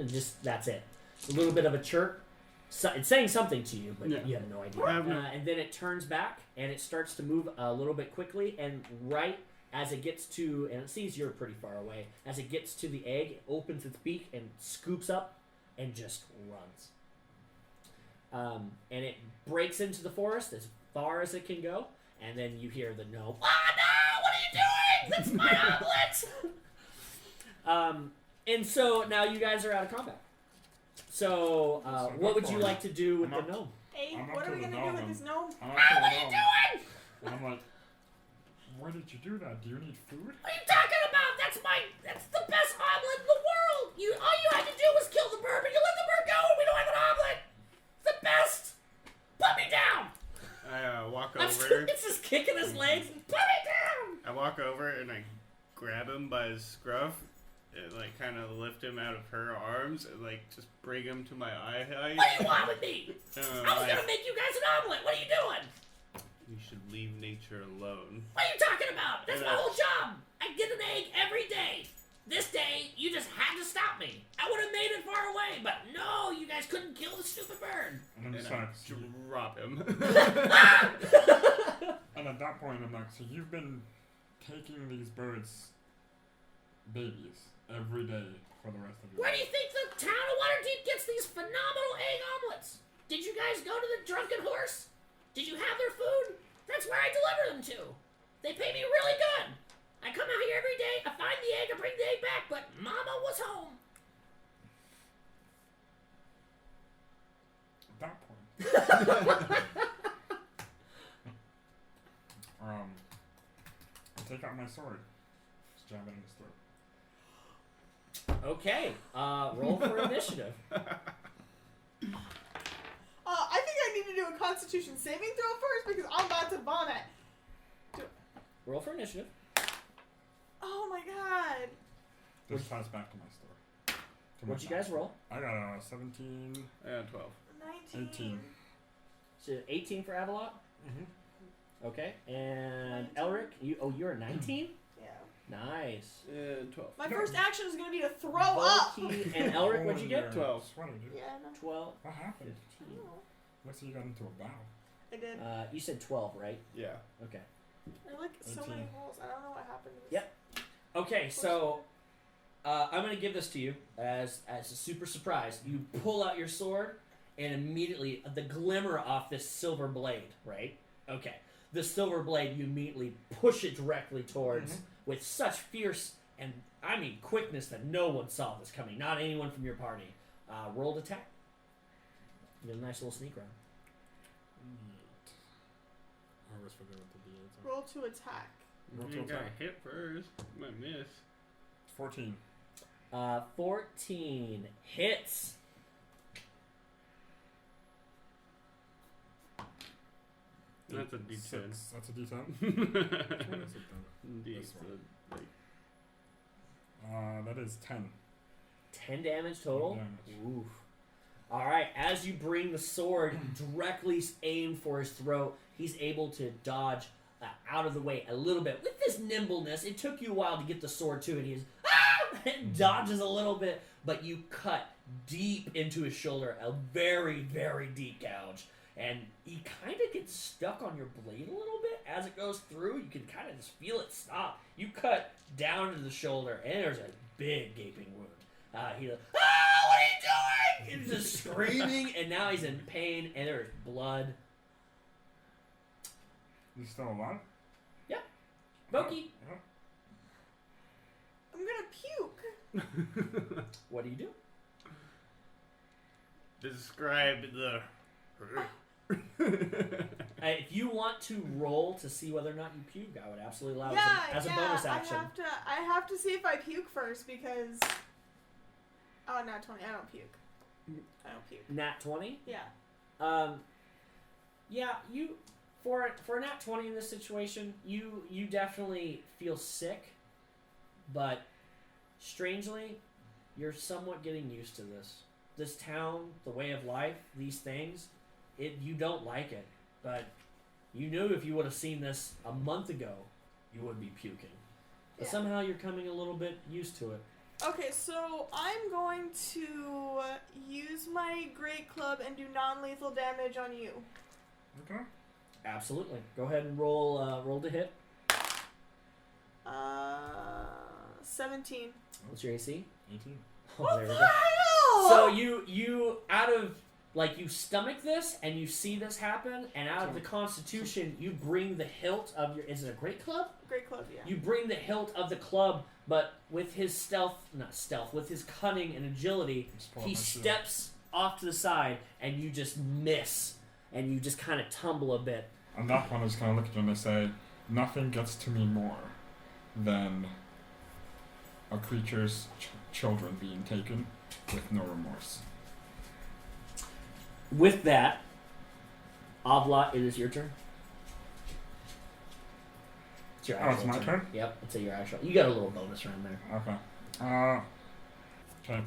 just that's it. A little bit of a chirp. So, it's saying something to you, but Yeah. you have no idea. I have no- And then it turns back and it starts to move a little bit quickly, and right as it gets to, and it sees you're pretty far away, as it gets to the egg, it opens its beak and scoops up and just runs. And it breaks into the forest as far as it can go, and then you hear the gnome, "Ah, no! What are you doing? That's my omelet!" And so now you guys are out of combat. So, what would you like to do with the gnome? Hey, I'm up what to are we the gonna do with gnome. this gnome? I'm Ah, not what are gonna you know. doing? And I'm like, why did you do that? Do you need food? What are you talking about? That's the best omelet in the world. All you had to do was kill the bird, but you let the bird go, and we don't have an omelet. It's the best. Put me down. I walk I'm over. it's just kicking his legs. Put me down. I walk over and I grab him by his scruff and like kind of lift him out of her arms and like just bring him to my eye height. What do you want with me? And I I'm was like, gonna make you guys an omelet. What are you doing? you should leave nature alone. What are you talking about? That's my whole job. I get an egg every day. This day, you just had to stop me. I would have made it far away, but no, you guys couldn't kill the stupid bird. And I'm And just I like, drop him. and at that point, I'm like, so you've been taking these birds' babies every day for the rest of your Where do life. you think the town of Waterdeep gets these phenomenal egg omelets? Did you guys go to the Drunken Horse? Did you have their food? That's where I deliver them to. They pay me really good. I come out here every day, I find the egg, I bring the egg back, but Mama was home. At that point, I take out my sword. Just jab it in his throat. Okay, roll for initiative. I think I need to do a Constitution saving throw first because I'm about to vomit. Roll for initiative. Oh my god. This ties back to my story. What'd you guys roll? I got a 17. I got 12. 19. 18. So 18 for Avalot. Mm-hmm. Okay, and 19. Elric, you're a 19. Yeah. Nice. 12. My first action is going to be to throw up. Voquis and Elric, what'd you get? 12. Sweater, dude. Yeah, no. 12. What happened? 15. Looks like you got into a battle. I did. You said 12, right? Yeah. Okay. There are like so 18. many holes. I don't know what happened to this. Yep. Okay, so I'm gonna give this to you as a super surprise. You pull out your sword, and immediately the glimmer off this silver blade, right? Okay, the silver blade, you immediately push it directly towards with such fierce and quickness that no one saw this coming. Not anyone from your party. Rolled attack. You get a nice little sneak round. I always forget what the D8s are. Roll to attack. Roll to You got attack. hit first. Might miss. 14. 14 hits. That's a D10. 6. That's a D10? D8's What is it then? This one. That is 10. 10 damage total? 10 damage. Oof. Alright, as you bring the sword directly aimed for his throat, he's able to dodge out of the way a little bit. With this nimbleness, it took you a while to get the sword too, and he's and dodges a little bit, but you cut deep into his shoulder, a very, very deep gouge. And he kind of gets stuck on your blade a little bit as it goes through. You can kind of just feel it stop. You cut down to the shoulder, and there's a big gaping wound. He's like, what are you doing? He's just screaming, and now he's in pain, and there's blood. You still alive? Yep. Voquis, Yeah. I'm going to puke. what do you do? Describe the. If you want to roll to see whether or not you puke, I would absolutely allow it Yeah, as a bonus action. I have to see if I puke first because... Oh, not 20. I don't puke. I don't puke. Nat 20? Yeah. Yeah, you for a nat 20 in this situation, you definitely feel sick, but strangely, you're somewhat getting used to this. This town, the way of life, these things, you don't like it, but you knew if you would have seen this a month ago, you would be puking. But Yeah. somehow you're coming a little bit used to it. Okay, so I'm going to use my Great Club and do non-lethal damage on you. Okay. Absolutely. Go ahead and roll to hit. 17. What's your AC? 18. Oh, there we go. hell? So you out of you stomach this and you see this happen, and out of the Constitution you bring the hilt of your, is it a great club? Great Club, yeah. You bring the hilt of the club, but with his with his cunning and agility, Just pull up he my shield. steps off to the side, and you just miss, and you just kind of tumble a bit. On that point, I just kind of look at you and I say, nothing gets to me more than a creature's children being taken with no remorse. With that, Avla, it is your turn. It's your Oh, it's actual my turn? Yep, it's your actual. You got a little bonus round there. Okay. Okay.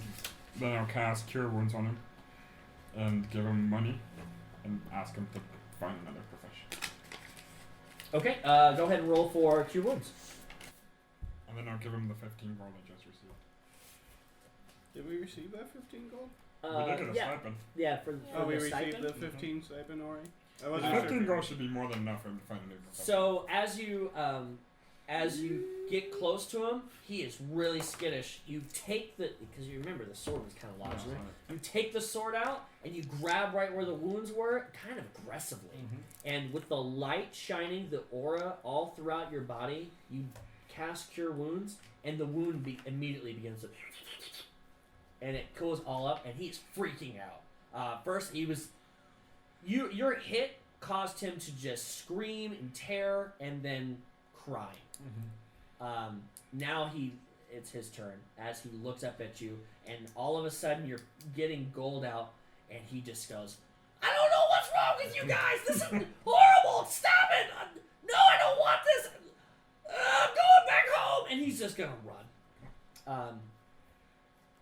Then I'll cast Cure Wounds on him and give him money and ask him to find another profession. Okay, go ahead and roll for Cure Wounds. And then I'll give him the 15 gold I just received. Did we receive that 15 gold? We did get a yeah, stipend. yeah, for Oh, we the received stipend. the 15 stipend already? I The wasn't 15 sure. gold should be more than enough for him to find a new profession. So as you get close to him. He is really skittish. You take because you remember the sword was kind of lodged in there. You take the sword out and you grab right where the wounds were, kind of aggressively. And with the light shining, the aura all throughout your body, you cast Cure Wounds, and the wound immediately begins to, and it goes all up, and he's freaking out. First, he was, your hit caused him to just scream in terror and then cry. Now it's his turn as he looks up at you, and all of a sudden you're getting gold out, and he just goes, I don't know what's wrong with you guys. This is horrible. Stop it. No, I don't want this. I'm going back home. And he's just going to run.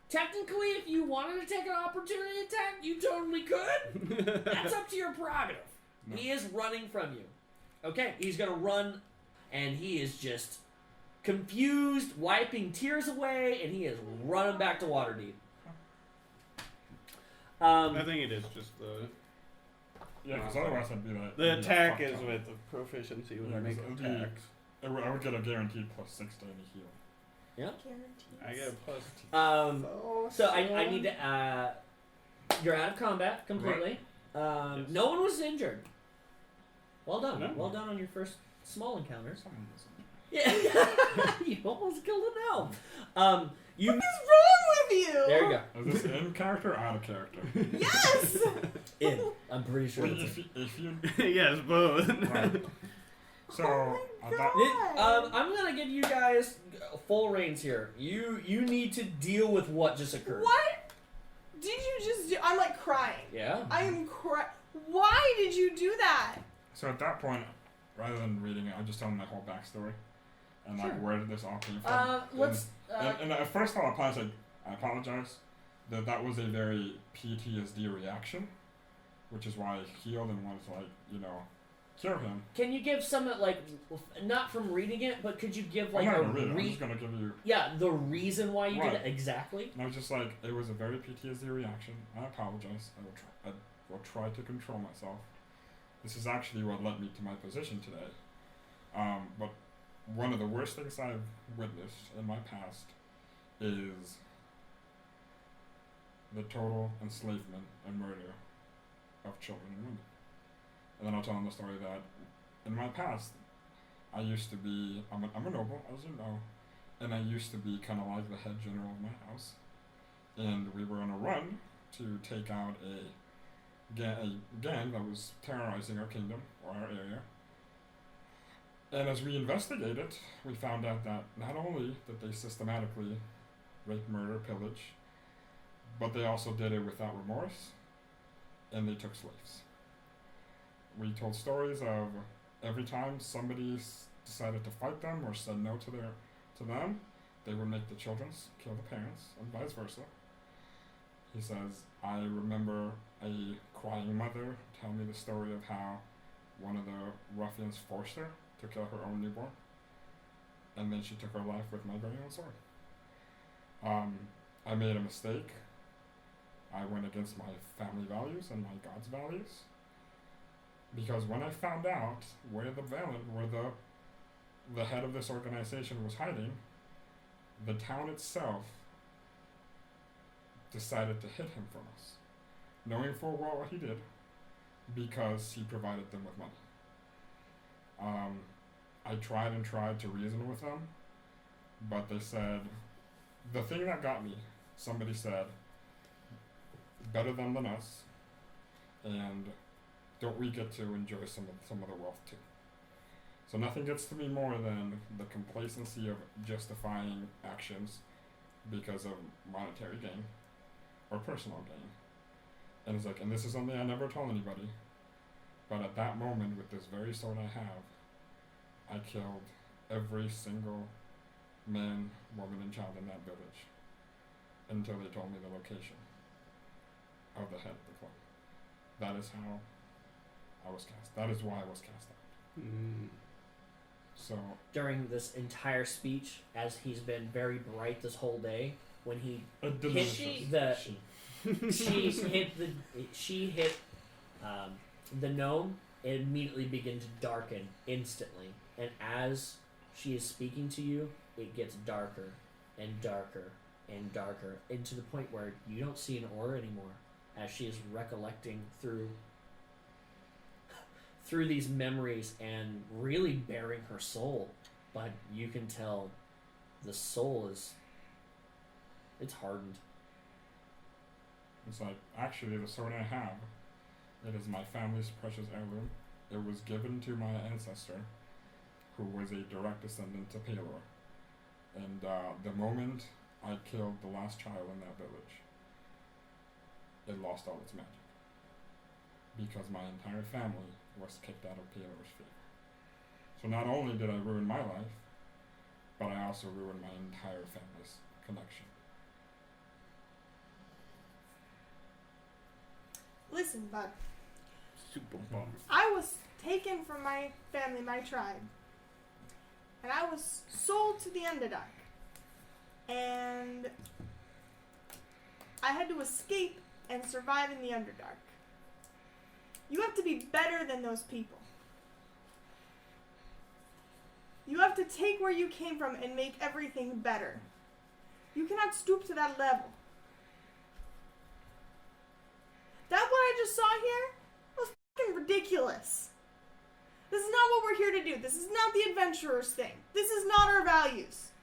Technically, if you wanted to take an opportunity attack, you totally could. That's up to your prerogative. No. He is running from you. Okay, he's going to run, and he is just confused, wiping tears away, and he is running back to Waterdeep. I think it is just the... Yeah, because otherwise I'd be like... The attack is with the proficiency when I make attacks. I would get a guaranteed +6 to any heal. Yeah. I get a +2. So I need to. You're out of combat completely. Right. Yes. No one was injured. Well done. No. Well done on your first small encounter. Yeah. You almost killed an elf. What is wrong with you? There you go. Is this in character or out of character? Yes. In. I'm pretty sure. If you yes, both. Right. So I'm gonna give you guys full reins here. You need to deal with what just occurred. What did you just do? I'm like crying. Yeah. I am crying. Why did you do that? So at that point, rather than reading it, I'll just tell them my whole backstory and like where did this all came from. And at first I apologize that was a very PTSD reaction, which is why I healed and wanted to cure him. Can you give some not from reading it, but could you give I'm not gonna read it. I'm just gonna give you the reason why you did it exactly? And I was just like, it was a very PTSD reaction. I apologize. I will try to control myself. This is actually what led me to my position today. But one of the worst things I've witnessed in my past is the total enslavement and murder of children and women. And then I'll tell them the story that in my past, I used to be, I'm a noble, as you know, and I used to be kind of like the head general of my house. And we were on a run to take out a gang that was terrorizing our kingdom, or our area. And as we investigated, we found out that not only did they systematically rape, murder, pillage, but they also did it without remorse, and they took slaves. We told stories of every time somebody decided to fight them or said no to them, they would make the children kill the parents, and vice versa. He says, I remember a crying mother tell me the story of how one of the ruffians forced her to kill her own newborn, and then she took her life with my very own sword. I made a mistake. I went against my family values and my God's values. Because when I found out where the head of this organization was hiding, the town itself decided to hid him from us, knowing full well what he did, because he provided them with money. I tried to reason with them, but they said, the thing that got me, somebody said, better them than us, and don't we get to enjoy some of the wealth too? So nothing gets to me more than the complacency of justifying actions because of monetary gain or personal gain. And it's like, and this is something I never told anybody, but at that moment with this very sword I have, I killed every single man, woman, and child in that village until they told me the location of the head of the clan. That is how I was cast. That is why I was cast out. So during this entire speech, as he's been very bright this whole day, when he hit the gnome, it immediately began to darken instantly, and as she is speaking to you, it gets darker and darker and darker, and to the point where you don't see an aura anymore, as she is recollecting through these memories and really bearing her soul. But you can tell the soul it's hardened. It's like, actually, the sword I have, it is my family's precious heirloom. It was given to my ancestor, who was a direct descendant to Pelor. And the moment I killed the last child in that village, it lost all its magic. Because my entire family was kicked out of Pelor's feet. So not only did I ruin my life, but I also ruined my entire family's connection. Listen, bud. Super bummer. I was taken from my family, my tribe. And I was sold to the Underdark. And I had to escape and survive in the Underdark. You have to be better than those people. You have to take where you came from and make everything better. You cannot stoop to that level. That what I just saw here was fucking ridiculous. This is not what we're here to do. This is not the adventurer's thing. This is not our values.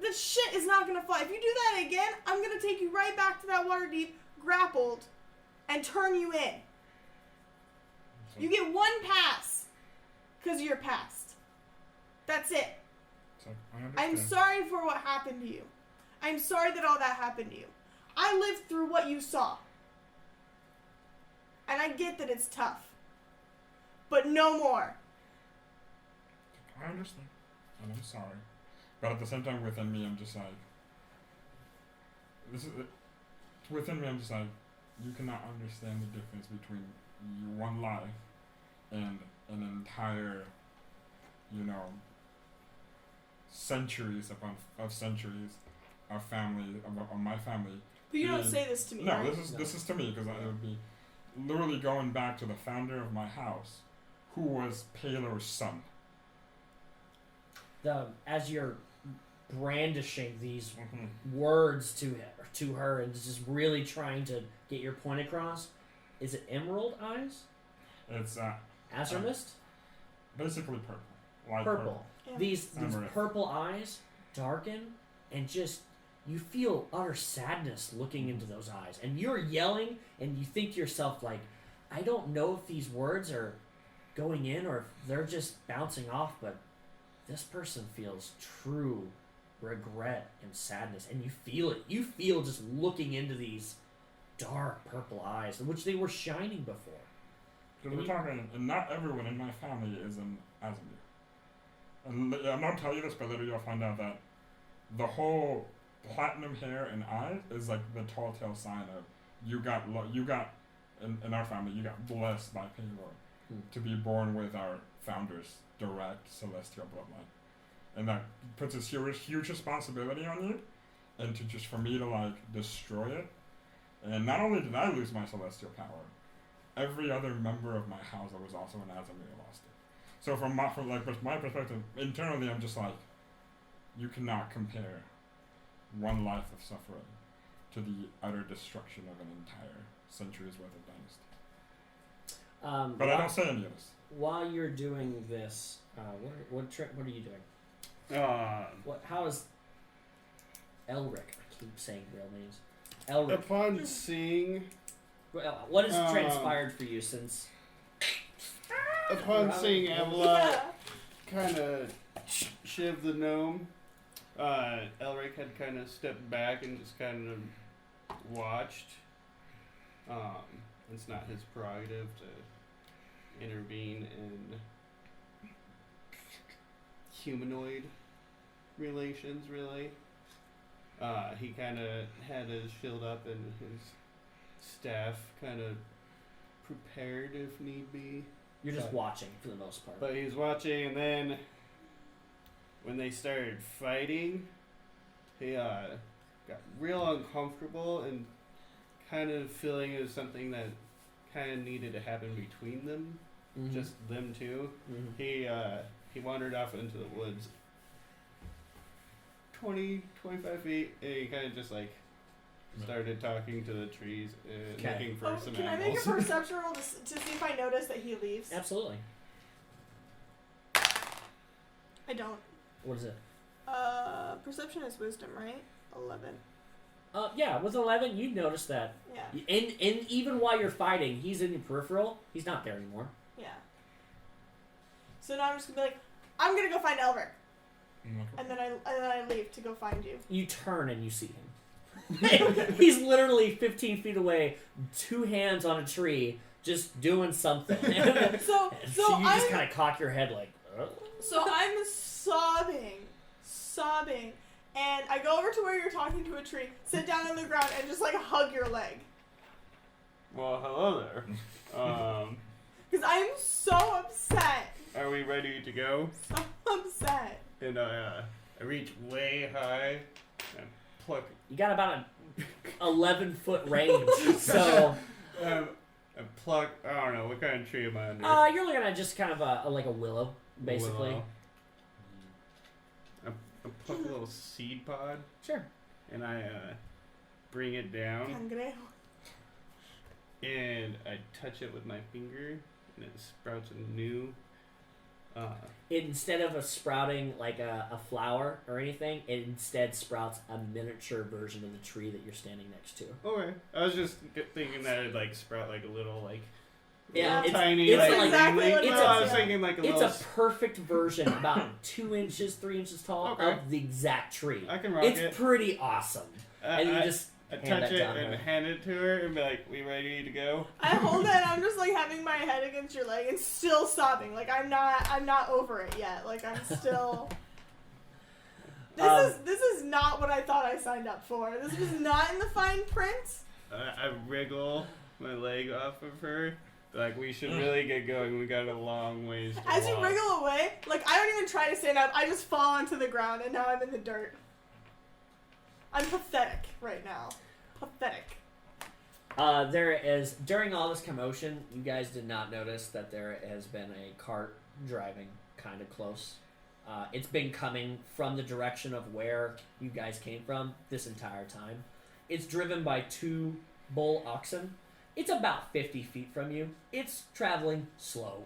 This shit is not gonna fly. If you do that again, I'm gonna take you right back to that Waterdeep, grappled, and turn you in. You get one pass because of your past. That's it. It's like, I understand. I'm sorry for what happened to you. I'm sorry that all that happened to you. I lived through what you saw. And I get that it's tough. But no more. I understand. And I'm sorry. But at the same time, within me, I'm just like, within me, I'm just like, you cannot understand the difference between one life and an entire, centuries of centuries of family, of my family. But you don't say this to me, No, right? this is to me, because it would be literally going back to the founder of my house, who was Pelor's son. As you're brandishing these words to her and just really trying to get your point across, is it emerald eyes? It's Azure mist? basically purple. Light Purple. Yeah. These Amaranth. purple eyes darken, and just you feel utter sadness looking into those eyes, and you're yelling, and you think to yourself, like, I don't know if these words are going in or if they're just bouncing off, but this person feels true regret and sadness, and you feel it. You feel just looking into these dark purple eyes, which they were shining before. Because we're talking, and not everyone in my family is an Aasimar. And I'm not telling you this, but later you'll find out that the whole platinum hair and eyes is like the tall tale sign of you got in our family, you got blessed by Pelor to be born with our founder's direct celestial bloodline. And that puts a huge responsibility on you, and to just for me to like destroy it. And not only did I lose my celestial power, every other member of my house that was also an Aasimar lost it. So from my perspective, internally, I'm just like, you cannot compare one life of suffering to the utter destruction of an entire century's worth of dynasty. But I don't say any of this. While you're doing this, what are you doing? How is Elrick? I keep saying real names. Elrick. Upon seeing, What has transpired for you since? upon seeing Avalon kind of shiv the gnome, Elric had kind of stepped back and just kind of watched. It's not his prerogative to intervene in humanoid relations, really. He kind of had his shield up and his staff kind of prepared if need be. You're just watching for the most part. But he was watching, and then when they started fighting, he got real uncomfortable and kind of feeling it was something that kind of needed to happen between them, just them two. Mm-hmm. He he wandered off into the woods 20, 25 feet, and he kind of just like started talking to the trees and Okay. looking for some can animals. I make a perception roll to see if I notice that he leaves? Absolutely. I don't. What is it? Perception is wisdom, right? 11. Yeah, with 11, you notice that. Yeah. And even while you're fighting, he's in your peripheral. He's not there anymore. Yeah. So now I'm just gonna be like, I'm gonna go find Elrick, Okay. and then I leave to go find you. You turn and you see him. He's literally 15 feet away, 2 hands on a tree, just doing something. So you just I'm kind of cock your head like, so I'm sobbing, and I go over to where you're talking to a tree, sit down on the ground, and just like hug your leg, Well, hello there. because I'm so upset, Are we ready to go? so upset. And I reach way high and pluck. you got about an 11-foot range. So I pluck. I don't know what kind of tree am I under. you're looking at just kind of like a willow, basically. Willow. I pluck a little seed pod Sure. and I bring it down Cangrejo. and I touch it with my finger and it sprouts a new. Instead of a sprouting like a flower or anything, it instead sprouts a miniature version of the tree that you're standing next to. Okay. I was just thinking that it'd like sprout like a little like. Yeah, it's- tiny. it's like, like- exactly what no, it I is, was yeah. thinking like a It's little. a perfect version, about 2 inches, 3 inches tall, Okay. of the exact tree. I can rock It's it. pretty awesome. And you I just touch hand that it down to and her. hand it to her and be like, "We ready to go?" I hold it, and I'm just like having my head against your leg and still sobbing. Like I'm not over it yet. Like I'm still. This is not what I thought I signed up for. This was not in the fine print. I wriggle my leg off of her. Like, we should really get going. We got a long ways to As you walk. wriggle away, like I don't even try to stand up. I just fall onto the ground, and now I'm in the dirt. I'm pathetic right now. Pathetic. There is, during all this commotion, you guys did not notice that there has been a cart driving kind of close. It's been coming from the direction of where you guys came from this entire time. It's driven by 2 bull oxen. It's about 50 feet from you. It's traveling slow.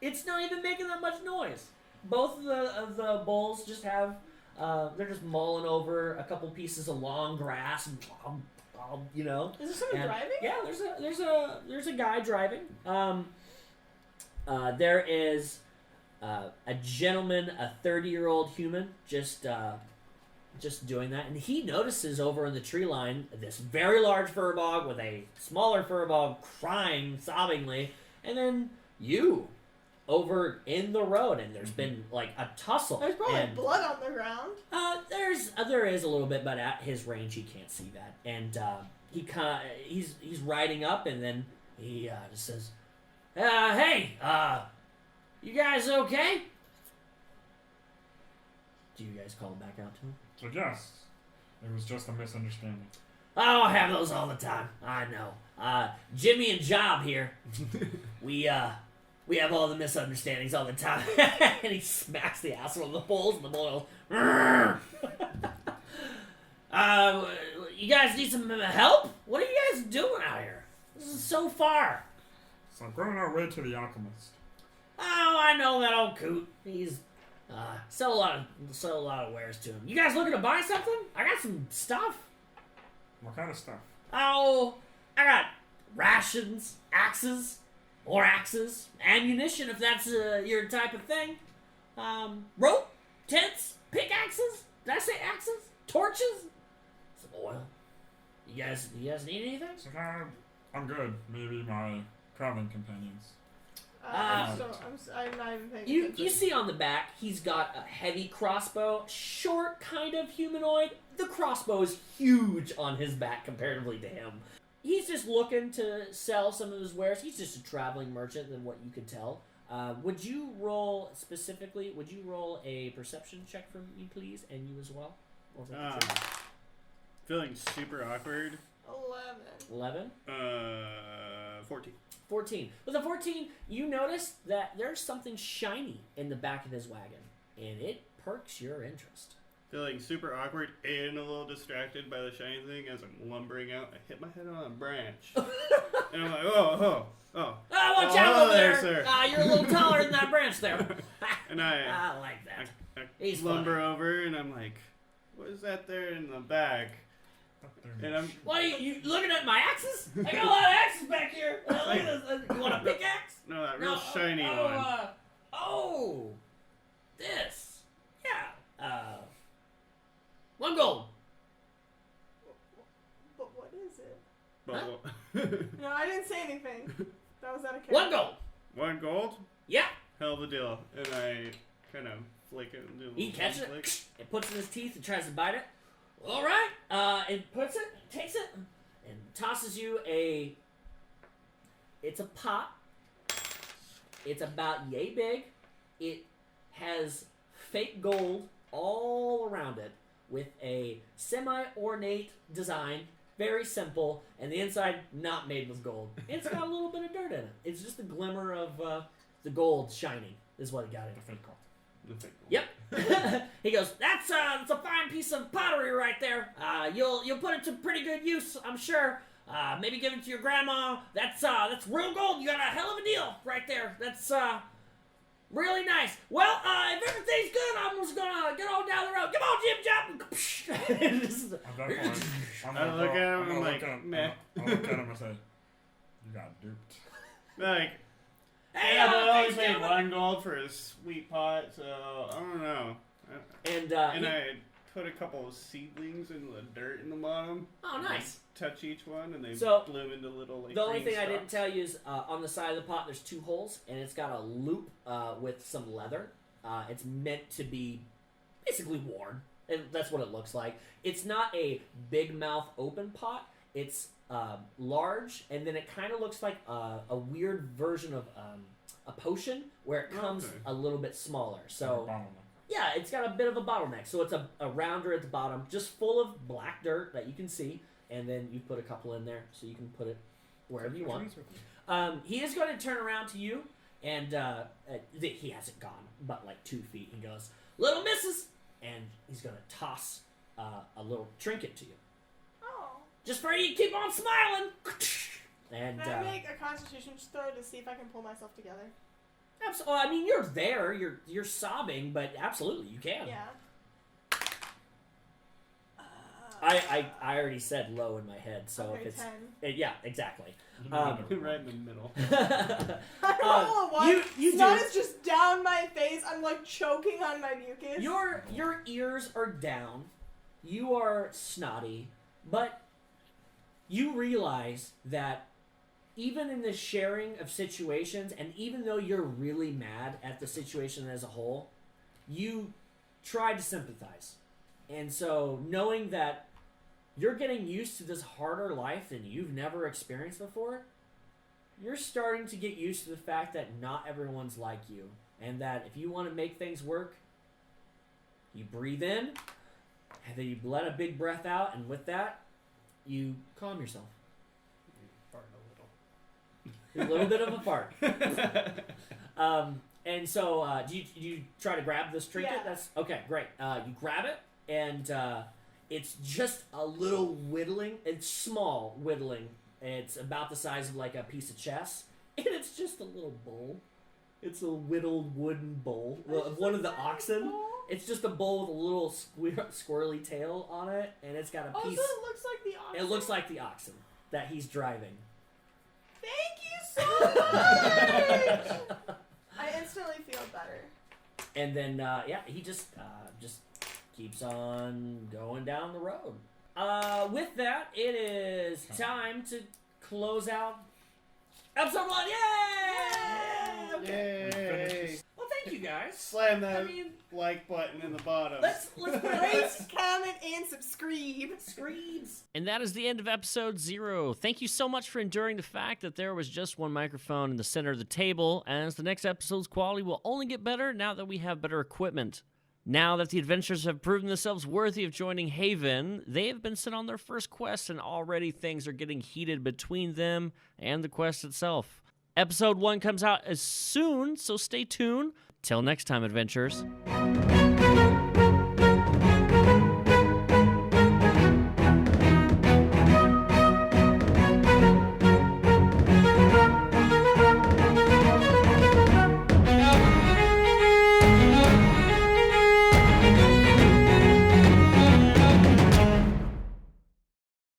It's not even making that much noise. Both of the bulls just have, they're just mulling over a couple pieces of long grass and, you know. Is there someone And- driving? Yeah, there's a guy driving. There is a gentleman, a 30-year-old human, just doing that, and he notices over in the tree line this very large Firbolg with a smaller Firbolg crying sobbingly, and then you over in the road, and there's been like a tussle. There's probably and, blood on the ground. there is a little bit, but at his range he can't see that, and he's riding up, and then he just says, "Hey, you guys okay?" Do you guys call him back out to him? So yes, it was just a misunderstanding. Oh, I have those all the time. I know. Jimmy and Job here. We have all the misunderstandings all the time. And he smacks the asshole of the bulls, and the bull goes, you guys need some help? What are you guys doing out here? This is so far. So I'm going our way to the alchemist. Oh, I know that old coot. He's sell a lot of wares to him. You guys looking to buy something? I got some stuff. What kind of stuff? Oh, I got rations, axes, more axes, ammunition if that's your type of thing. Rope, tents, pickaxes. Did I say axes? Torches, some oil. You guys need anything? So I'm good. Maybe my traveling companions. I'm not even paying You attention. see on the back, he's got a heavy crossbow, short kind of humanoid. The crossbow is huge on his back comparatively to him. He's just looking to sell some of his wares. He's just a traveling merchant, than what you could tell. Would you roll a perception check for me, please, and you as well? Or for the tree? Feeling super awkward. 11. 11? 14. 14. With a 14, you notice that there's something shiny in the back of his wagon, and it perks your interest. Feeling super awkward and a little distracted by the shiny thing as I'm lumbering out. I hit my head on a branch. And I'm like, oh. Watch out over there! Sir. You're a little taller than that branch there. And I like that. I He's lumber over and I'm like, what is that there in the bag? And I'm What are you looking at my axes? I got a lot of axes back here. Look at this. You want a pickaxe? no, that real shiny one. This. Yeah. 1 gold. But what is it? But No, I didn't say anything. That was out of character. 1 gold. 1 gold? Yeah. Hell of a deal. And I kind of flick it and do a He little catches flick. it. It puts it in his teeth and tries to bite it. All right. It puts it, takes it, and tosses you a. It's a pot. It's about yay big. It has fake gold all around it with a semi-ornate design, very simple, and the inside not made with gold. It's got a little bit of dirt in it. It's just a glimmer of the gold shining is what it got in. The fake gold. The fake gold. Yep. He goes, that's a fine piece of pottery right there. You'll put it to pretty good use, I'm sure. Maybe give it to your grandma. That's real gold. You got a hell of a deal right there. That's really nice. Well, if everything's good, I'm just gonna get on down the road. Come on, Jim Jump. At that point, I look at him and I'm like, meh. I'll look at him and say, you got duped. Like, Hey, yeah, but I only thanks, paid gentlemen. 1 gold for a sweet pot, so I don't know. And I put a couple of seedlings in the dirt in the bottom. oh, nice. Touch each one, and they So, bloom into little like. The only green thing I didn't stalks. tell you is on the side of the pot, there's 2 holes, and it's got a loop with some leather. It's meant to be basically worn, and that's what it looks like. It's not a big mouth open pot. It's large, and then it kind of looks like a weird version of a potion where it comes Okay. a little bit smaller. So Bottleneck. yeah, it's got a bit of a bottleneck. So it's a rounder at the bottom, just full of black dirt that you can see, and then you put a couple in there so you can put it wherever you want. He is going to turn around to you, and he hasn't gone, but like 2 feet. He goes, "Little missus," and he's going to toss a little trinket to you. Oh. Just for you to keep on smiling. And Can I make a constitution throw to see if I can pull myself together? I mean, you're there. You're sobbing, but absolutely you can. Yeah. I already said low in my head, so Okay, if it's 10. Yeah, exactly. right in the middle. I roll a 1. you Snot do. is just down my face. I'm like choking on my mucus. Your ears are down. You are snotty, but you realize that even in the sharing of situations, and even though you're really mad at the situation as a whole, you try to sympathize. And so knowing that you're getting used to this harder life than you've never experienced before, you're starting to get used to the fact that not everyone's like you. And that if you want to make things work, you breathe in, and then you let a big breath out, and with that, you calm yourself. Fart a little. A little bit of a fart. And so, do you try to grab this trinket? Yeah. That's okay. Great. You grab it, and it's just a little whittling. It's small whittling. It's about the size of like a piece of chess, and it's just a little bowl. It's a whittled wooden bowl of one of the oxen. It's just a bowl with a little squirrely tail on it, and it's got a Oh, piece. so it looks like the oxen. It looks like the oxen that he's driving. Thank you so much! I instantly feel better. And then, he just keeps on going down the road. With that, it is time to close out episode 1. Yay! Okay. Yay! Well, thank you guys. Slam that I mean, like button in the bottom. let's put it Rate, comment, and subscribe. Screams. And that is the end of episode 0. Thank you so much for enduring the fact that there was just one microphone in the center of the table, as the next episode's quality will only get better now that we have better equipment. Now that the adventurers have proven themselves worthy of joining Haven, they have been sent on their first quest, and already things are getting heated between them and the quest itself. Episode 1 comes out as soon, so stay tuned. Till next time, adventurers.